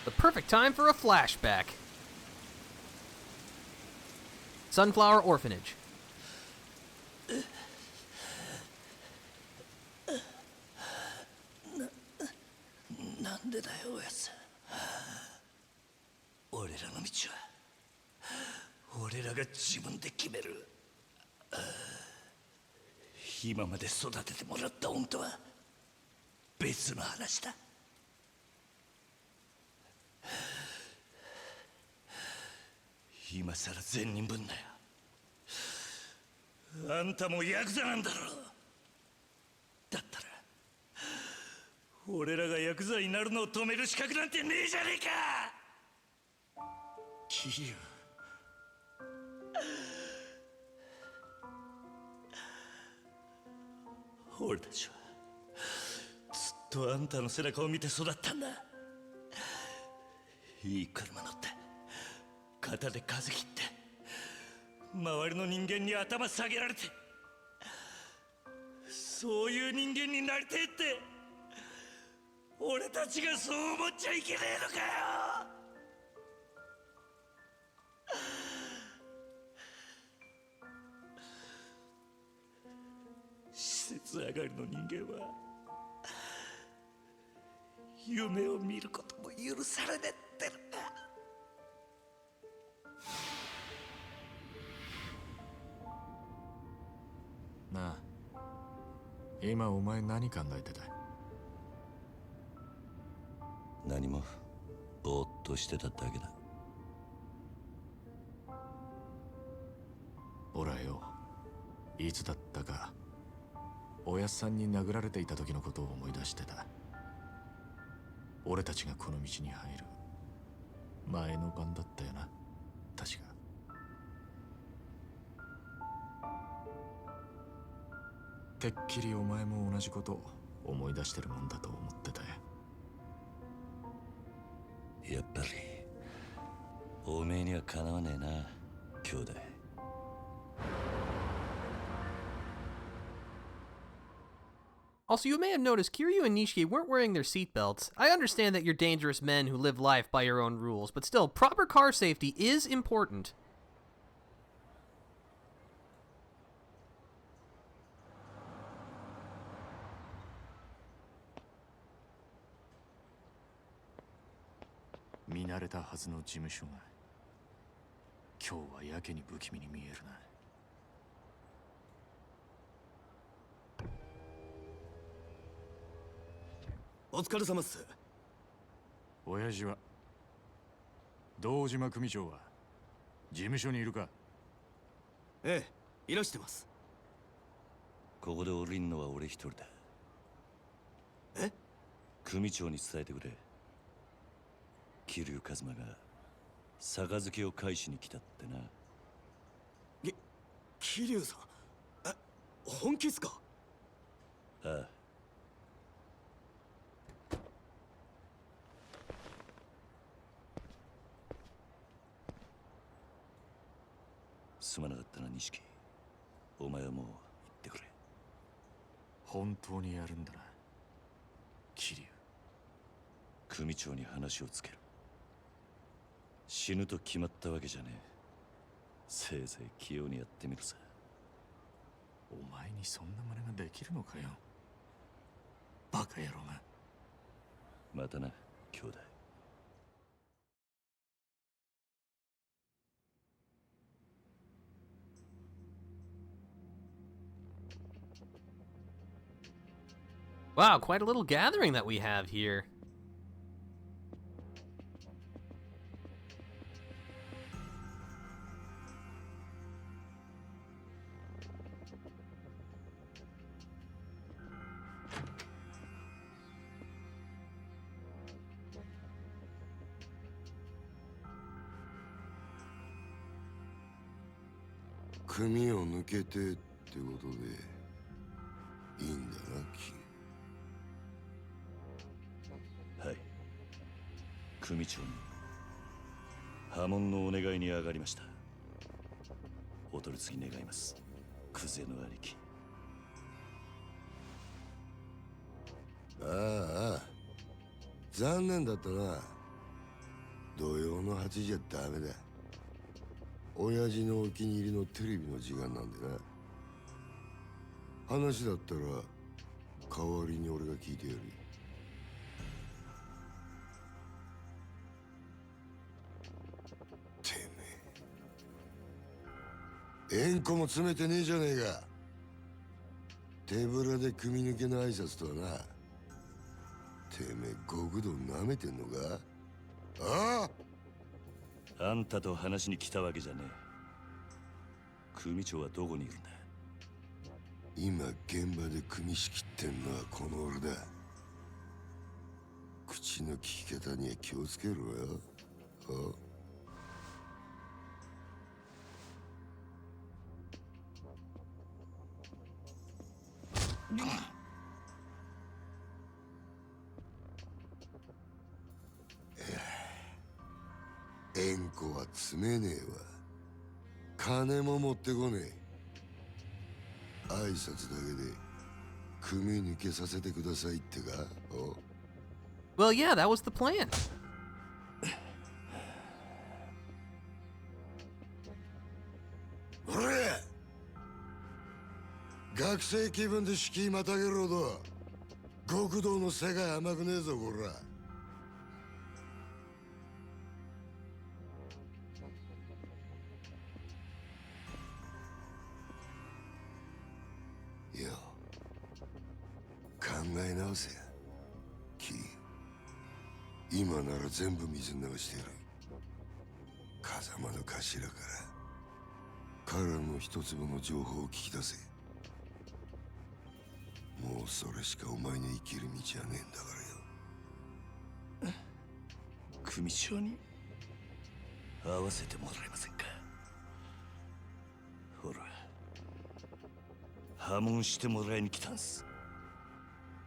A: The perfect time for a flashback. Sunflower Orphanage.
H: なんでだよ、おやつ。俺らの道は俺らが自分で決める。今まで育ててもらった恩とは別の話だ。今さら善人ぶんなよ。あんたもヤクザなんだろ。だったら俺らがヤクザになるのを止める資格なんてねえじゃねえか。
F: 桐生、
H: 俺たちはずっとあんたの背中を見て育ったんだ。いい車乗って肩で風切って周りの人間に頭下げられて、そういう人間になりてえって俺たちがそう思っちゃいけねえのかよ。つ上がりの人間は夢を見ることも許されねえってのか。
B: なあ、今お前何考えてた？
H: 何もぼーっとしてただけだ。
B: 俺はよ、いつだったかおやっさんに殴られていた時のことを思い出してた。俺たちがこの道に入る前の晩だったよな、確か。てっきりお前も同じことを思い出してるもんだと思ってたよ。
H: やっぱりおめえにはかなわねえな、兄弟。
A: Also, you may have noticed Kiryu and Nishiki weren't wearing their seatbelts. I understand that you're dangerous men who live life by your own rules, but still, proper car safety is important.
B: 見慣れたはずの事務所が今日はやけに不気味に見えるな。
G: お疲れ様っす。
B: 親父は堂島組長は事務所にいるか？
G: ええ、いらしてます。
H: ここで降りんのは俺一人だ。
G: え？
H: 組長に伝えてくれ。桐生一馬が杯を返しに来たってな。
G: 桐生さん、本気っすか？
H: ああ。すまなかったな、錦。お前はもう行ってくれ。
B: 本当にやるんだな、桐生。
H: 組長に話をつける。死ぬと決まったわけじゃねえ。せいぜい器用にやってみるさ。
B: お前にそんな真似ができるのかよ、バカ野郎が。
H: またな、兄弟。
A: Wow, quite a little gathering that we have here.
L: 組を抜けてってことでいいんだな、
H: はい。組長に破門のお願いに上がりました。お取り次ぎ願います、クゼの兄貴。
L: ああ、残念だったな。土曜の8時じゃダメだ。親父のお気に入りのテレビの時間なんでな。話だったら代わりに俺が聞いてやる。てめえ、縁故も詰めてねえじゃねえか。手ぶらで組抜けの挨拶とはな。てめえ極道舐めてんのか？ああ、
H: あんたと話に来たわけじゃねえ。組長はどこにいるんだ？
L: 今現場で組み仕切ってんのはこの俺だ。口の利き方には気をつけろよ。縁故は詰めねえわ。金も持ってこねえ。挨拶だけで組抜けさせてくださいってか？Well,
A: yeah, that was the plan.
L: ほら、学生気分で敷居またげるほど極道の世界甘くねえぞこら。よ考え直せやキリ。今なら全部水に流してやる。風間の頭から彼らの一粒の情報を聞き出せ。もうそれしかお前の生きる道はねえんだからよ。
H: 組長に合わせてもらえませんか。ほら破門してもらいに来たんす。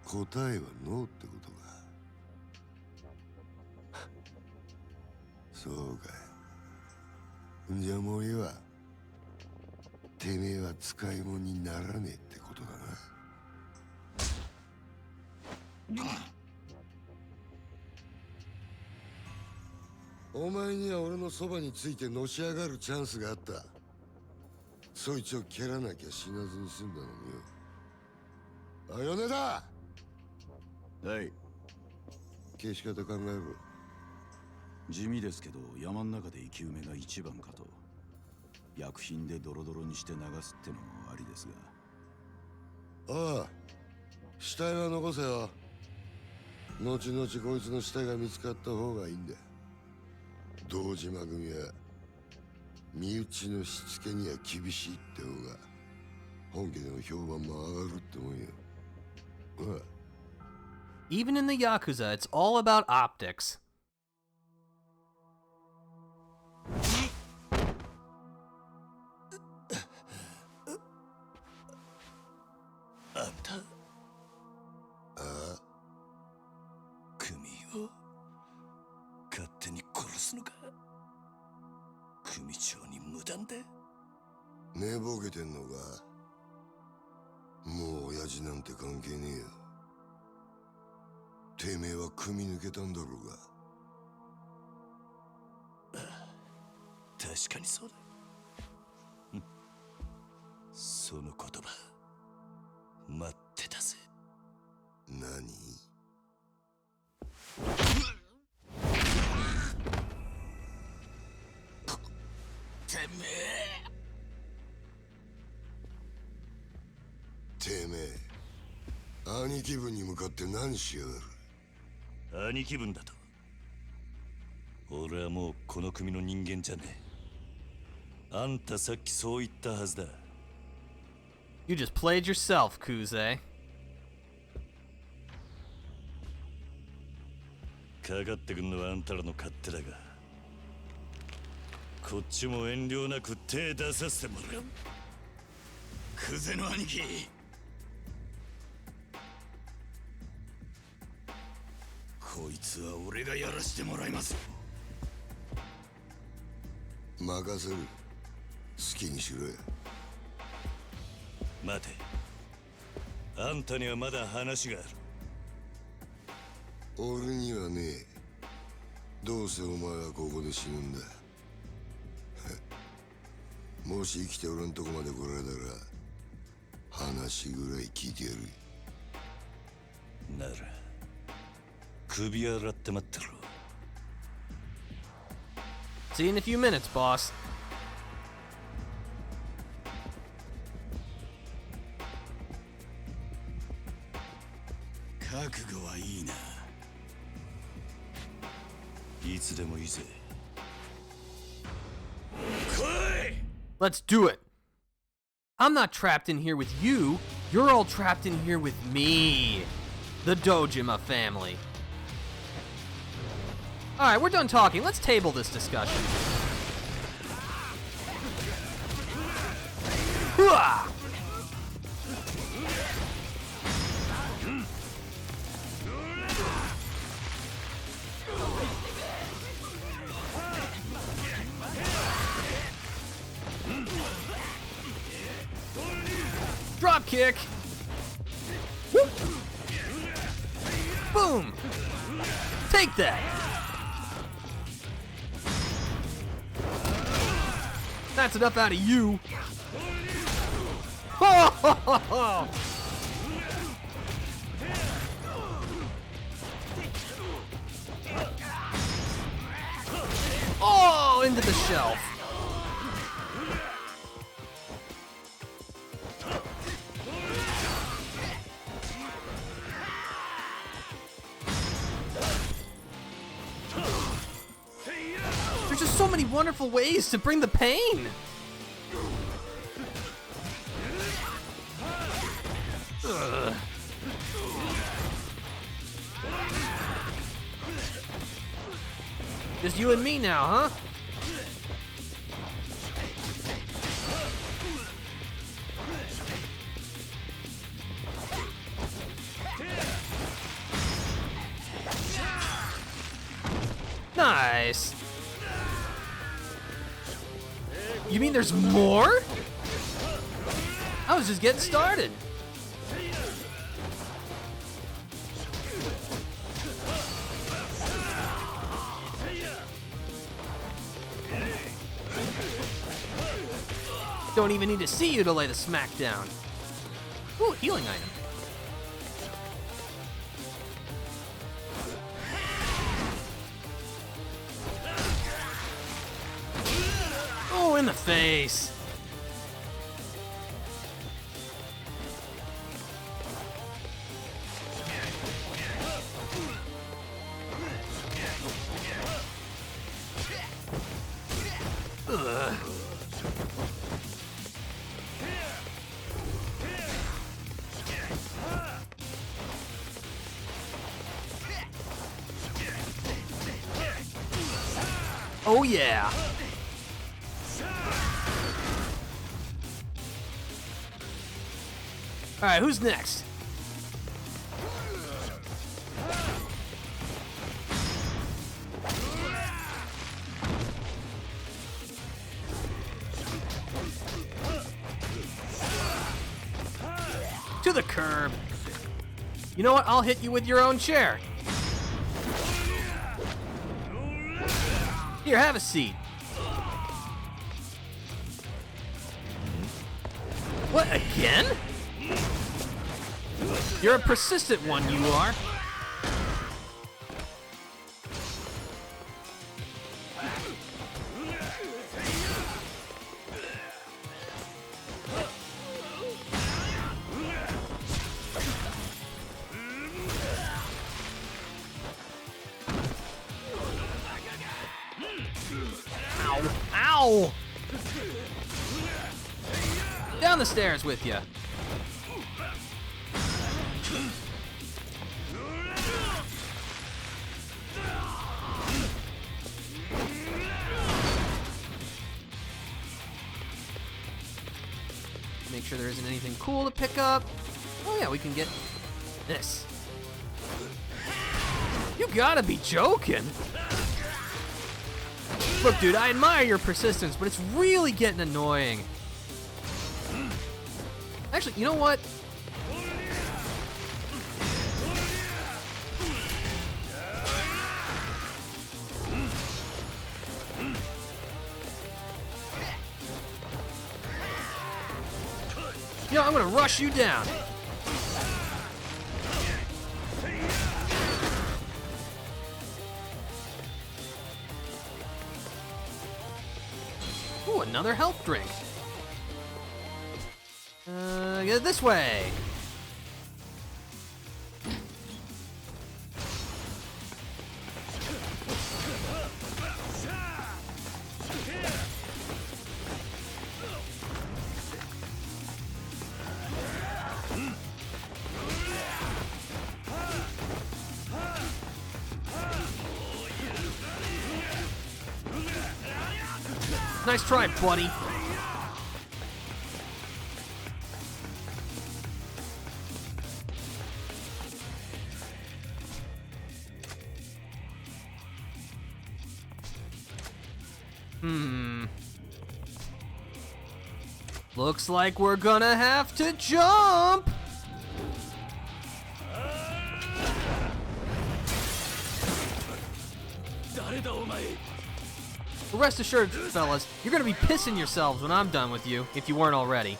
L: 答えはノーってことか。そうかい。じゃあもういいわ。てめえは使い物にならねえってことだな。お前には俺のそばについてのし上がるチャンスがあった。そいつを蹴らなきゃ死なずに済んだのによ。あ、米だ。
E: はい。
L: 消し方考えろ。
E: 地味ですけど山の中で生き埋めが一番かと。薬品でドロドロにして流すってのもありです
L: が。ああ、死体は残せよ。後々こいつの死体が見つかった方がいいんだ。堂島組は身内のしつけには厳しいって方が本家での評判も上がるってもんよ。ああ。
A: Even in the Yakuza, it's all about optics.
H: あんた、
L: ああ、
H: 組を勝手に殺すのか。組長に無断で。
L: 寝ぼけてんのか。もう親父なんて関係ねえよ。てめえは組み抜けたんだろうが。
H: 確かにそうだ。その言葉待ってたぜ。
L: 何？
H: てめ
L: え兄貴分に向かって何しやがる。
H: 兄貴分だと。俺はもうこの組の人間じゃねえ。あんたさっきそう言ったはずだ。
A: You just played yourself, Kuze.
H: かかってくんのはあんたらの勝手だが、こっちも遠慮なく手出させてもらう。クゼの兄貴、こいつは俺がやらしてもらいます。
L: 任せる。好きにしろよ。
H: 待て、あんたにはまだ話がある。
L: 俺にはねえ。どうせお前はここで死ぬんだ。もし生きて俺んとこまで来られたら話ぐらい聞いてやる。
H: なら首洗って待ってろ。
A: See you in a few minutes, boss.
H: 覚悟はいいな。いつでもいいぜ。来い！
A: Let's do it. I'm not trapped in here with you. You're all trapped in here with me. The Dojima family. Alright, we're done talking. Let's table this discussion. Hooah! Drop kick. Whoop. Boom. Take that. That's enough out of you. Oh, into the shelf. There's just so many wonderful ways to bring the pain. Ugh. Just you and me now, huh? Nice. You mean there's more? I was just getting started. Don't even need to see you to lay the smack down. Ooh, healing item. Oh, in the face. Ugh. Oh yeah. All right, who's next? To the curb. You know what? I'll hit you with your own chair. Here, have a seat. What, again? You're a persistent one, you are. Ow. Ow! Down the stairs with you. Make sure there isn't anything cool to pick up. Oh yeah, we can get this. You gotta be joking. Look, dude, I admire your persistence, but it's really getting annoying. Actually, you know what? You know, I'm gonna rush you down. Ooh, another health drink. Get it this way. Nice try, buddy. Looks like we're gonna have to jump. Rest assured, fellas, you're gonna be pissing yourselves when I'm done with you, if you weren't already.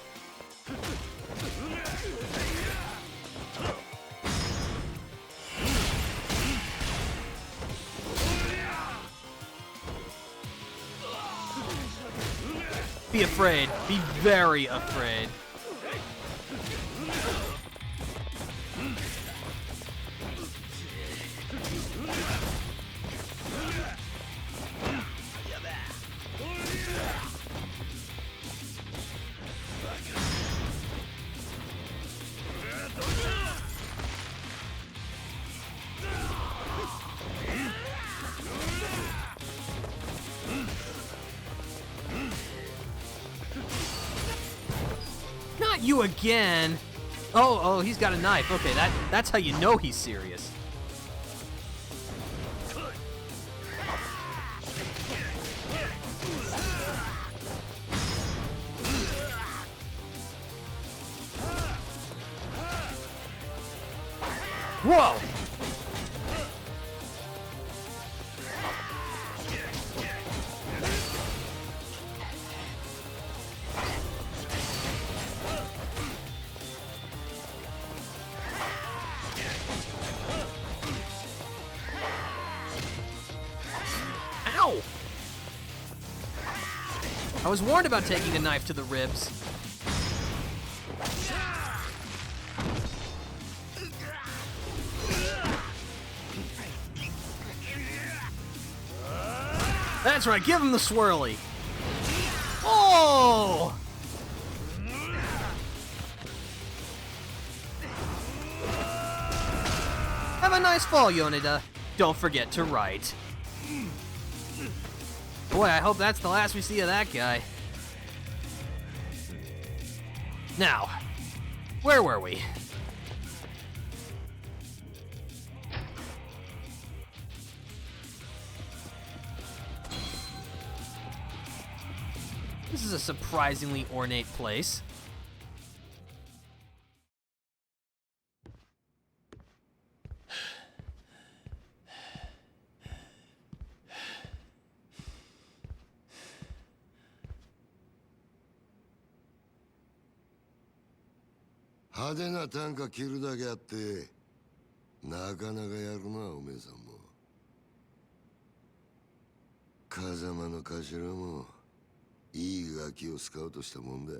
A: Be afraid. Be very afraid. Not you again. Oh, he's got a knife. Okay, that's how you know he's serious. Whoa! Ow! I was warned about taking a knife to the ribs. That's right, give him the swirly. Oh! Have a nice fall, Yoneda. Don't forget to write. Boy, I hope that's the last we see of that guy. Now, where were we? This is a surprisingly ornate place.
L: 派手な短歌切るだけあってなかなかやるなおめえさんも。風間の頭もいいガキをスカウトしたもんだ。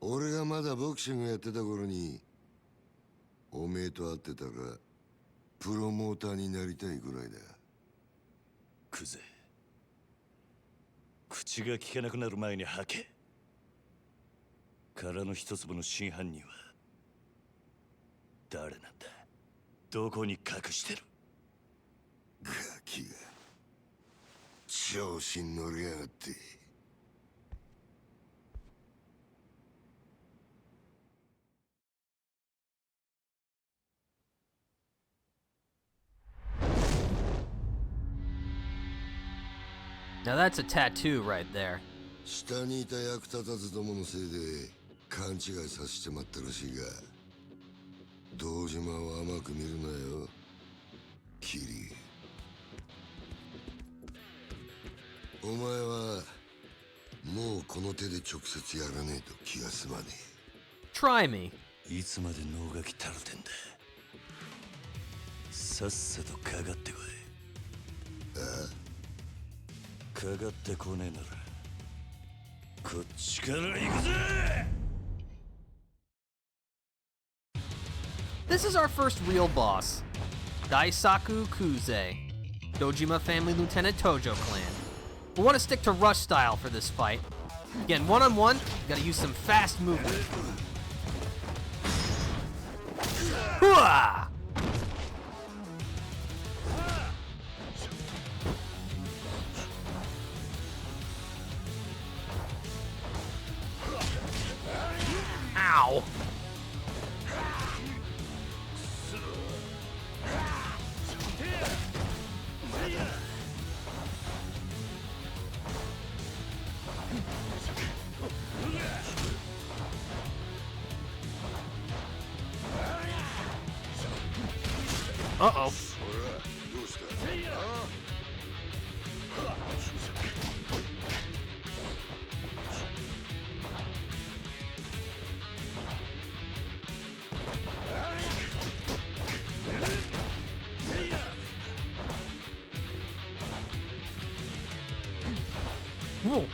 L: 俺がまだボクシングやってた頃におめえと会ってたらプロモーターになりたいぐらいだ。
H: クゼ、口が聞けなくなる前に吐け。殻の一粒の真犯人は誰なんだ？どこに隠してる？
L: ガキが調子に乗りやがって。
A: Now that's a tattoo right there.
L: 下にいた役立たずどものせいで勘違いさせてまったらしいが、堂島を甘く見るなよ、キリ。お前はもうこの手で直接やらねえと気が済まねえ。
A: Try me.
H: いつまで脳がきたるてんだ。さっさとかかってこい。
L: あ
H: あ？かかってこねえならこっちから行くぜ。
A: This is our first real boss, Daisaku Kuze, Dojima family Lieutenant Tojo clan. We'll want to stick to rush style for this fight. Again, one-on-one, gotta use some fast movement. Hooah! Ow! Uh-oh. Whoa.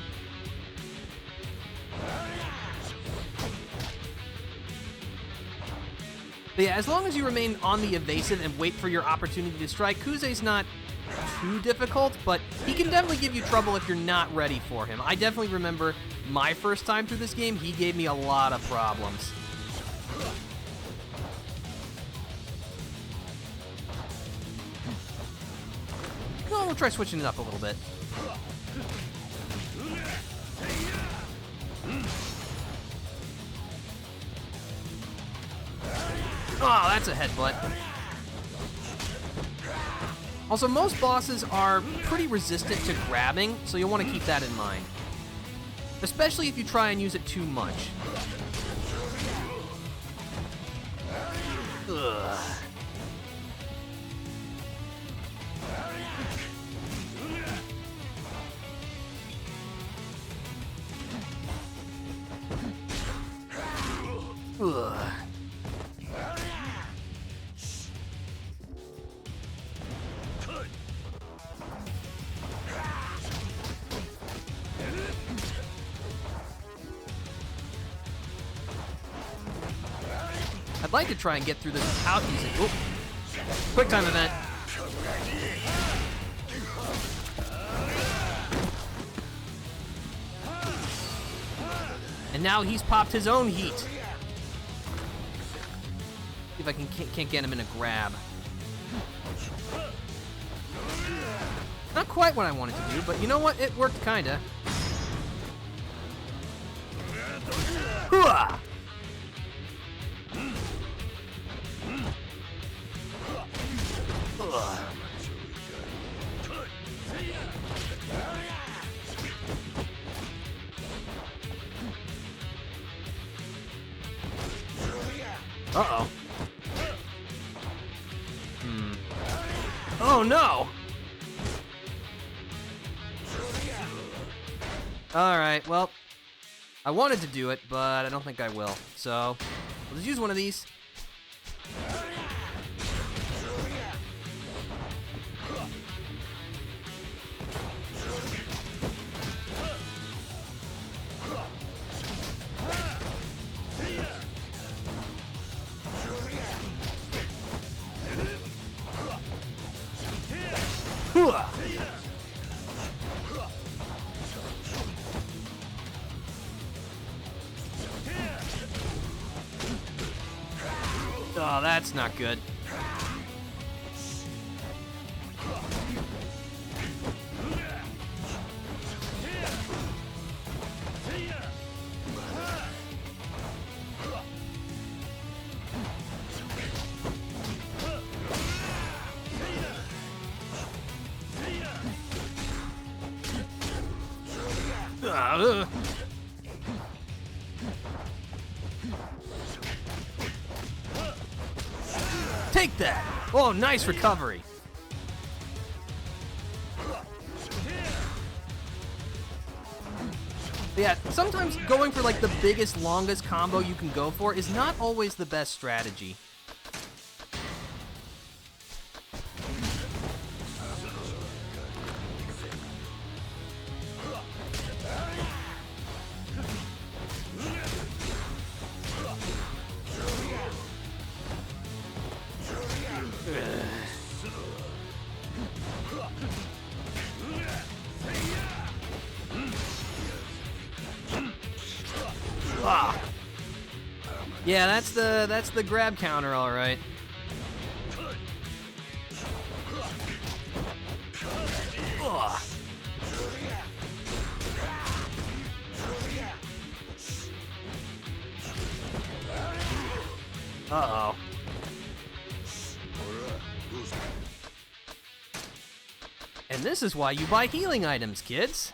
A: But yeah, as long as you remain on the evasive and wait for your opportunity to strike, Kuze's not too difficult, but he can definitely give you trouble if you're not ready for him. I definitely remember my first time through this game, he gave me a lot of problems. Oh, we'll try switching it up a little bit. Oh, that's a headbutt. Also, most bosses are pretty resistant to grabbing, so you'll want to keep that in mind. Especially if you try and use it too much. Ugh. Ugh. I'd like to try and get through this without using... Oop. Quick time event. And now he's popped his own heat. See if I can't get him in a grab. Not quite what I wanted to do, but you know what? It worked kinda. Hooah! Uh-oh. Oh, no! Alright, well, I wanted to do it, but I don't think I will. So, we'll just use one of these. Oh, that's not good. Take that! Oh, nice recovery. Yeah, sometimes going for like the biggest, longest combo you can go for is not always the best strategy. Ah. Yeah, that's the grab counter, all right. Ugh. Uh-oh. And this is why you buy healing items, kids.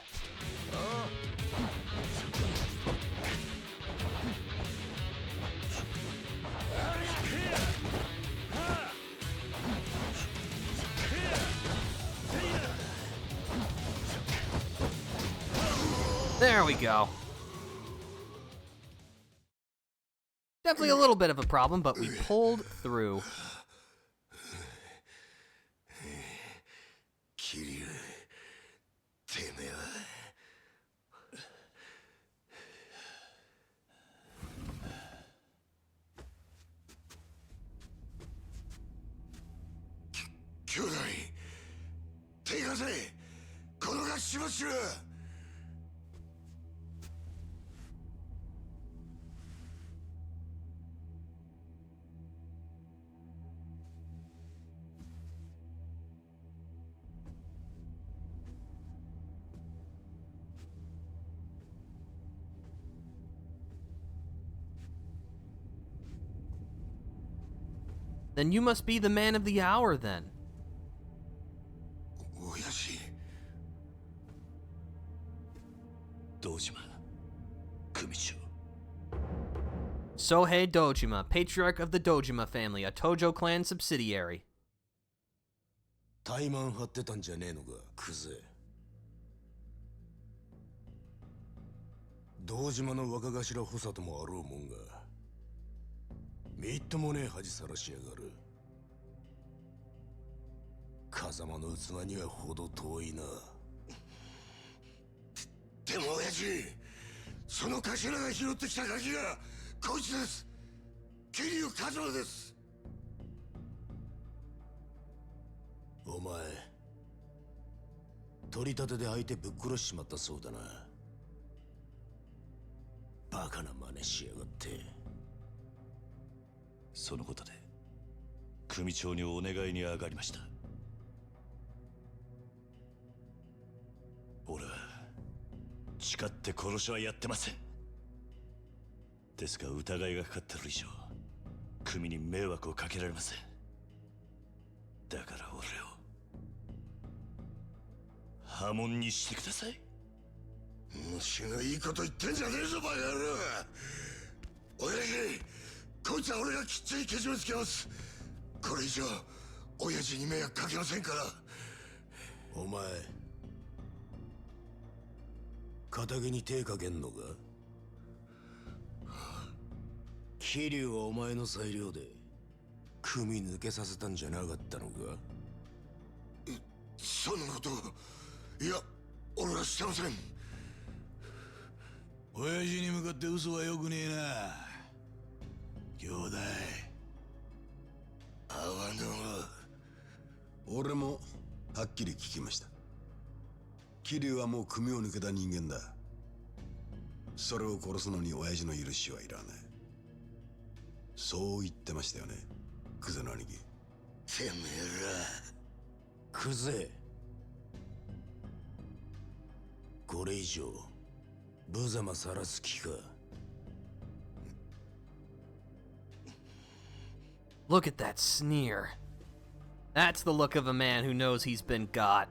A: There we go. Definitely a little bit of a problem, but we pulled through.
L: Kiryu, てめえは兄弟手貸せこのがしばしら。
A: Then you must be the man of the hour, then.
L: 親父。
H: 堂島組長。
A: Sohei Dojima, patriarch of the Dojima family, a Tojo clan subsidiary.
G: 怠慢張ってたんじゃねえのか、クゼ。堂島の若頭補佐ともあろうもんが、みっともねえ恥さらしやがる。風間の器にはほど遠いな。
L: でも親父、その頭が拾ってきたガキがこいつです。桐生一馬です。
G: お前取り立てで相手ぶっ殺しちまったそうだな。バカな真似しやがって。
H: そのことで組長にお願いに上がりました。俺は誓って殺しはやってません。ですが疑いがかかってる以上組に迷惑をかけられません。だから俺を破門にしてください。
L: 虫がいいこと言ってんじゃねえぞバカ野郎。親父、こいつは俺がきっちりけじめつけます。これ以上親父に迷惑かけませんから。
G: お前仇に手かけんのか。桐生はお前の裁量で組抜けさせたんじゃなかったのか。
L: そんなこといや俺はしてません。
M: 親父に向かって嘘はよくねえな兄弟。
L: あわの
N: 俺もはっきり聞きました。桐生はもう組を抜けた人間だ。それを殺すのに親父の許しはいらない。そう言ってましたよね、クゼの兄貴。
L: てめえ
G: らクゼ、これ以上無様さらす気か。
A: Look at that sneer. That's the look of a man who knows he's been got.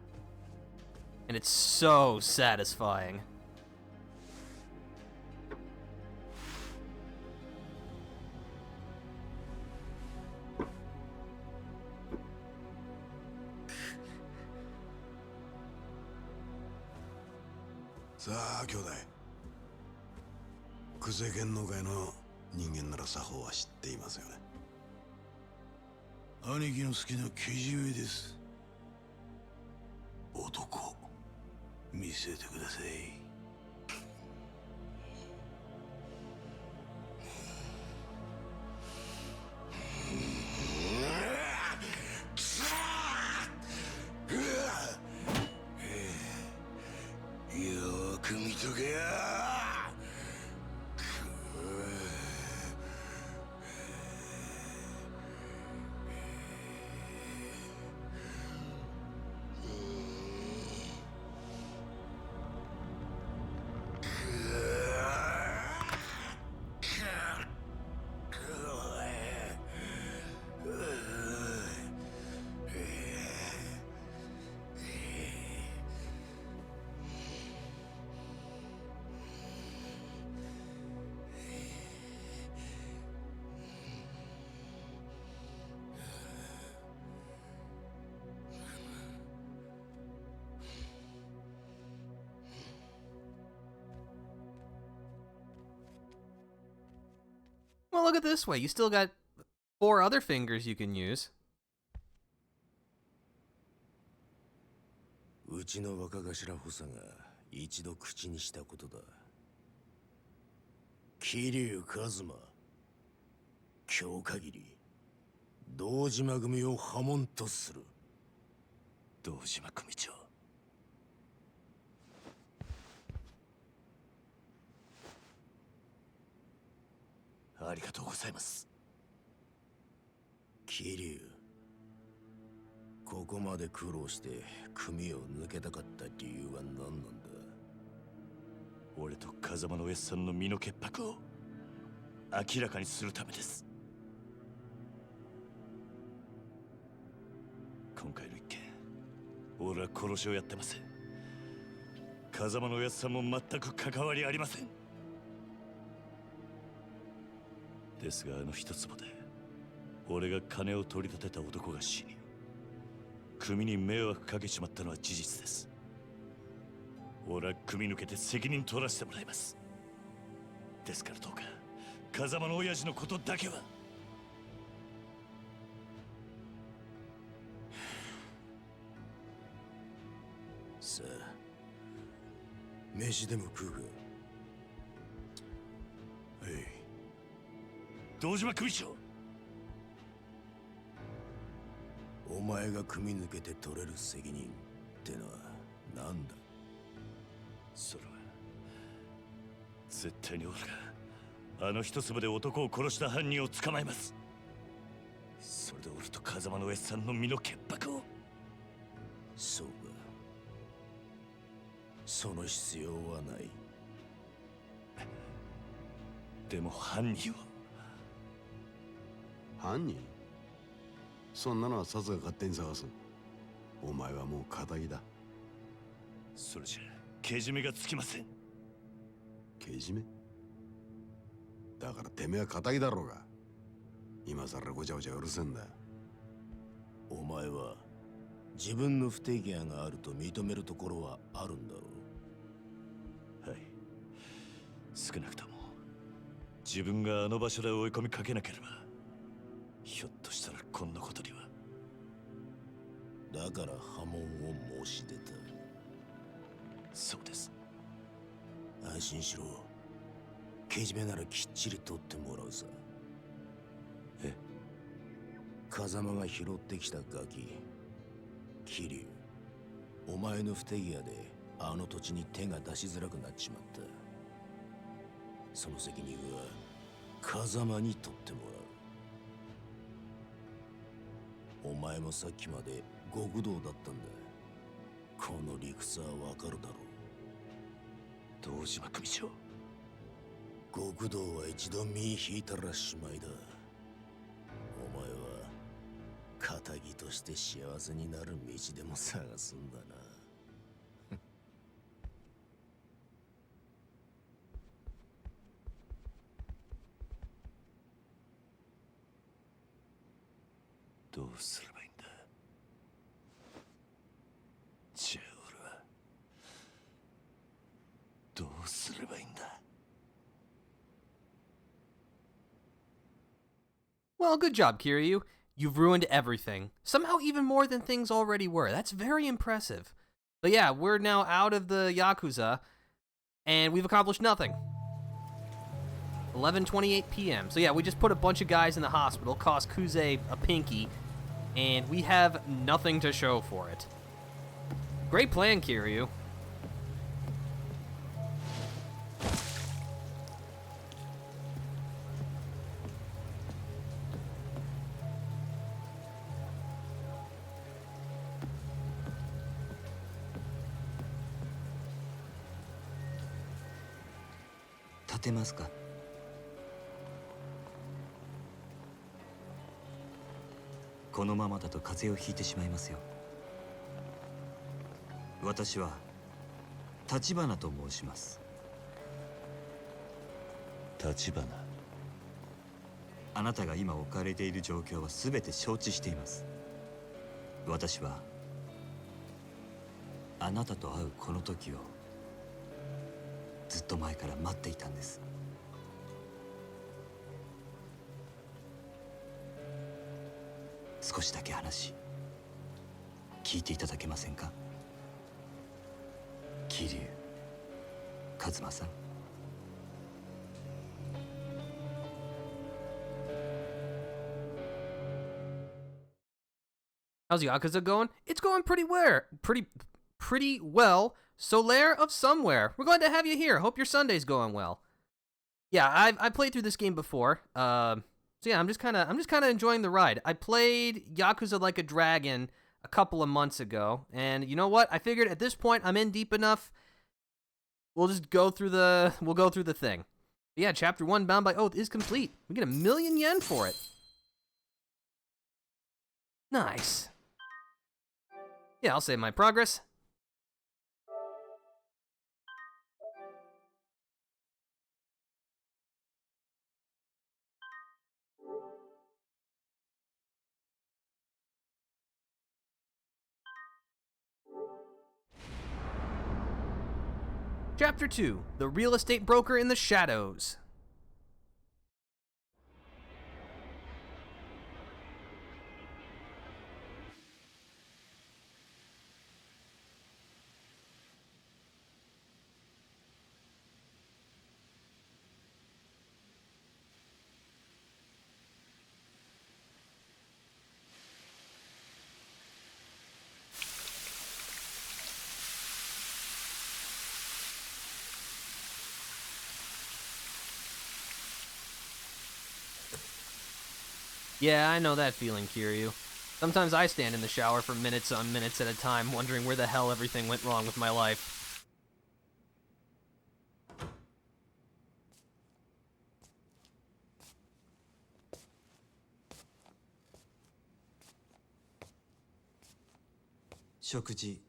A: And it's so satisfying.
N: Saあ兄弟、クゼ剣能界の人間なら作法は知っていますよね。
M: 兄貴の好きなけじめです。男見せてください。
L: よく見とけや。
A: Well, look at it this way. You still got 4 other fingers you can use.
G: うちの若頭補佐が一度口にしたことだ。桐生一馬、今日限り堂島組を破門とする。
H: 堂島組長。ありがとうございます。
G: 桐生、ここまで苦労して組を抜けたかった理由は何なんだ？
H: 俺と風間のおやっさんの身の潔白を明らかにするためです。今回の一件、俺は殺しをやってません。風間のおやっさんも全く関わりありません。ですがあの一坪で俺が金を取り立てた男が死に、組に迷惑かけちまったのは事実です。俺は組抜けて責任取らせてもらいます。ですからどうか風間の親父のことだけは。
G: さあ、飯でも食うか。
H: はい。堂島組長、
G: お前が組抜けて取れる責任ってのは何だ？
H: それは絶対に俺があの一粒で男を殺した犯人を捕まえます。それで俺と風間のおやっさんの身の潔白を。
G: そうか、その必要はない。
H: でも犯人は。
N: 犯人？そんなのはサツが勝手に探す。お前はもう仇だ。
H: それじゃけじめがつきません。
N: けじめ？だからてめえは仇だろうが。今さらごちゃごちゃうるせえんだ。
G: お前は自分の不手際があると認めるところはあるんだろ
H: う。はい、少なくとも自分があの場所で追い込みかけなければ、ひょっとしたらこんなことには。
G: だから破門を申し出た。
H: そうです。
G: 安心しろ。けじめならきっちり取ってもらうさ。
H: え？
G: 風間が拾ってきたガキ、桐生、お前の不手際であの土地に手が出しづらくなっちまった。その責任は風間に取ってもらう。お前もさっきまで極道だったんだ。この理屈はわかるだろう。
H: 堂島組長、
G: 極道は一度身引いたらしまいだ。お前は仇として幸せになる道でも探すんだな。
H: どうすればいいんだ。じゃあ俺はどうすればいいんだ。
A: Well, good job, Kiryu. You've ruined everything. Somehow even more than things already were. That's very impressive. But yeah, we're now out of the Yakuza, and we've accomplished nothing. 11:28 p.m. So yeah, we just put a bunch of guys in the hospital, cost Kuze a pinky, and we have nothing to show for it. Great plan, Kiryu.
P: Tatemasu ka? このままだと風邪をひいてしまいますよ。私は立花と申します。
H: 立花。
P: あなたが今置かれている状況は全て承知しています。私はあなたと会うこの時をずっと前から待っていたんです。少しだけ話聞いていただけませんか？桐生一馬さん。
A: How's Yakuza going? It's going pretty well. Solaire of Somewhere. We're glad to have you here. Hope your Sunday's going well. Yeah, I played through this game before. So yeah, I'm just kind of enjoying the ride. I played Yakuza Like a Dragon a couple of months ago, and you know what? I figured at this point I'm in deep enough. We'll go through the thing. But yeah, Chapter 1, Bound by Oath, is complete. We get 1,000,000 yen for it. Nice. Yeah, I'll save my progress. Chapter 2, The Real Estate Broker in the Shadows. Yeah, I know that feeling, Kiryu. Sometimes I stand in the shower for minutes on minutes at a time, wondering where the hell everything went wrong with my life.
P: Shokuji,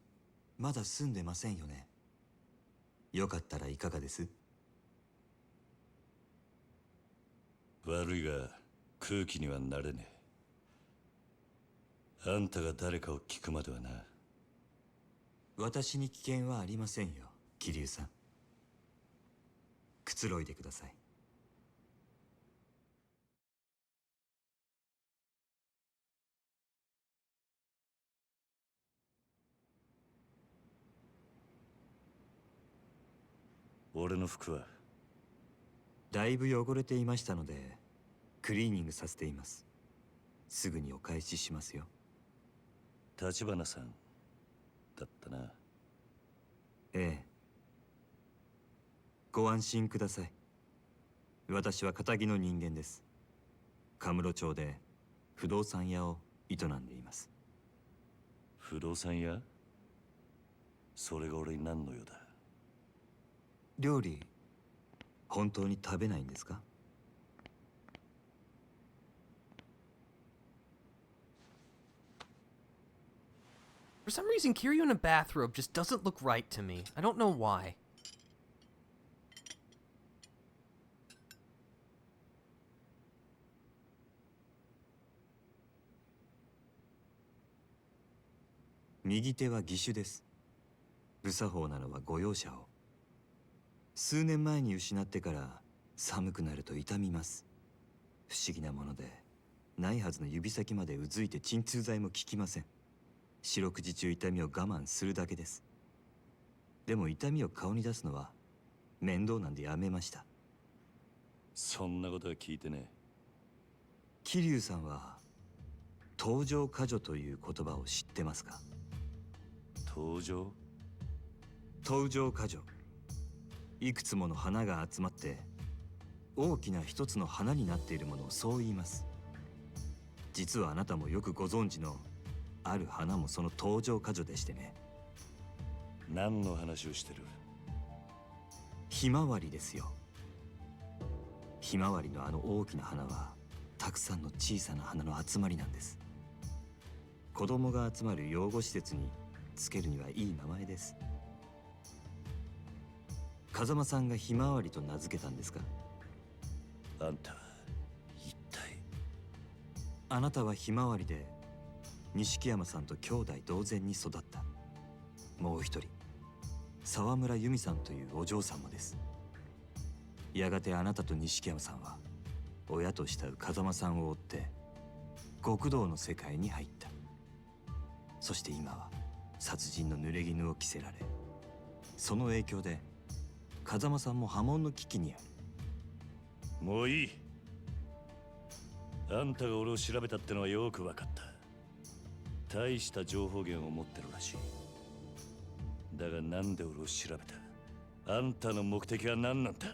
P: まだ済んでませんよね。よかったらいかがです？
H: 悪いが空気にはなれねえ。あんたが誰かを聞くまではな。
P: 私に危険はありませんよ、桐生さん。くつろいでください。
H: 俺の服は
P: だいぶ汚れていましたのでクリーニングさせています。すぐにお返ししますよ。
H: 立花さんだったな。
P: ええ。ご安心ください。私は堅気の人間です。カムロ町で不動産屋を営んでいます。
H: 不動産屋？それが俺に何の用だ？
P: 料理本当に食べないんですか
A: ？For some reason, Kiryu in a bathrobe just doesn't look right to me. I don't know why.
P: 右手は義手です。無作法なのはご容赦を。数年前に失ってから寒くなると痛みます。不思議なもので、ないはずの指先までうずいて鎮痛剤も効きません。四六時中痛みを我慢するだけです。でも痛みを顔に出すのは面倒なんでやめました。
H: そんなことは聞いてねえ。
P: 桐生さんは登場過剰という言葉を知ってますか？
H: 登場？
P: 登場過剰。いくつもの花が集まって大きな一つの花になっているものをそう言います。実はあなたもよくご存知のある花もその登場過剰でしてね。
H: 何の話をしてる？
P: ひまわりですよ。ひまわりのあの大きな花はたくさんの小さな花の集まりなんです。子供が集まる養護施設につけるにはいい名前です。風間さんがひまわりと名付けたんですか？
H: あんた一体。
P: あなたはひまわりで錦山さんと兄弟同然に育った。もう一人沢村由美さんというお嬢さんもです。やがてあなたと錦山さんは親と慕う風間さんを追って極道の世界に入った。そして今は殺人の濡れ衣を着せられ、その影響で風間さんも破門の危機にある。
H: もういい。あんたが俺を調べたってのはよく分かった。大した情報源を持ってるらしい。だがなんで俺を調べた？あんたの目的は何なんだ？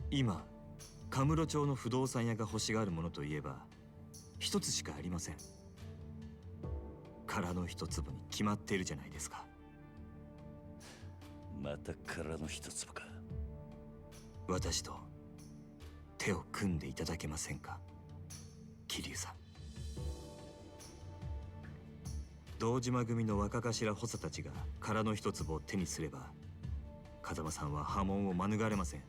P: 今、カムロ町の不動産屋が欲しがるものといえば一つしかありません。殻の一粒に決まっているじゃないですか。
H: また殻の一粒か。
P: 私と手を組んでいただけませんか、桐生さん。堂島組の若頭補佐たちが殻の一粒を手にすれば、風間さんは波紋を免れません。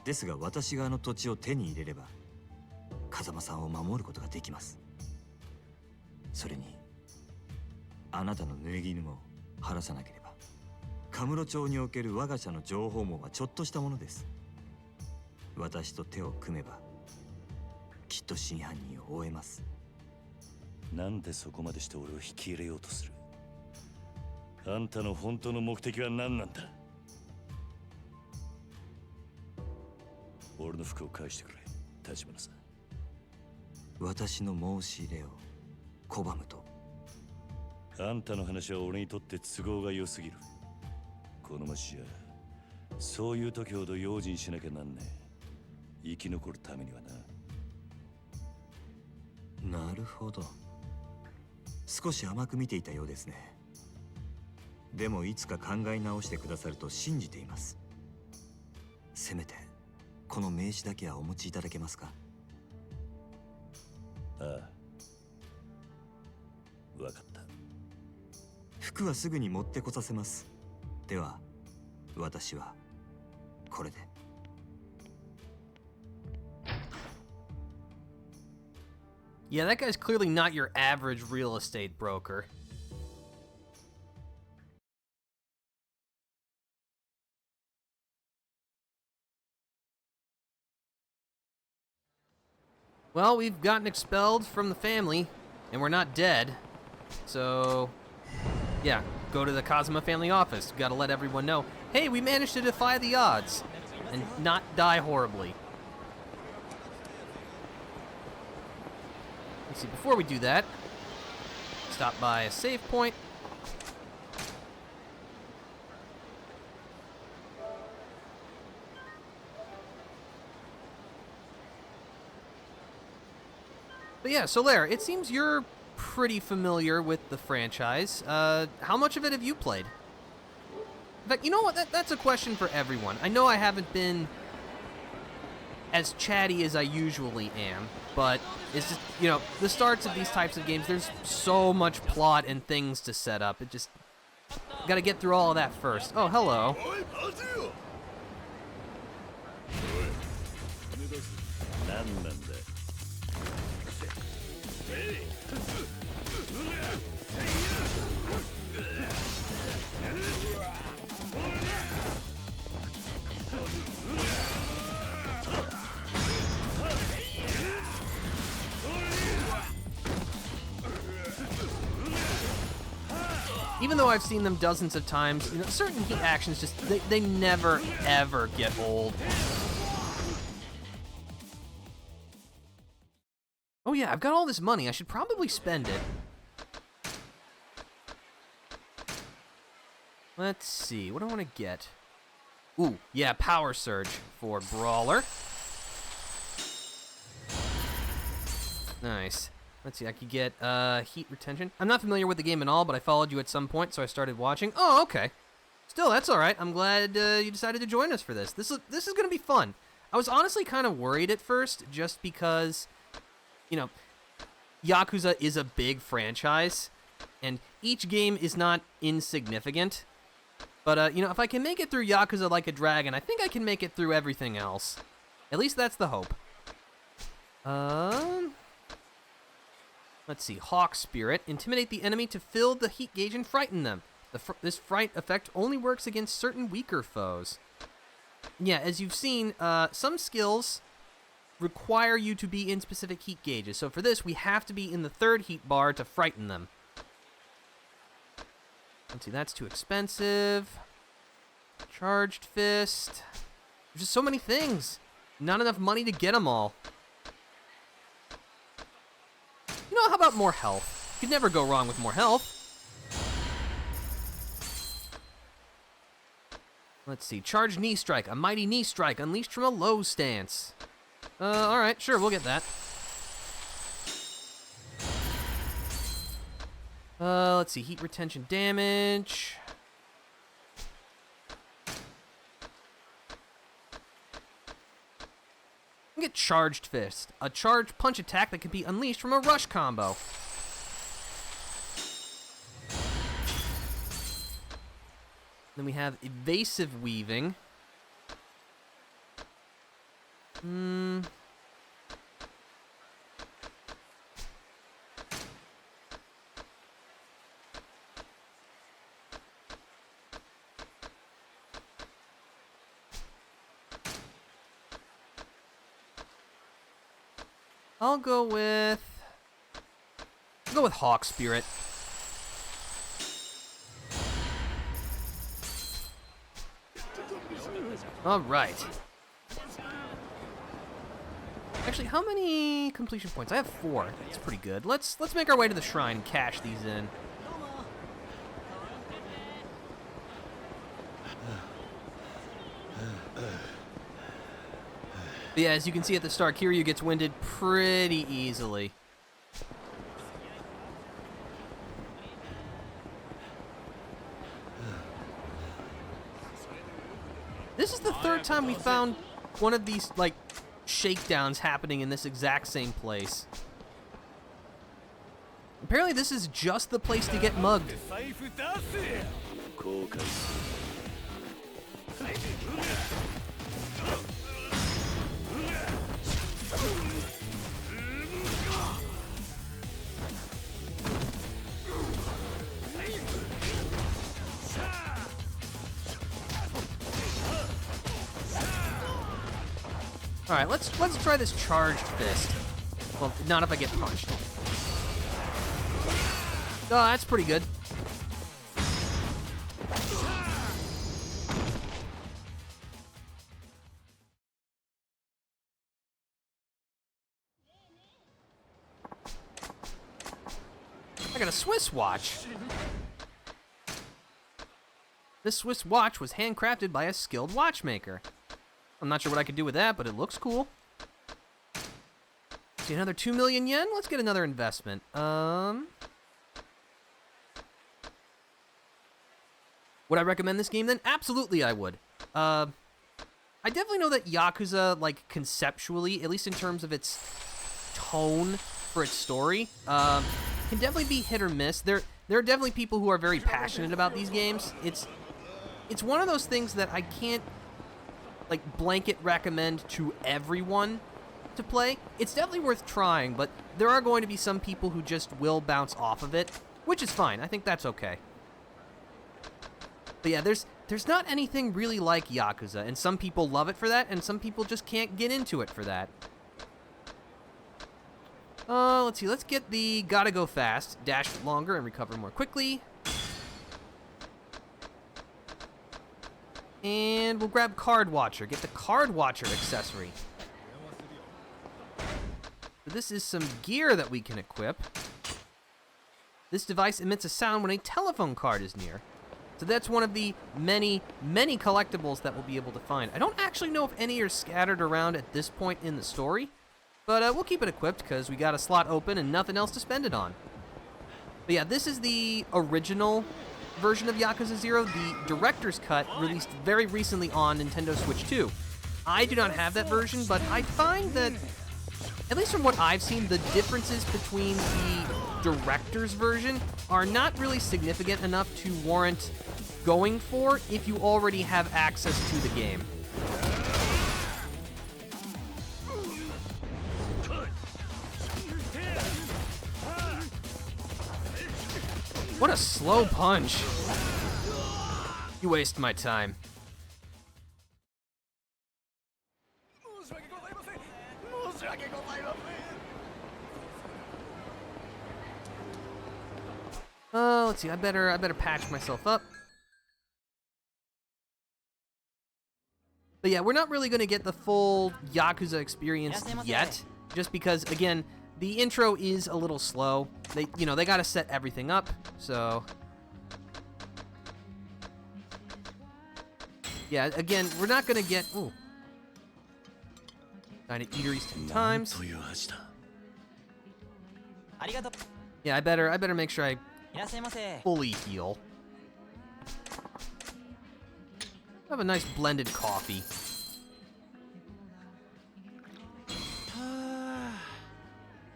P: ですが私があの土地を手に入れれば、風間さんを守ることができます。それにあなたの濡れ衣も晴らさなければ、カムロ町における我が社の情報網はちょっとしたものです。私と手を組めばきっと真犯人を追えます。
H: なんでそこまでして俺を引き入れようとする？あんたの本当の目的は何なんだ？俺の服を返してくれ、立花さん。
P: 私の申し入れを拒むと？
H: あんたの話は俺にとって都合が良すぎる。この町じゃそういう時ほど用心しなきゃなんねえ。生き残るためには
P: な。なるほど。少し甘く見ていたようですね。でもいつか考え直してくださると信じています。せめてこの名刺だけはお持ちいただけますか？
H: ああ、分かった。
P: 服はすぐに持ってこさせます。では私はこれで。
A: Yeah, that guy's clearly not your average real estate broker. Well, we've gotten expelled from the family, and we're not dead. So, yeah, go to the Kazuma family office. Gotta let everyone know, hey, we managed to defy the odds and not die horribly. Let's see, before we do that, stop by a save point. But yeah, Solaire, it seems you're pretty familiar with the franchise. How much of it have you played? In fact, you know what? That's a question for everyone. I know I haven't been as chatty as I usually am, but it's just, you know, the starts of these types of games, there's so much plot and things to set up. It just, gotta get through all of that first. Oh, hello. Even though I've seen them dozens of times, you know, certain heat actions just, they never, ever get old. Oh yeah, I've got all this money. I should probably spend it. Let's see, what do I want to get? Ooh, yeah, Power Surge for Brawler. Nice. Let's see, I could get heat retention. I'm not familiar with the game at all, but I followed you at some point, so I started watching. Oh, okay. Still, that's all right. I'm glad you decided to join us for this. This is going to be fun. I was honestly kind of worried at first, just because, you know, Yakuza is a big franchise, and each game is not insignificant. But, you know, if I can make it through Yakuza Like a Dragon, I think I can make it through everything else. At least that's the hope. Let's see. Hawk Spirit. Intimidate the enemy to fill the heat gauge and frighten them. This fright effect only works against certain weaker foes. Yeah, as you've seen, some skills require you to be in specific heat gauges. So for this, we have to be in the third heat bar to frighten them. Let's see, that's too expensive. Charged Fist. There's just so many things. Not enough money to get them all. You know, how about more health? Could never go wrong with more health. Let's see. Charge knee strike. A mighty knee strike unleashed from a low stance. Alright, sure, we'll get that. Let's see. Heat retention damage. We get Charged Fist. A charged punch attack that can be unleashed from a rush combo. Then we have Evasive Weaving. I'll go with Hawk Spirit. All right. Actually, how many completion points? I have 4. That's pretty good. Let's make our way to the shrine and cash these in. But yeah, as you can see at the start, Kiryu gets winded pretty easily. This is the 3rd time we found one of these, like, shakedowns happening in this exact same place. Apparently this is just the place to get mugged. All right, let's try this charged fist. Well, not if I get punched. Oh, that's pretty good. I got a Swiss watch. This Swiss watch was handcrafted by a skilled watchmaker. I'm not sure what I could do with that, but it looks cool. See, another 2 million yen? Let's get another investment. Would I recommend this game then? Absolutely I would. I definitely know that Yakuza, like, conceptually, at least in terms of its tone for its story, can definitely be hit or miss. There are definitely people who are very passionate about these games. It's one of those things that I can't, like, blanket recommend to everyone to play. It's definitely worth trying, but there are going to be some people who just will bounce off of it, which is fine. I think that's okay. But yeah, there's not anything really like Yakuza, and some people love it for that, and some people just can't get into it for that. Let's see. Let's get the gotta go fast, dash longer, and recover more quickly. And we'll grab Card Watcher. Get the Card Watcher accessory. So this is some gear that we can equip. This device emits a sound when a telephone card is near. So that's one of the many, many collectibles that we'll be able to find. I don't actually know if any are scattered around at this point in the story, but we'll keep it equipped because we got a slot open and nothing else to spend it on. But yeah, this is the original version of Yakuza 0, the director's cut, released very recently on Nintendo Switch 2. I do not have that version, but I find that, at least from what I've seen, the differences between the director's version are not really significant enough to warrant going for if you already have access to the game. What a slow punch. You waste my time. Let's see. I better patch myself up. But yeah, we're not really going to get the full Yakuza experience yet, just because, again, the intro is a little slow. They got to set everything up, so... Yeah, again, we're not going to get... Ooh. Kind of eateries 10 times. Yeah, I better make sure I fully heal. Have a nice blended coffee.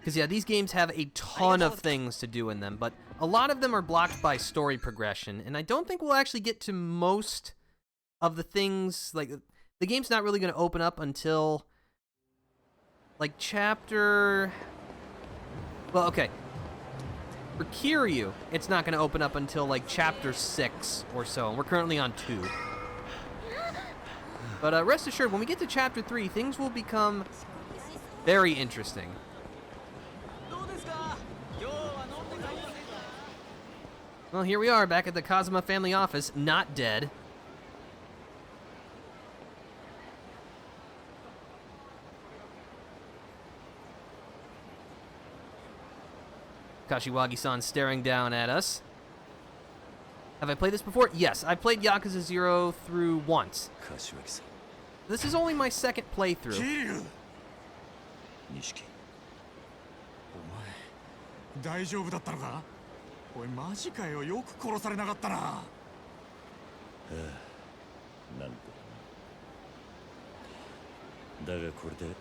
A: Because, yeah, these games have a ton of things to do in them, but a lot of them are blocked by story progression, and I don't think we'll actually get to most of the things. Like, the game's not really going to open up until, like, chapter... Well, okay. For Kiryu, it's not going to open up until, like, chapter 6 or so, and we're currently on 2. But rest assured, when we get to chapter 3, things will become very interesting. Well, here we are, back at the Kazuma family office, not dead. Kashiwagi-san staring down at us. Have I played this before? Yes, I played Yakuza 0 through once. This is only my second playthrough.
M: Kiryu! 大丈夫だったのか? おいマジかよ、よく殺されなかったな。
H: なんとだがこれで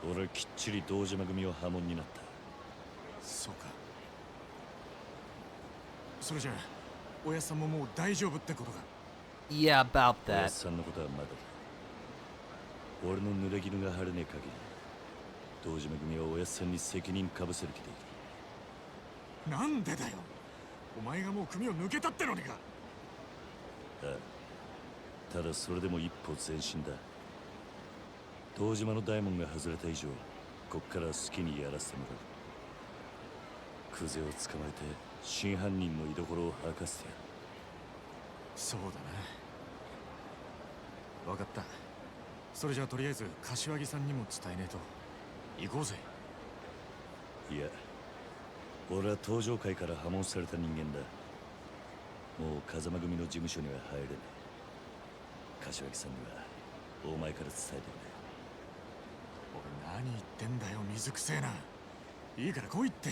H: 俺はきっちり堂島組を破門になった。
M: そうか。それじゃあおやっさんももう大丈夫ってことか。
A: Yeah, about
H: おや
A: that.
H: っさんのことはまだだ。俺の濡れ衣が晴れねえ限り堂島組はおやっさんに責任かぶせる気でいる。
M: なんでだよ。お前がもう組を抜けたってのにか。
H: ああ、ただそれでも一歩前進だ。堂島の大門が外れた以上、こっから好きにやらせてもらう。クゼを捕まえて真犯人の居所を吐かせてやる。
M: そうだな。わかった。それじゃあとりあえず柏木さんにも伝えねえと。行こうぜ。
H: いや、俺は登場界から破門された人間だ。もう風間組の事務所には入れねえ。柏木さんにはお前から伝えてくれ。
M: 俺何言ってんだよ、水くせえな。いいから来いって。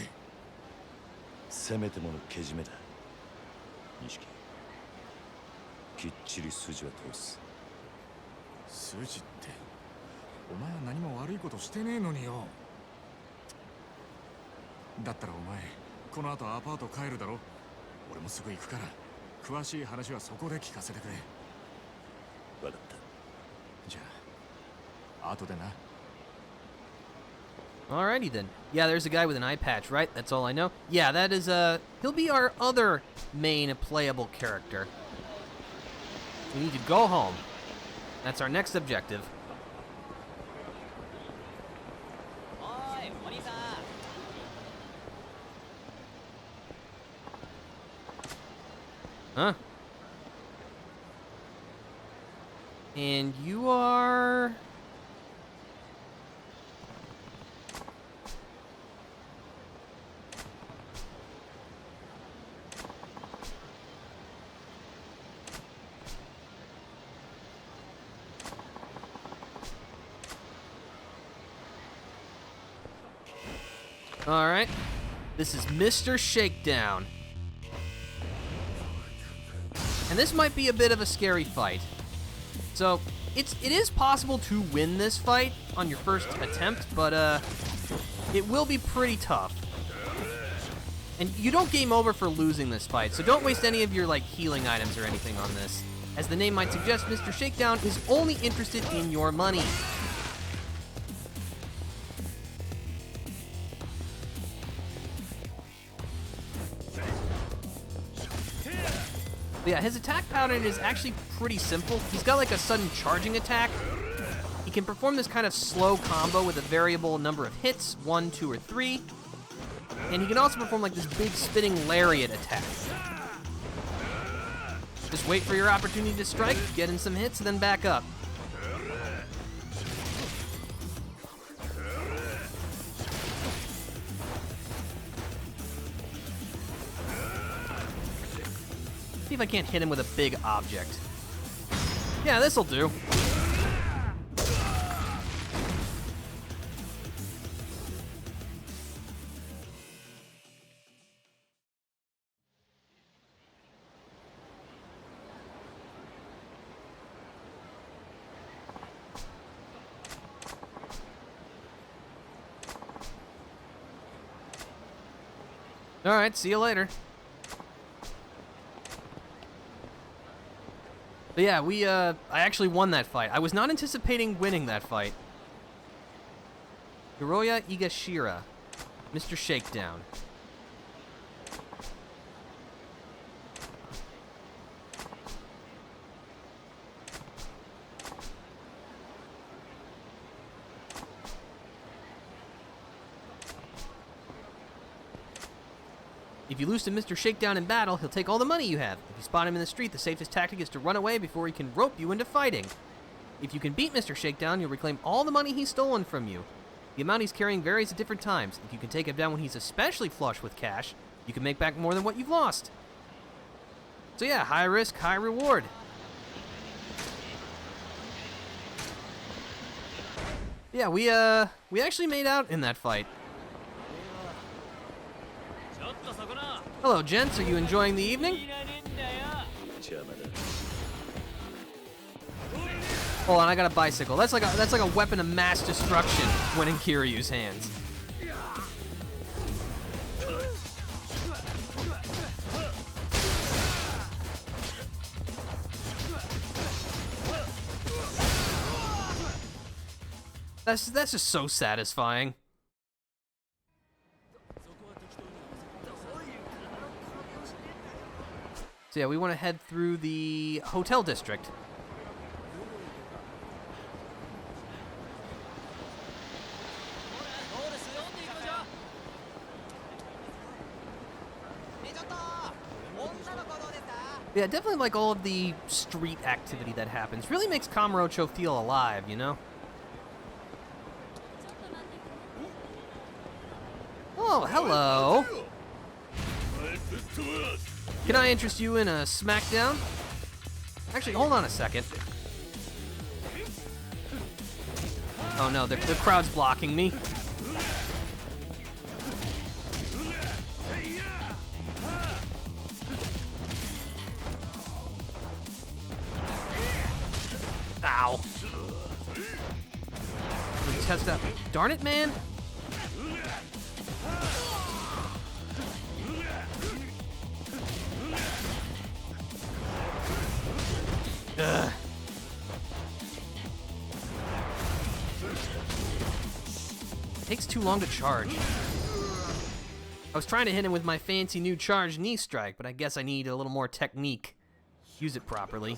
H: せめてものけじめだ。錦、きっちり筋は通す。
M: 筋って、お前は何も悪いことしてねえのによ。だったらお前この後アパート帰るだろ。俺もすぐ行くから詳しい話はそこで聞かせてくれ。
H: 分かった。
M: じゃあ後でな。
A: Alrighty then. Yeah, there's a guy with an eye patch, right? That's all I know. Yeah, that is, he'll be our other main playable character. We need to go home. That's our next objective. Huh? And you are... All right, this is Mr. Shakedown. And this might be a bit of a scary fight. So, it is possible to win this fight on your first attempt, but it will be pretty tough. And you don't game over for losing this fight, so don't waste any of your like healing items or anything on this. As the name might suggest, Mr. Shakedown is only interested in your money. But yeah, his attack pattern is actually pretty simple. He's got like a sudden charging attack. He can perform this kind of slow combo with a variable number of hits, 1, 2, or 3. And he can also perform like this big spinning lariat attack. Just wait for your opportunity to strike, get in some hits, and then back up. See if I can't hit him with a big object. Yeah, this'll do. Alright, see you later. But yeah, I actually won that fight. I was not anticipating winning that fight. Hiroya Igashira, Mr. Shakedown. If you lose to Mr. Shakedown in battle, he'll take all the money you have. If you spot him in the street, the safest tactic is to run away before he can rope you into fighting. If you can beat Mr. Shakedown, you'll reclaim all the money he's stolen from you. The amount he's carrying varies at different times. If you can take him down when he's especially flush with cash, you can make back more than what you've lost. So yeah, high risk, high reward. Yeah, we actually made out in that fight. Hello, gents. Are you enjoying the evening? Hold on, I got a bicycle. That's like a weapon of mass destruction when in Kiryu's hands. That's just so satisfying. So yeah, we want to head through the hotel district. Yeah, definitely like all of the street activity that happens. Really makes Kamurocho feel alive, you know? Oh, hello. Can I interest you in a smackdown? Actually, hold on a second. Oh no, the crowd's blocking me. Ow. Let me test out. Darn it, man. Ugh. Takes too long to charge. I was trying to hit him with my fancy new charged knee strike, but I guess I need a little more technique. Use it properly.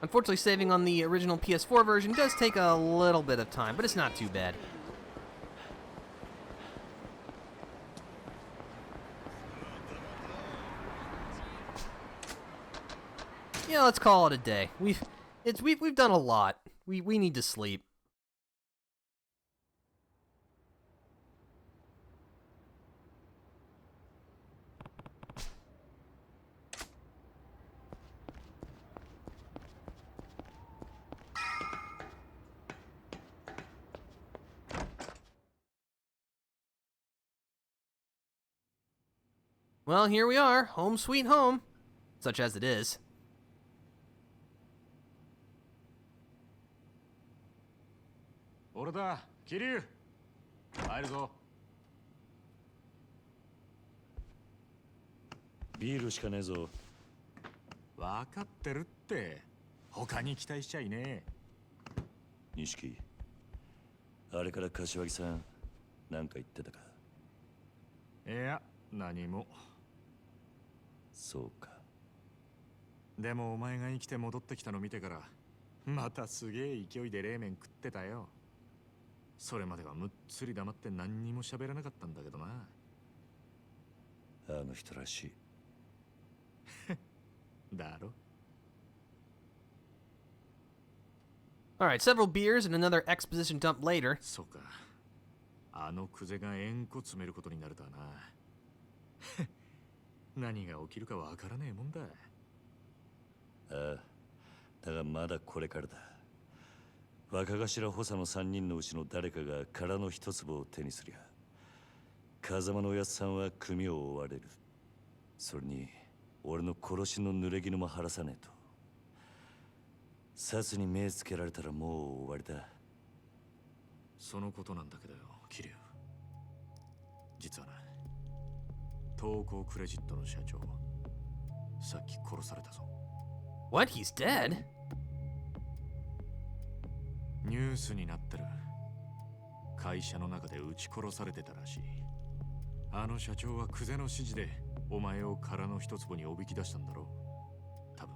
A: Unfortunately, saving on the original PS4 version does take a little bit of time, but it's not too bad. Yeah, let's call it a day. We've done a lot. We need to sleep. Well, here we are, home sweet home, such as it is.
B: Orada, Kiryu. 入るぞ。
H: ビールしかねえぞ。
B: わかってるって。他に期待しちゃいねえ。
H: 錦。あれから柏木さん、なんか言ってたか。
B: いや、何も。
H: そうか。
B: でもお前が生きて戻ってきたの見てから、またすげえ勢いで冷麺食ってたよ。それまではむっつり黙って何にも喋らなかったんだけどな。
H: あの人らしい。
B: だろ。
A: Alright, several beers and another exposition dump later.
B: そうか。あのクゼが円弧詰めることになるとはな。何が起きるかわからねえもんだ。
H: ああ、だがまだこれからだ。若頭補佐の3人のうちの誰かが殻の一粒を手にすりゃ、風間のおやつさんは組を追われる。それに俺の殺しの濡れ衣も晴らさねえと。殺に目つけられたらもう終わりだ。
B: そのことなんだけどよ、桐生。実はな、東光クレジットの社長、さっき殺されたぞ。
A: What? He's dead?
B: ニュースになってる。会社の中で撃ち殺されてたらしい。あの社長はクゼの指示でお前を殻の一坪におびき出したんだろう。多分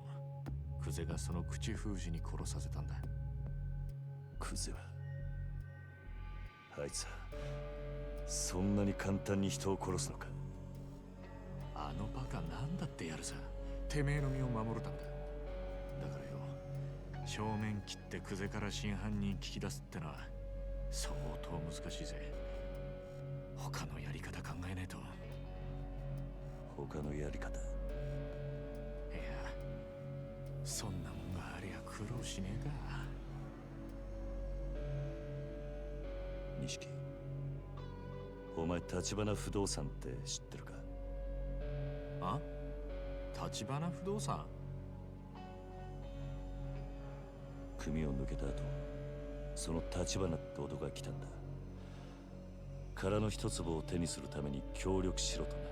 B: クゼがその口封じに殺させたんだ。
H: クゼはあいつはそんなに簡単に人を殺すのか。
B: あのバカなんだってやるさ。てめえの身を守るためだ。だからよ、正面切ってクゼから真犯人聞き出すってのは相当難しいぜ。他のやり方考えねえと。
H: 他のやり方？いや、
B: そんなもんがありゃ苦労しねえか。
H: 錦、お前橘不動産って知ってるか？
B: あ？橘不動産？
H: 組を抜けた後、その橘って男が来たんだ。殻の一粒を手にするために協力しろとな。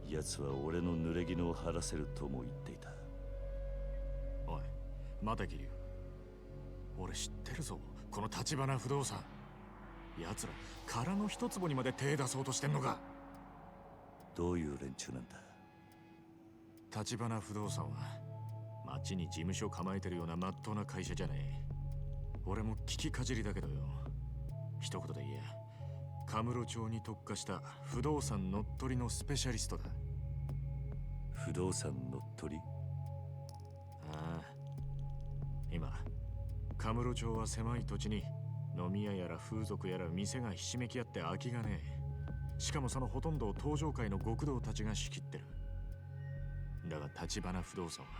H: 奴は俺の濡れ衣を晴らせるとも言っていた。
B: おい、また桐生。俺知ってるぞ、この橘不動産。奴ら殻の一坪にまで手出そうとしてんのか。
H: どういう連中なんだ？
B: 橘不動産は町に事務所構えてるような真っ当な会社じゃねえ。俺も聞きかじりだけどよ、一言で言え、カムロ町に特化した不動産乗っ取りのスペシャリストだ。
H: 不動産乗っ取り？
B: ああ、今カムロ町は狭い土地に飲み屋やら風俗やら店がひしめき合って空きがねえ。しかもそのほとんどを東上界の極道たちが仕切ってる。だが橘不動産は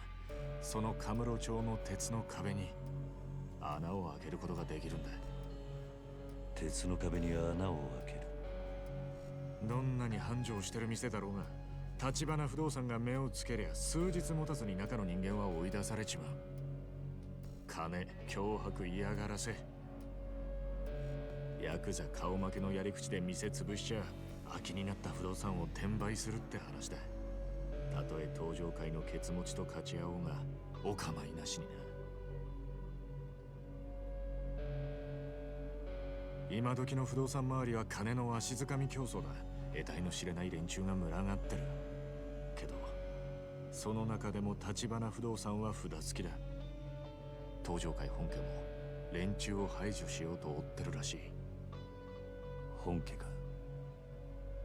B: そのカムロ町の鉄の壁に穴を開けることができるんだ。
H: 鉄の壁に穴を開ける？
B: どんなに繁盛してる店だろうが、橘不動産が目をつけりゃ数日持たずに中の人間は追い出されちまう。金、脅迫、嫌がらせ、ヤクザ顔負けのやり口で店潰しちゃ空きになった不動産を転売するって話だ。たとえ東上界のケツ持ちと勝ち合おうがお構いなしにな。今時の不動産周りは金の足づかみ競争だ。得体の知れない連中が群がってる。けどその中でも橘不動産は札付きだ。東上界本家も連中を排除しようと追ってるらしい。
H: 本家か？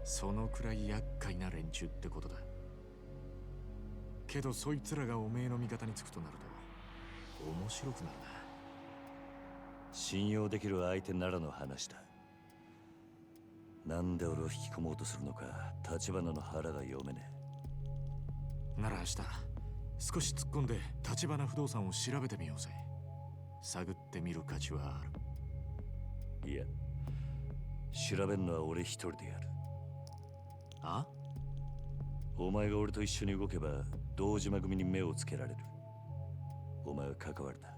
B: そのくらい厄介な連中ってことだ。けどそいつらがおめえの味方につくとなると面白くなるな。
H: 信用できる相手ならの話だ。なんで俺を引き込もうとするのか橘の腹が読めね
B: え。なら明日少し突っ込んで橘不動産を調べてみようぜ。探ってみる価値はあ
H: る。いや、調べるのは俺一人でやる。
B: あ？
H: お前が俺と一緒に動けば堂島組に目をつけられる。お前は関わるな。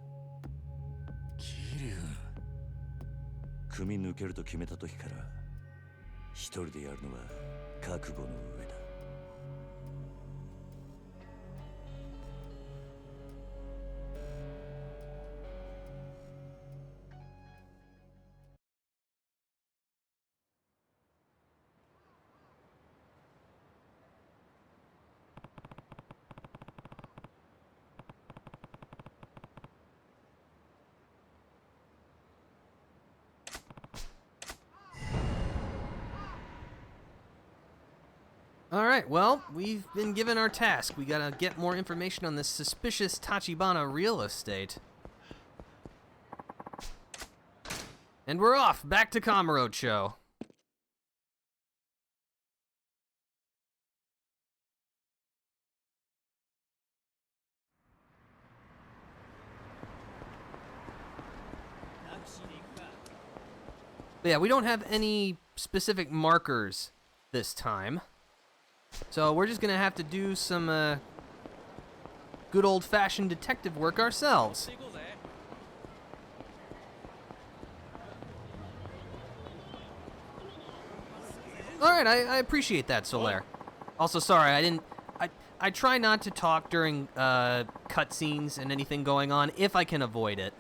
B: 桐生。
H: 組抜けると決めた時から一人でやるのは覚悟の上だ。
A: Alright, well, we've been given our task. We gotta get more information on this suspicious Tachibana real estate. And we're off, back to Kamurocho. But yeah, we don't have any specific markers this time. So we're just gonna have to do some good old-fashioned detective work ourselves. Alright, I appreciate that, Solaire. Also, sorry, I try not to talk during cutscenes and anything going on if I can avoid it.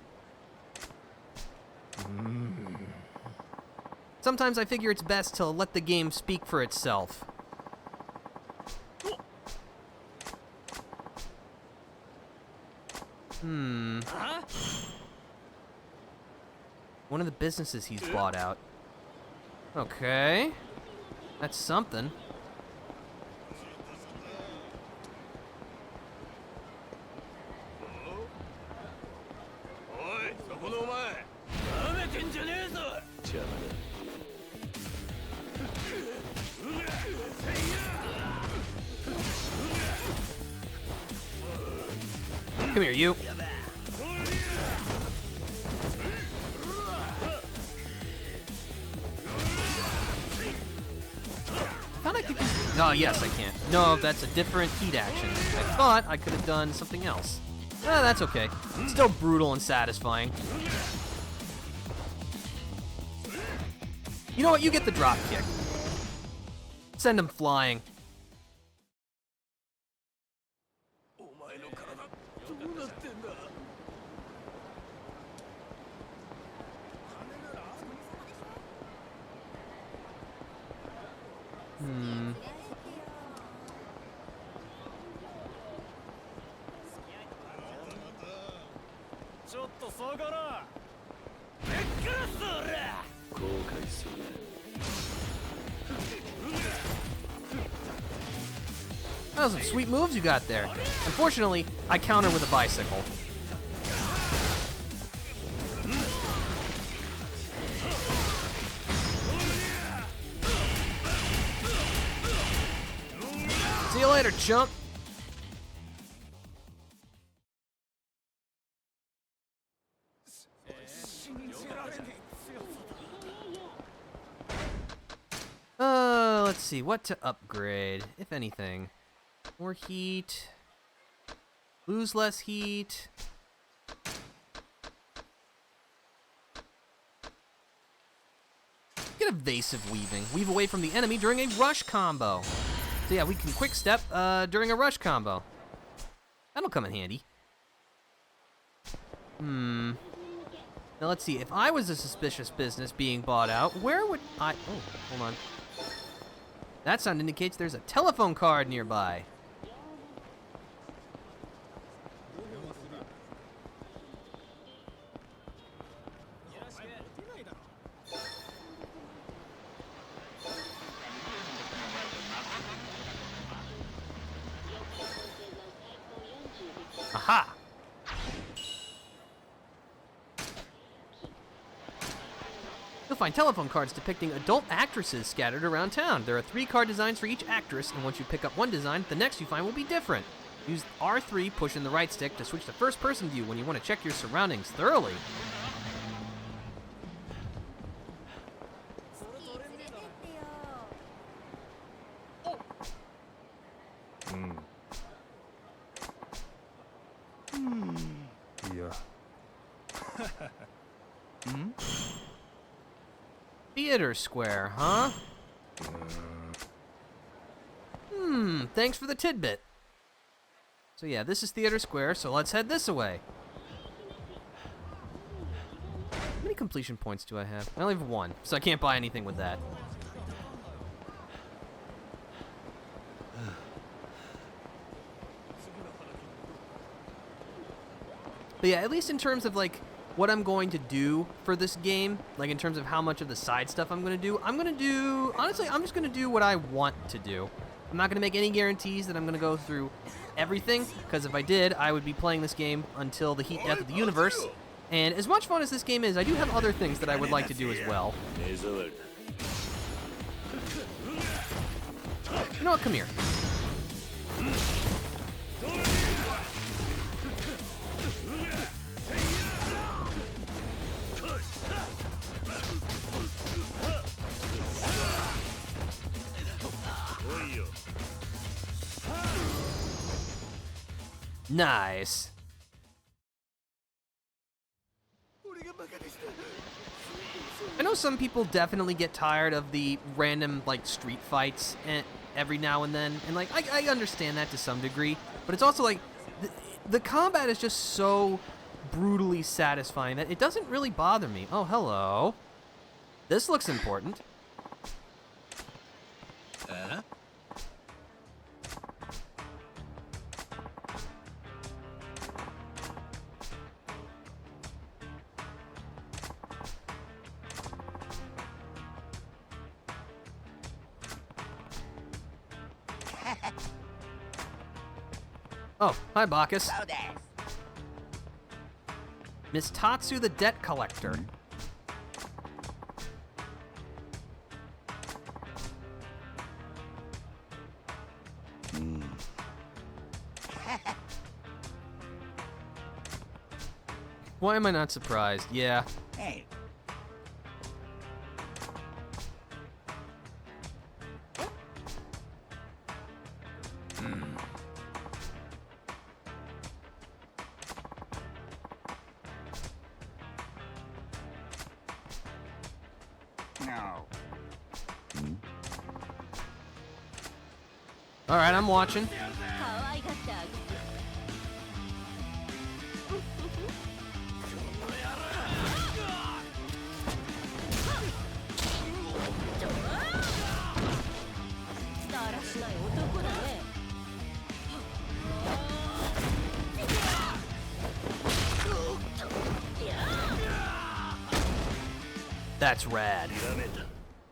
A: Sometimes I figure it's best to let the game speak for itself. One of the businesses he's bought out. Okay. That's something. Come here, you. Thought I could. Oh, yes, I can't. No, that's a different heat action. I thought I could have done something else. That's okay. It's still brutal and satisfying. You know what? You get the drop kick. Send him flying. Those are some sweet moves you got there. Unfortunately, I counter with a bicycle. See you later, chump. Let's see, what to upgrade, if anything. More heat. Lose less heat. Get evasive weaving. Weave away from the enemy during a rush combo. So yeah, we can quick step during a rush combo. That'll come in handy. Now let's see, if I was a suspicious business being bought out, where would I... Oh, hold on. That sound indicates there's a telephone card nearby. Aha! You'll find telephone cards depicting adult actresses scattered around town. There are 3 card designs for each actress, and once you pick up one design, the next you find will be different. Use R3, push in the right stick to switch to first-person view when you want to check your surroundings thoroughly. Theater Square, huh? Thanks for the tidbit. So yeah, this is Theater Square, so let's head this way. How many completion points do I have? I only have 1, so I can't buy anything with that. But yeah, at least in terms of like what I'm going to do for this game, like in terms of how much of the side stuff I'm going to do, honestly, I'm just going to do what I want to do. I'm not going to make any guarantees that I'm going to go through everything, because if I did, I would be playing this game until the heat death of the universe. And as much fun as this game is, I do have other things that I would like to do as well. You know what? Come here. Nice. I know some people definitely get tired of the random, like, street fights every now and then, and, like, I understand that to some degree, but it's also, like, the combat is just so brutally satisfying that it doesn't really bother me. Oh, hello. This looks important. Oh, hi, Bacchus. Miss Tatsu the Debt Collector. Why am I not surprised? Yeah.
E: Hey. No.
A: All right, I'm watching. That's rad.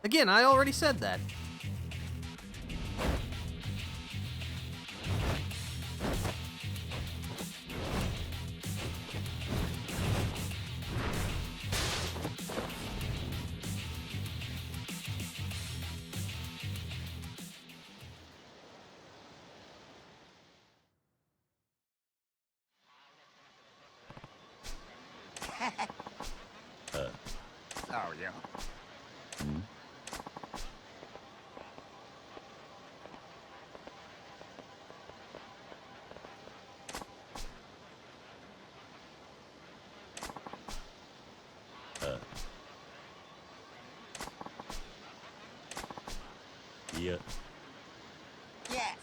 A: Again, I already said that.
E: Oh, yeah.
H: Yeah.
E: Yes.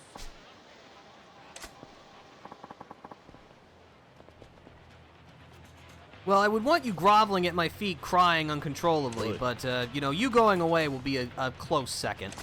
A: Well, I would want you groveling at my feet, crying uncontrollably, but, you know, you going away will be a close second.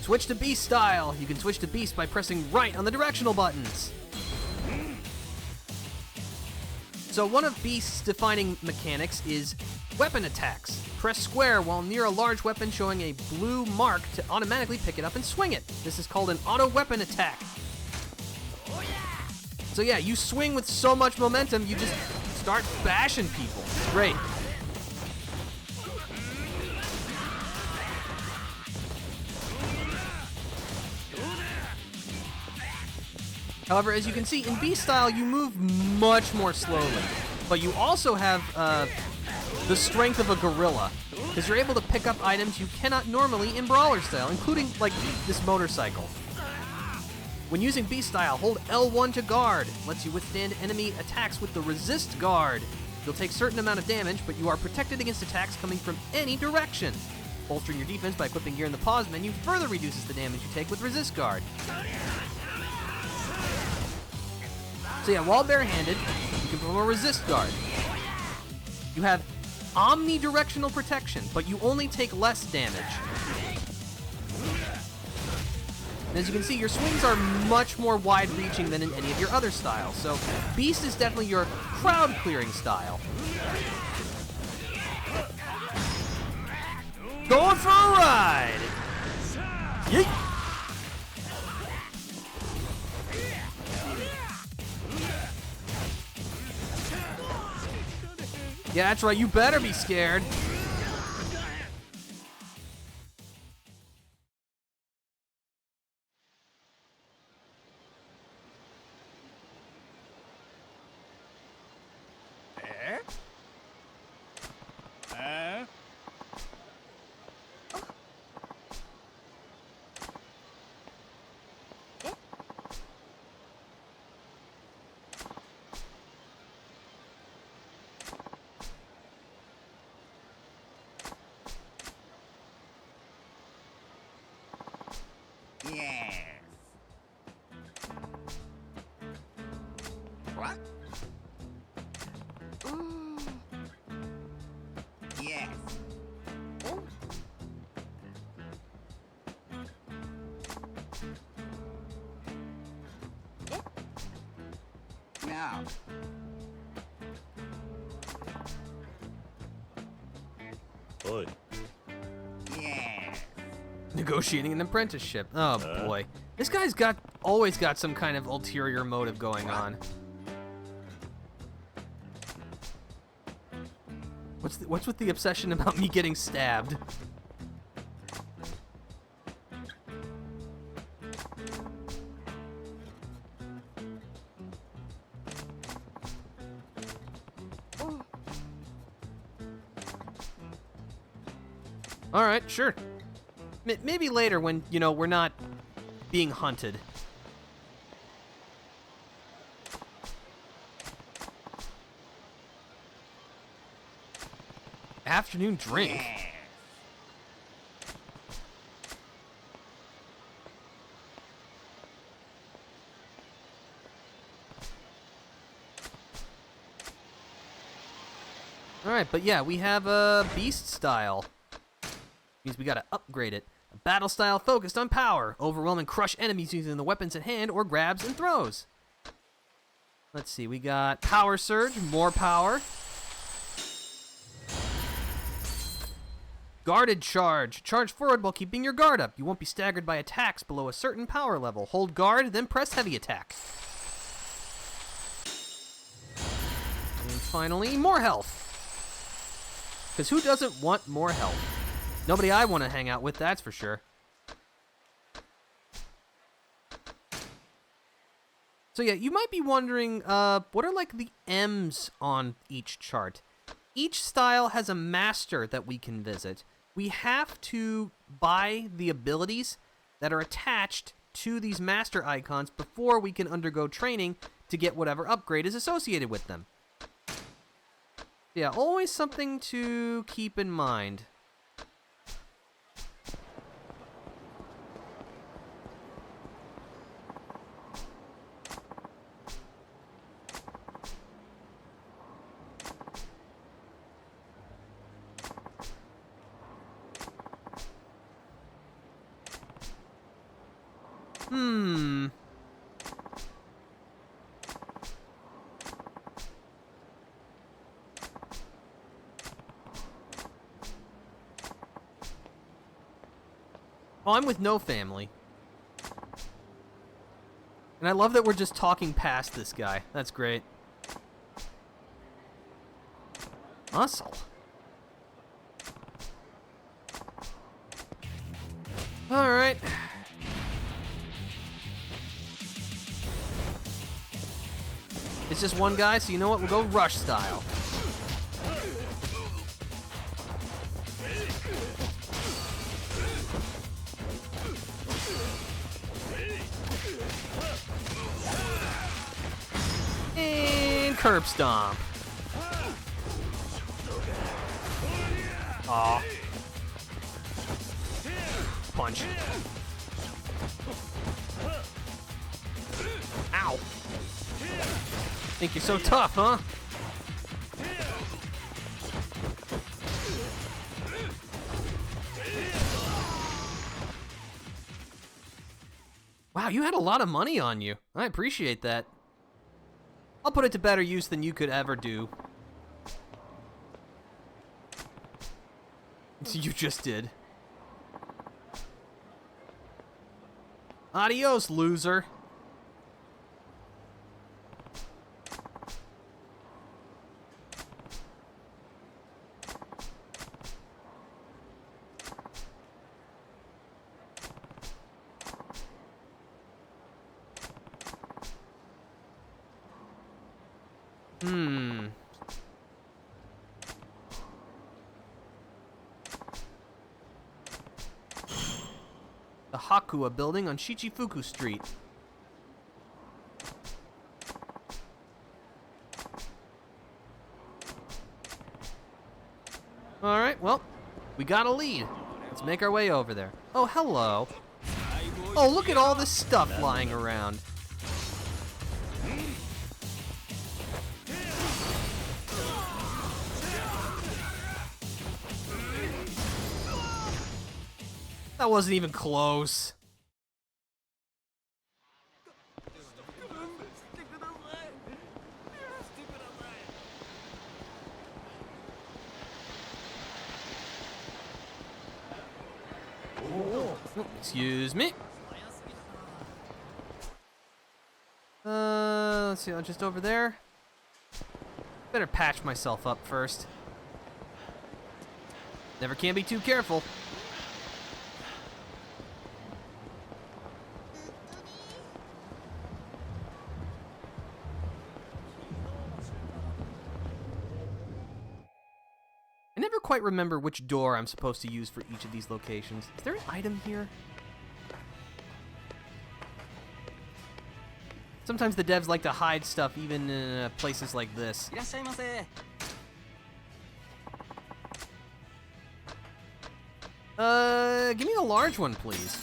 A: Switch to Beast style. You can switch to Beast by pressing right on the directional buttons. So one of Beast's defining mechanics is weapon attacks. Press square while near a large weapon showing a blue mark to automatically pick it up and swing it. This is called an auto weapon attack. So yeah, you swing with so much momentum, you just start bashing people. Great. However, as you can see, in Beast style, you move much more slowly. But you also have the strength of a gorilla, because you're able to pick up items you cannot normally in Brawler style, including, like, this motorcycle. When using Beast style, hold L1 to guard. Lets you withstand enemy attacks with the resist guard. You'll take certain amount of damage, but you are protected against attacks coming from any direction. Bolstering your defense by equipping gear in the pause menu further reduces the damage you take with resist guard. So yeah, while barehanded, you can perform a resist guard. You have omnidirectional protection, but you only take less damage. And as you can see, your swings are much more wide-reaching than in any of your other styles. So Beast is definitely your crowd-clearing style. Going for a ride! Yeet! Yeah, that's right, you better be scared.
F: Yes. What? Yes. No.
H: Oi.
F: Yes.
A: Negotiating an apprenticeship. Oh boy. This guy's always got some kind of ulterior motive going on. What's with the obsession about me getting stabbed? All right, sure. Maybe later when, you know, we're not being hunted. Afternoon drink. All right, but yeah, we have a beast style. Means we gotta upgrade it. A battle style focused on power. Overwhelm and crush enemies using the weapons at hand or grabs and throws. Let's see, we got power surge, more power. Guarded charge. Charge forward while keeping your guard up. You won't be staggered by attacks below a certain power level. Hold guard, then press heavy attack. And finally, more health. Because who doesn't want more health? Nobody I want to hang out with, that's for sure. So yeah, you might be wondering, what are like the M's on each chart? Each style has a master that we can visit. We have to buy the abilities that are attached to these master icons before we can undergo training to get whatever upgrade is associated with them. Yeah, always something to keep in mind. Oh, I'm with no family. And I love that we're just talking past this guy. That's great. Muscle. All right. It's just one guy, so you know what? We'll go rush style. And curb stomp. Aw. Punch. Ow. Think you're so tough, huh? Wow, you had a lot of money on you. I appreciate that. I'll put it to better use than you could ever do. You just did. Adios, loser. The Hakua building on Shichifuku Street. Alright, well, we got a lead. Let's make our way over there. Oh, hello. Oh, look at all this stuff lying around. That wasn't even close. Excuse me. Let's see, just over there. Better patch myself up first. Never can be too careful. I never quite remember which door I'm supposed to use for each of these locations. Is there an item here? Sometimes the devs like to hide stuff even in places like this. Give me the large one, please.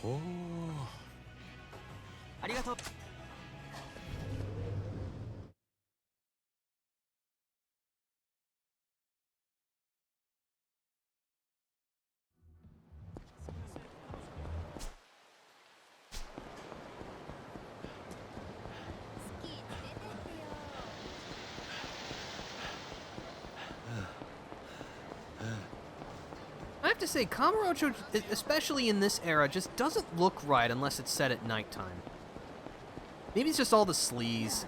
G: Oh.
A: I have to say, Kamurocho, especially in this era, just doesn't look right unless it's set at nighttime. Maybe it's just all the sleaze.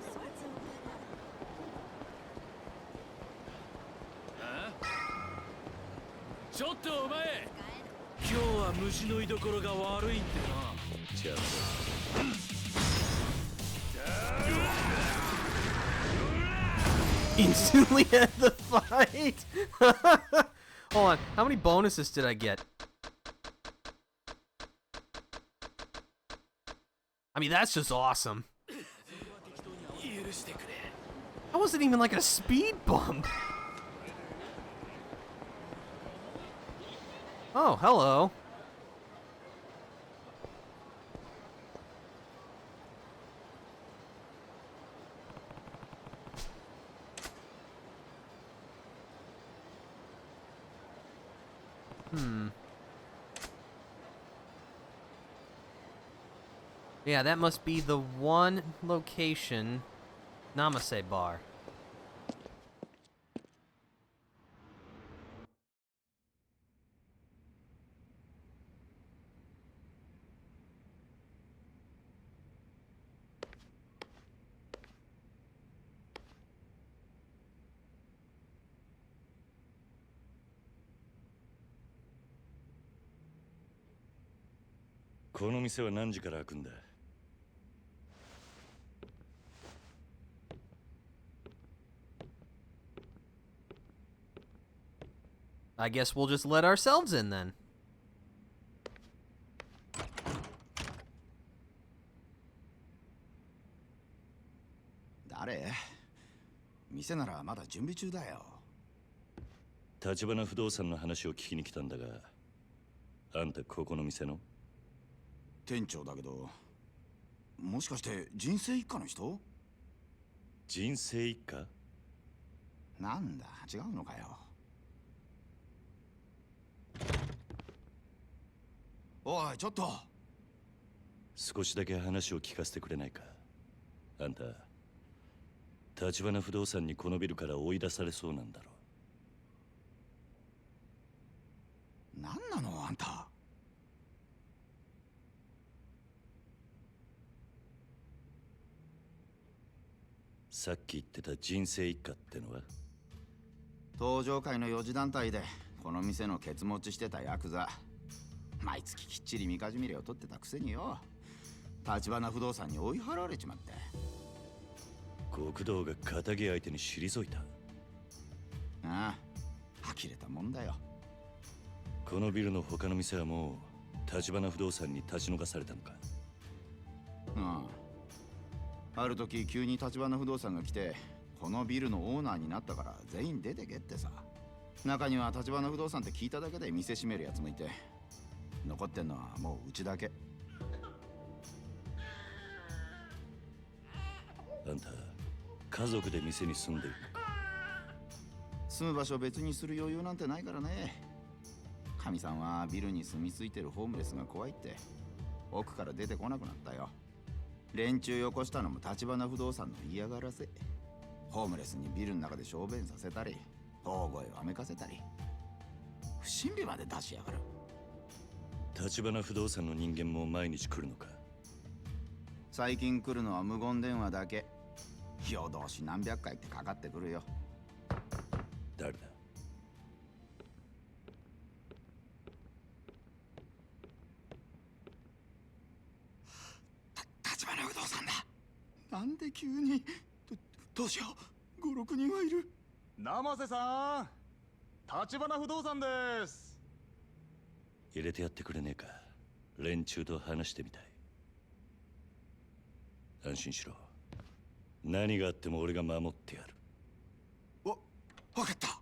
A: Instantly end the fight? Hold on, how many bonuses did I get? I mean, that's just awesome. That wasn't even like a speed bump. Oh, hello. Yeah, that must be the one location. Namase Bar.
H: この店は何時から開くんだ?
A: I guess we'll just let ourselves in then.
E: Dare? 店ならまだ準備中だよ。
H: 立花不動産の話を聞きに来たんだが、あんたここの店の？
E: 店長だけど、もしかして人生一家の人？
H: 人生一家？
E: なんだ、違うのかよ。おいちょっと。
H: 少しだけ話を聞かせてくれないか。あんた橘不動産にこのビルから追い出されそうなんだろ。
E: 何なのあんた。
H: さっき言ってた人生一家ってのは？
E: 登場界の四次団体でこの店のケツ持ちしてたヤクザ。毎月きっちりみかじめ料を取ってたくせによ、橘不動産に追い払われちまって。
H: 極道が仇相手に退いた。
E: ああ、呆れたもんだよ。
H: このビルの他の店はもう橘不動産に立ち退かされたのか？
E: ある時急に橘不動産が来て、このビルのオーナーになったから全員出てけってさ。中には橘不動産って聞いただけで店閉めるやつもいて、残ってんのはもううちだけ。
H: あんた家族で店に住んでいるのか？
E: 住む場所別にする余裕なんてないからね。かみさんはビルに住み着いてるホームレスが怖いって奥から出てこなくなったよ。連中よこしたのも橘不動産の嫌がらせ。ホームレスにビルの中で小便させたり、大声をあめかせたり、不審火まで出しやがる。
H: 橘不動産の人間も毎日来るのか？
E: 最近来るのは無言電話だけ。夜通し何百回ってかかってくるよ。
H: 誰だ？
E: 橘不動産だ。なんで急に。どうしよう、5、6人はいる。
F: 生瀬さん、橘不動産です。
H: 入れてやってくれねえか。連中と話してみたい。安心しろ。何があっても俺が守ってやる。
E: わかった。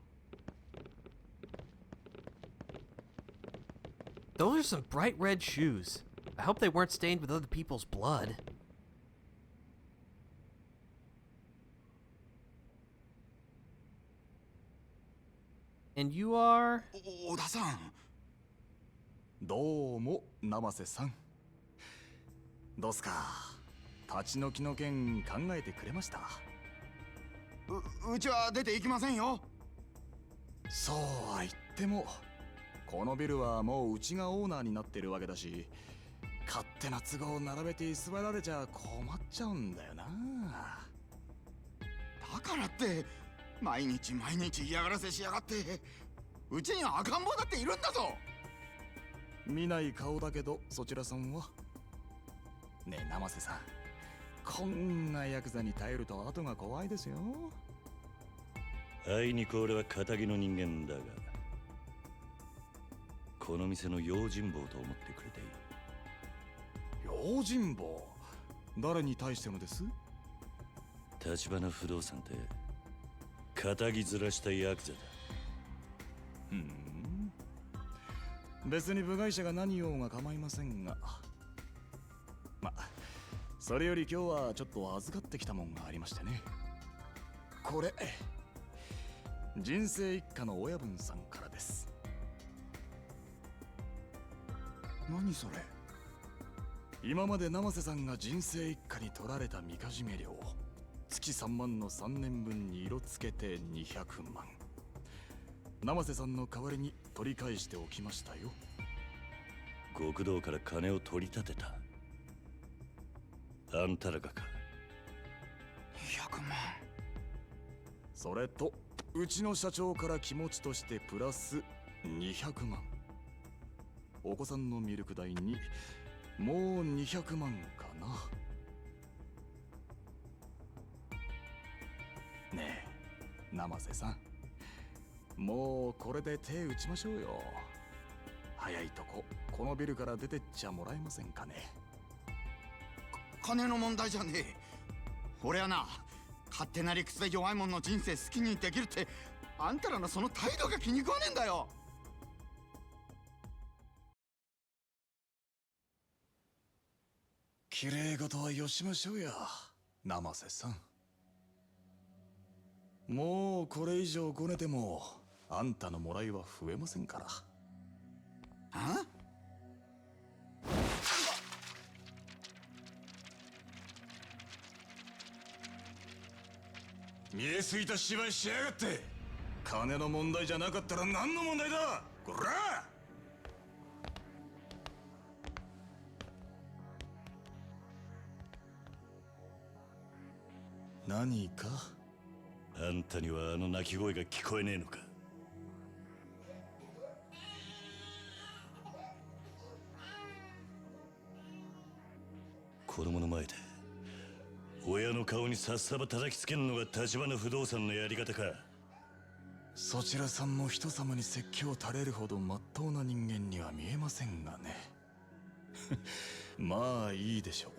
A: Those are some bright red shoes. I hope they weren't stained with other people's blood. And you are?
E: 小田さん。
F: どうも生瀬さん。どうすか、立ち退きの件考えてくれました？
E: うちは出て行きませんよ。
F: そうは言ってもこのビルはもううちがオーナーになってるわけだし、勝手な都合を並べて居座られちゃ困っちゃうんだよな。
E: だからって毎日毎日嫌がらせしやがって。うちには赤ん坊だっているんだぞ。
F: 見ない顔だけどそちらさんは。ねえ生瀬さん、こんなヤクザに耐えると後が怖いですよ。
H: あいにく俺は仇の人間だが、この店の用心棒と思ってくれていい。
F: 用心棒？誰に対してのです？
H: 橘不動産って仇ずらしたヤクザだ。
F: 別に部外者が何言おうが構いませんが、それより今日はちょっと預かってきたもんがありましてね。これ人生一家の親分さんからです。
E: 何それ？
F: 今まで生瀬さんが人生一家に取られたみかじめ料、月3万の3年分に色つけて200万。生瀬さんの代わりに取り返しておきましたよ。
H: 極道から金を取り立てた。あんたらがか。
E: 200万。
F: それとうちの社長から気持ちとしてプラス200万。お子さんのミルク代にもう200万かな。ねえ生瀬さん、もうこれで手打ちましょうよ。早いとこのビルから出てっちゃもらえませんかね。
E: 金の問題じゃねえ。俺はな、勝手な理屈で弱い者の人生好きにできるって、あんたらのその態度が気に食わねえんだよ。
F: 綺麗事はよしましょうや生瀬さん。もうこれ以上ごねてもあんたのもらいは増えませんから。
E: あ？
M: 見えすぎた芝居しやがって。金の問題じゃなかったら何の問題だ。こら。
F: 何か？
H: あんたにはあの鳴き声が聞こえねえのか？子供の前で親の顔にさっさば叩きつけるのが橘不動産のやり方か。
F: そちらさんも人様に説教垂れるほど真っ当な人間には見えませんがね。まあいいでしょう。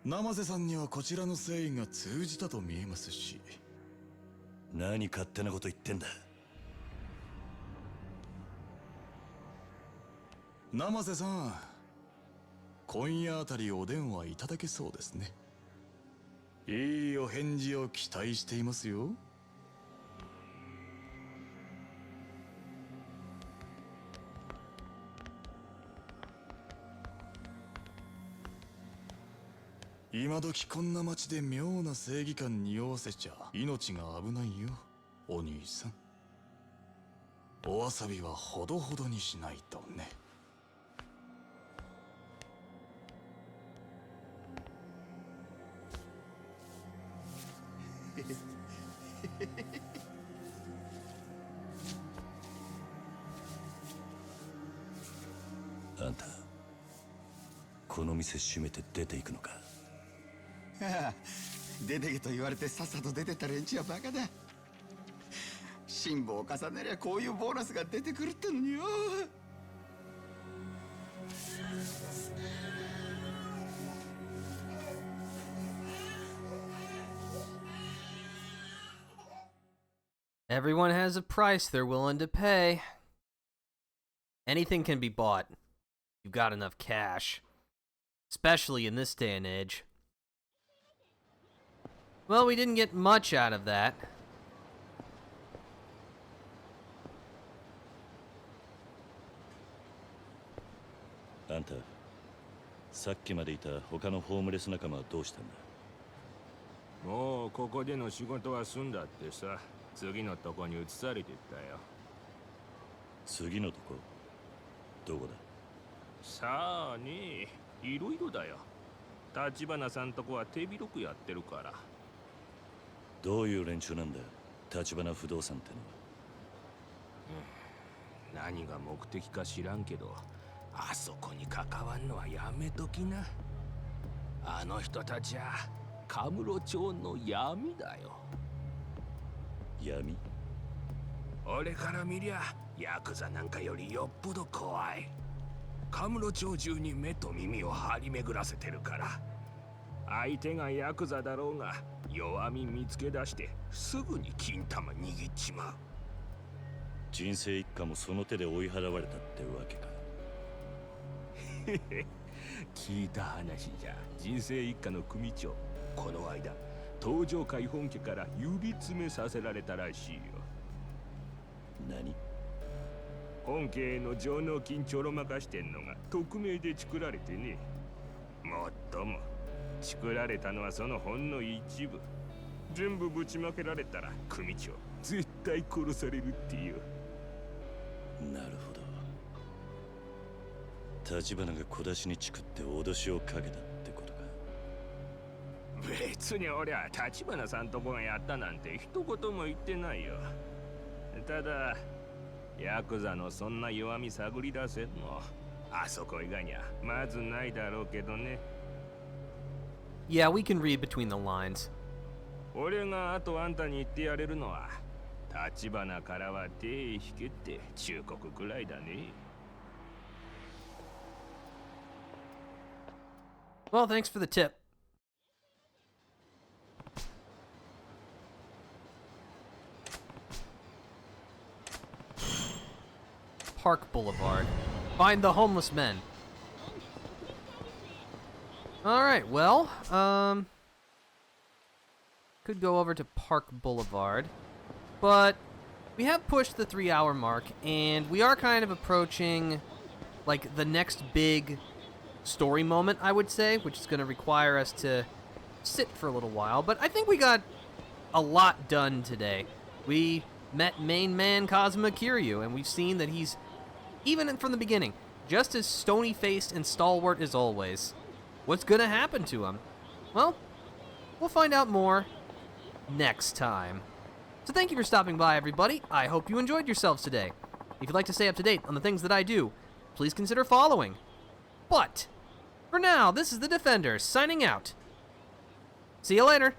F: 生瀬さんにはこちらの誠意が通じたと見えますし。
H: 何勝手なこと言ってんだ。
F: 生瀬さん、今夜あたりお電話いただけそうですね。いいお返事を期待していますよ。今時こんな街で妙な正義感匂わせちゃ命が危ないよ、お兄さん。おわさびはほどほどにしないとね。
H: あんた、この店閉めて出ていくのか？
E: ああ、出てけと言われてさっさと出てった連中はバカだ。辛抱を重ねりゃこういうボーナスが出てくるってのによ。
A: Everyone has a price they're willing to pay. Anything can be bought. You've got enough cash. Especially in this day and age. Well, we didn't get much out of that.
H: あんた、さっきまでいた他のホームレス仲間はどうしたんだ？
Q: もうここでの仕事は済んだってさ。次のとこに移されてったよ。
H: 次のとこ？どこだ？
Q: さあね、いろいろだよ。橘さんとこは手広くやってるから。
H: どういう連中なんだ、橘不動産って
Q: のは。何が目的か知らんけど、あそこに関わんのはやめときな。あの人たちはカムロ町の闇だよ。
H: 闇？
Q: 俺から見りゃヤクザなんかよりよっぽど怖い。カムロ町中に目と耳を張り巡らせてるから。相手がヤクザだろうが弱み見つけ出してすぐに金玉握っちまう。
H: 人生一家もその手で追い払われたってわけか。
Q: 聞いた話じゃ、人生一家の組長、この間東上会本家から指詰めさせられたらしいよ。
H: 何？
Q: 本家への上納金ちょろまかしてんのが匿名で作られてね。もっとも作られたのはそのほんの一部。全部ぶちまけられたら組長絶対殺されるっていう。
H: なるほど。橘が小出しにチクって脅しをかけたってことか。
Q: 別に俺は橘さんとこがやったなんて一言も言ってないよ。ただヤクザのそんな弱み探り出せんのあそこ以外にはまずないだろうけどね。
A: Yeah, we can read between the lines.
Q: 俺があとあんたに言ってやれるのは、橘からは手引けって忠告くらいだね。
A: Well, thanks for the tip. Park Boulevard. Find the homeless men. Alright, well, could go over to Park Boulevard, but we have pushed the 3-hour mark, and we are kind of approaching, like, the next big story moment, I would say, which is going to require us to sit for a little while, but I think we got a lot done today. We met main man Kazuma Kiryu, and we've seen that he's, even from the beginning, just as stony-faced and stalwart as always. What's gonna happen to him? Well, we'll find out more next time. So thank you for stopping by, everybody. I hope you enjoyed yourselves today. If you'd like to stay up to date on the things that I do, please consider following. But, for now, this is the Defender, signing out. See you later.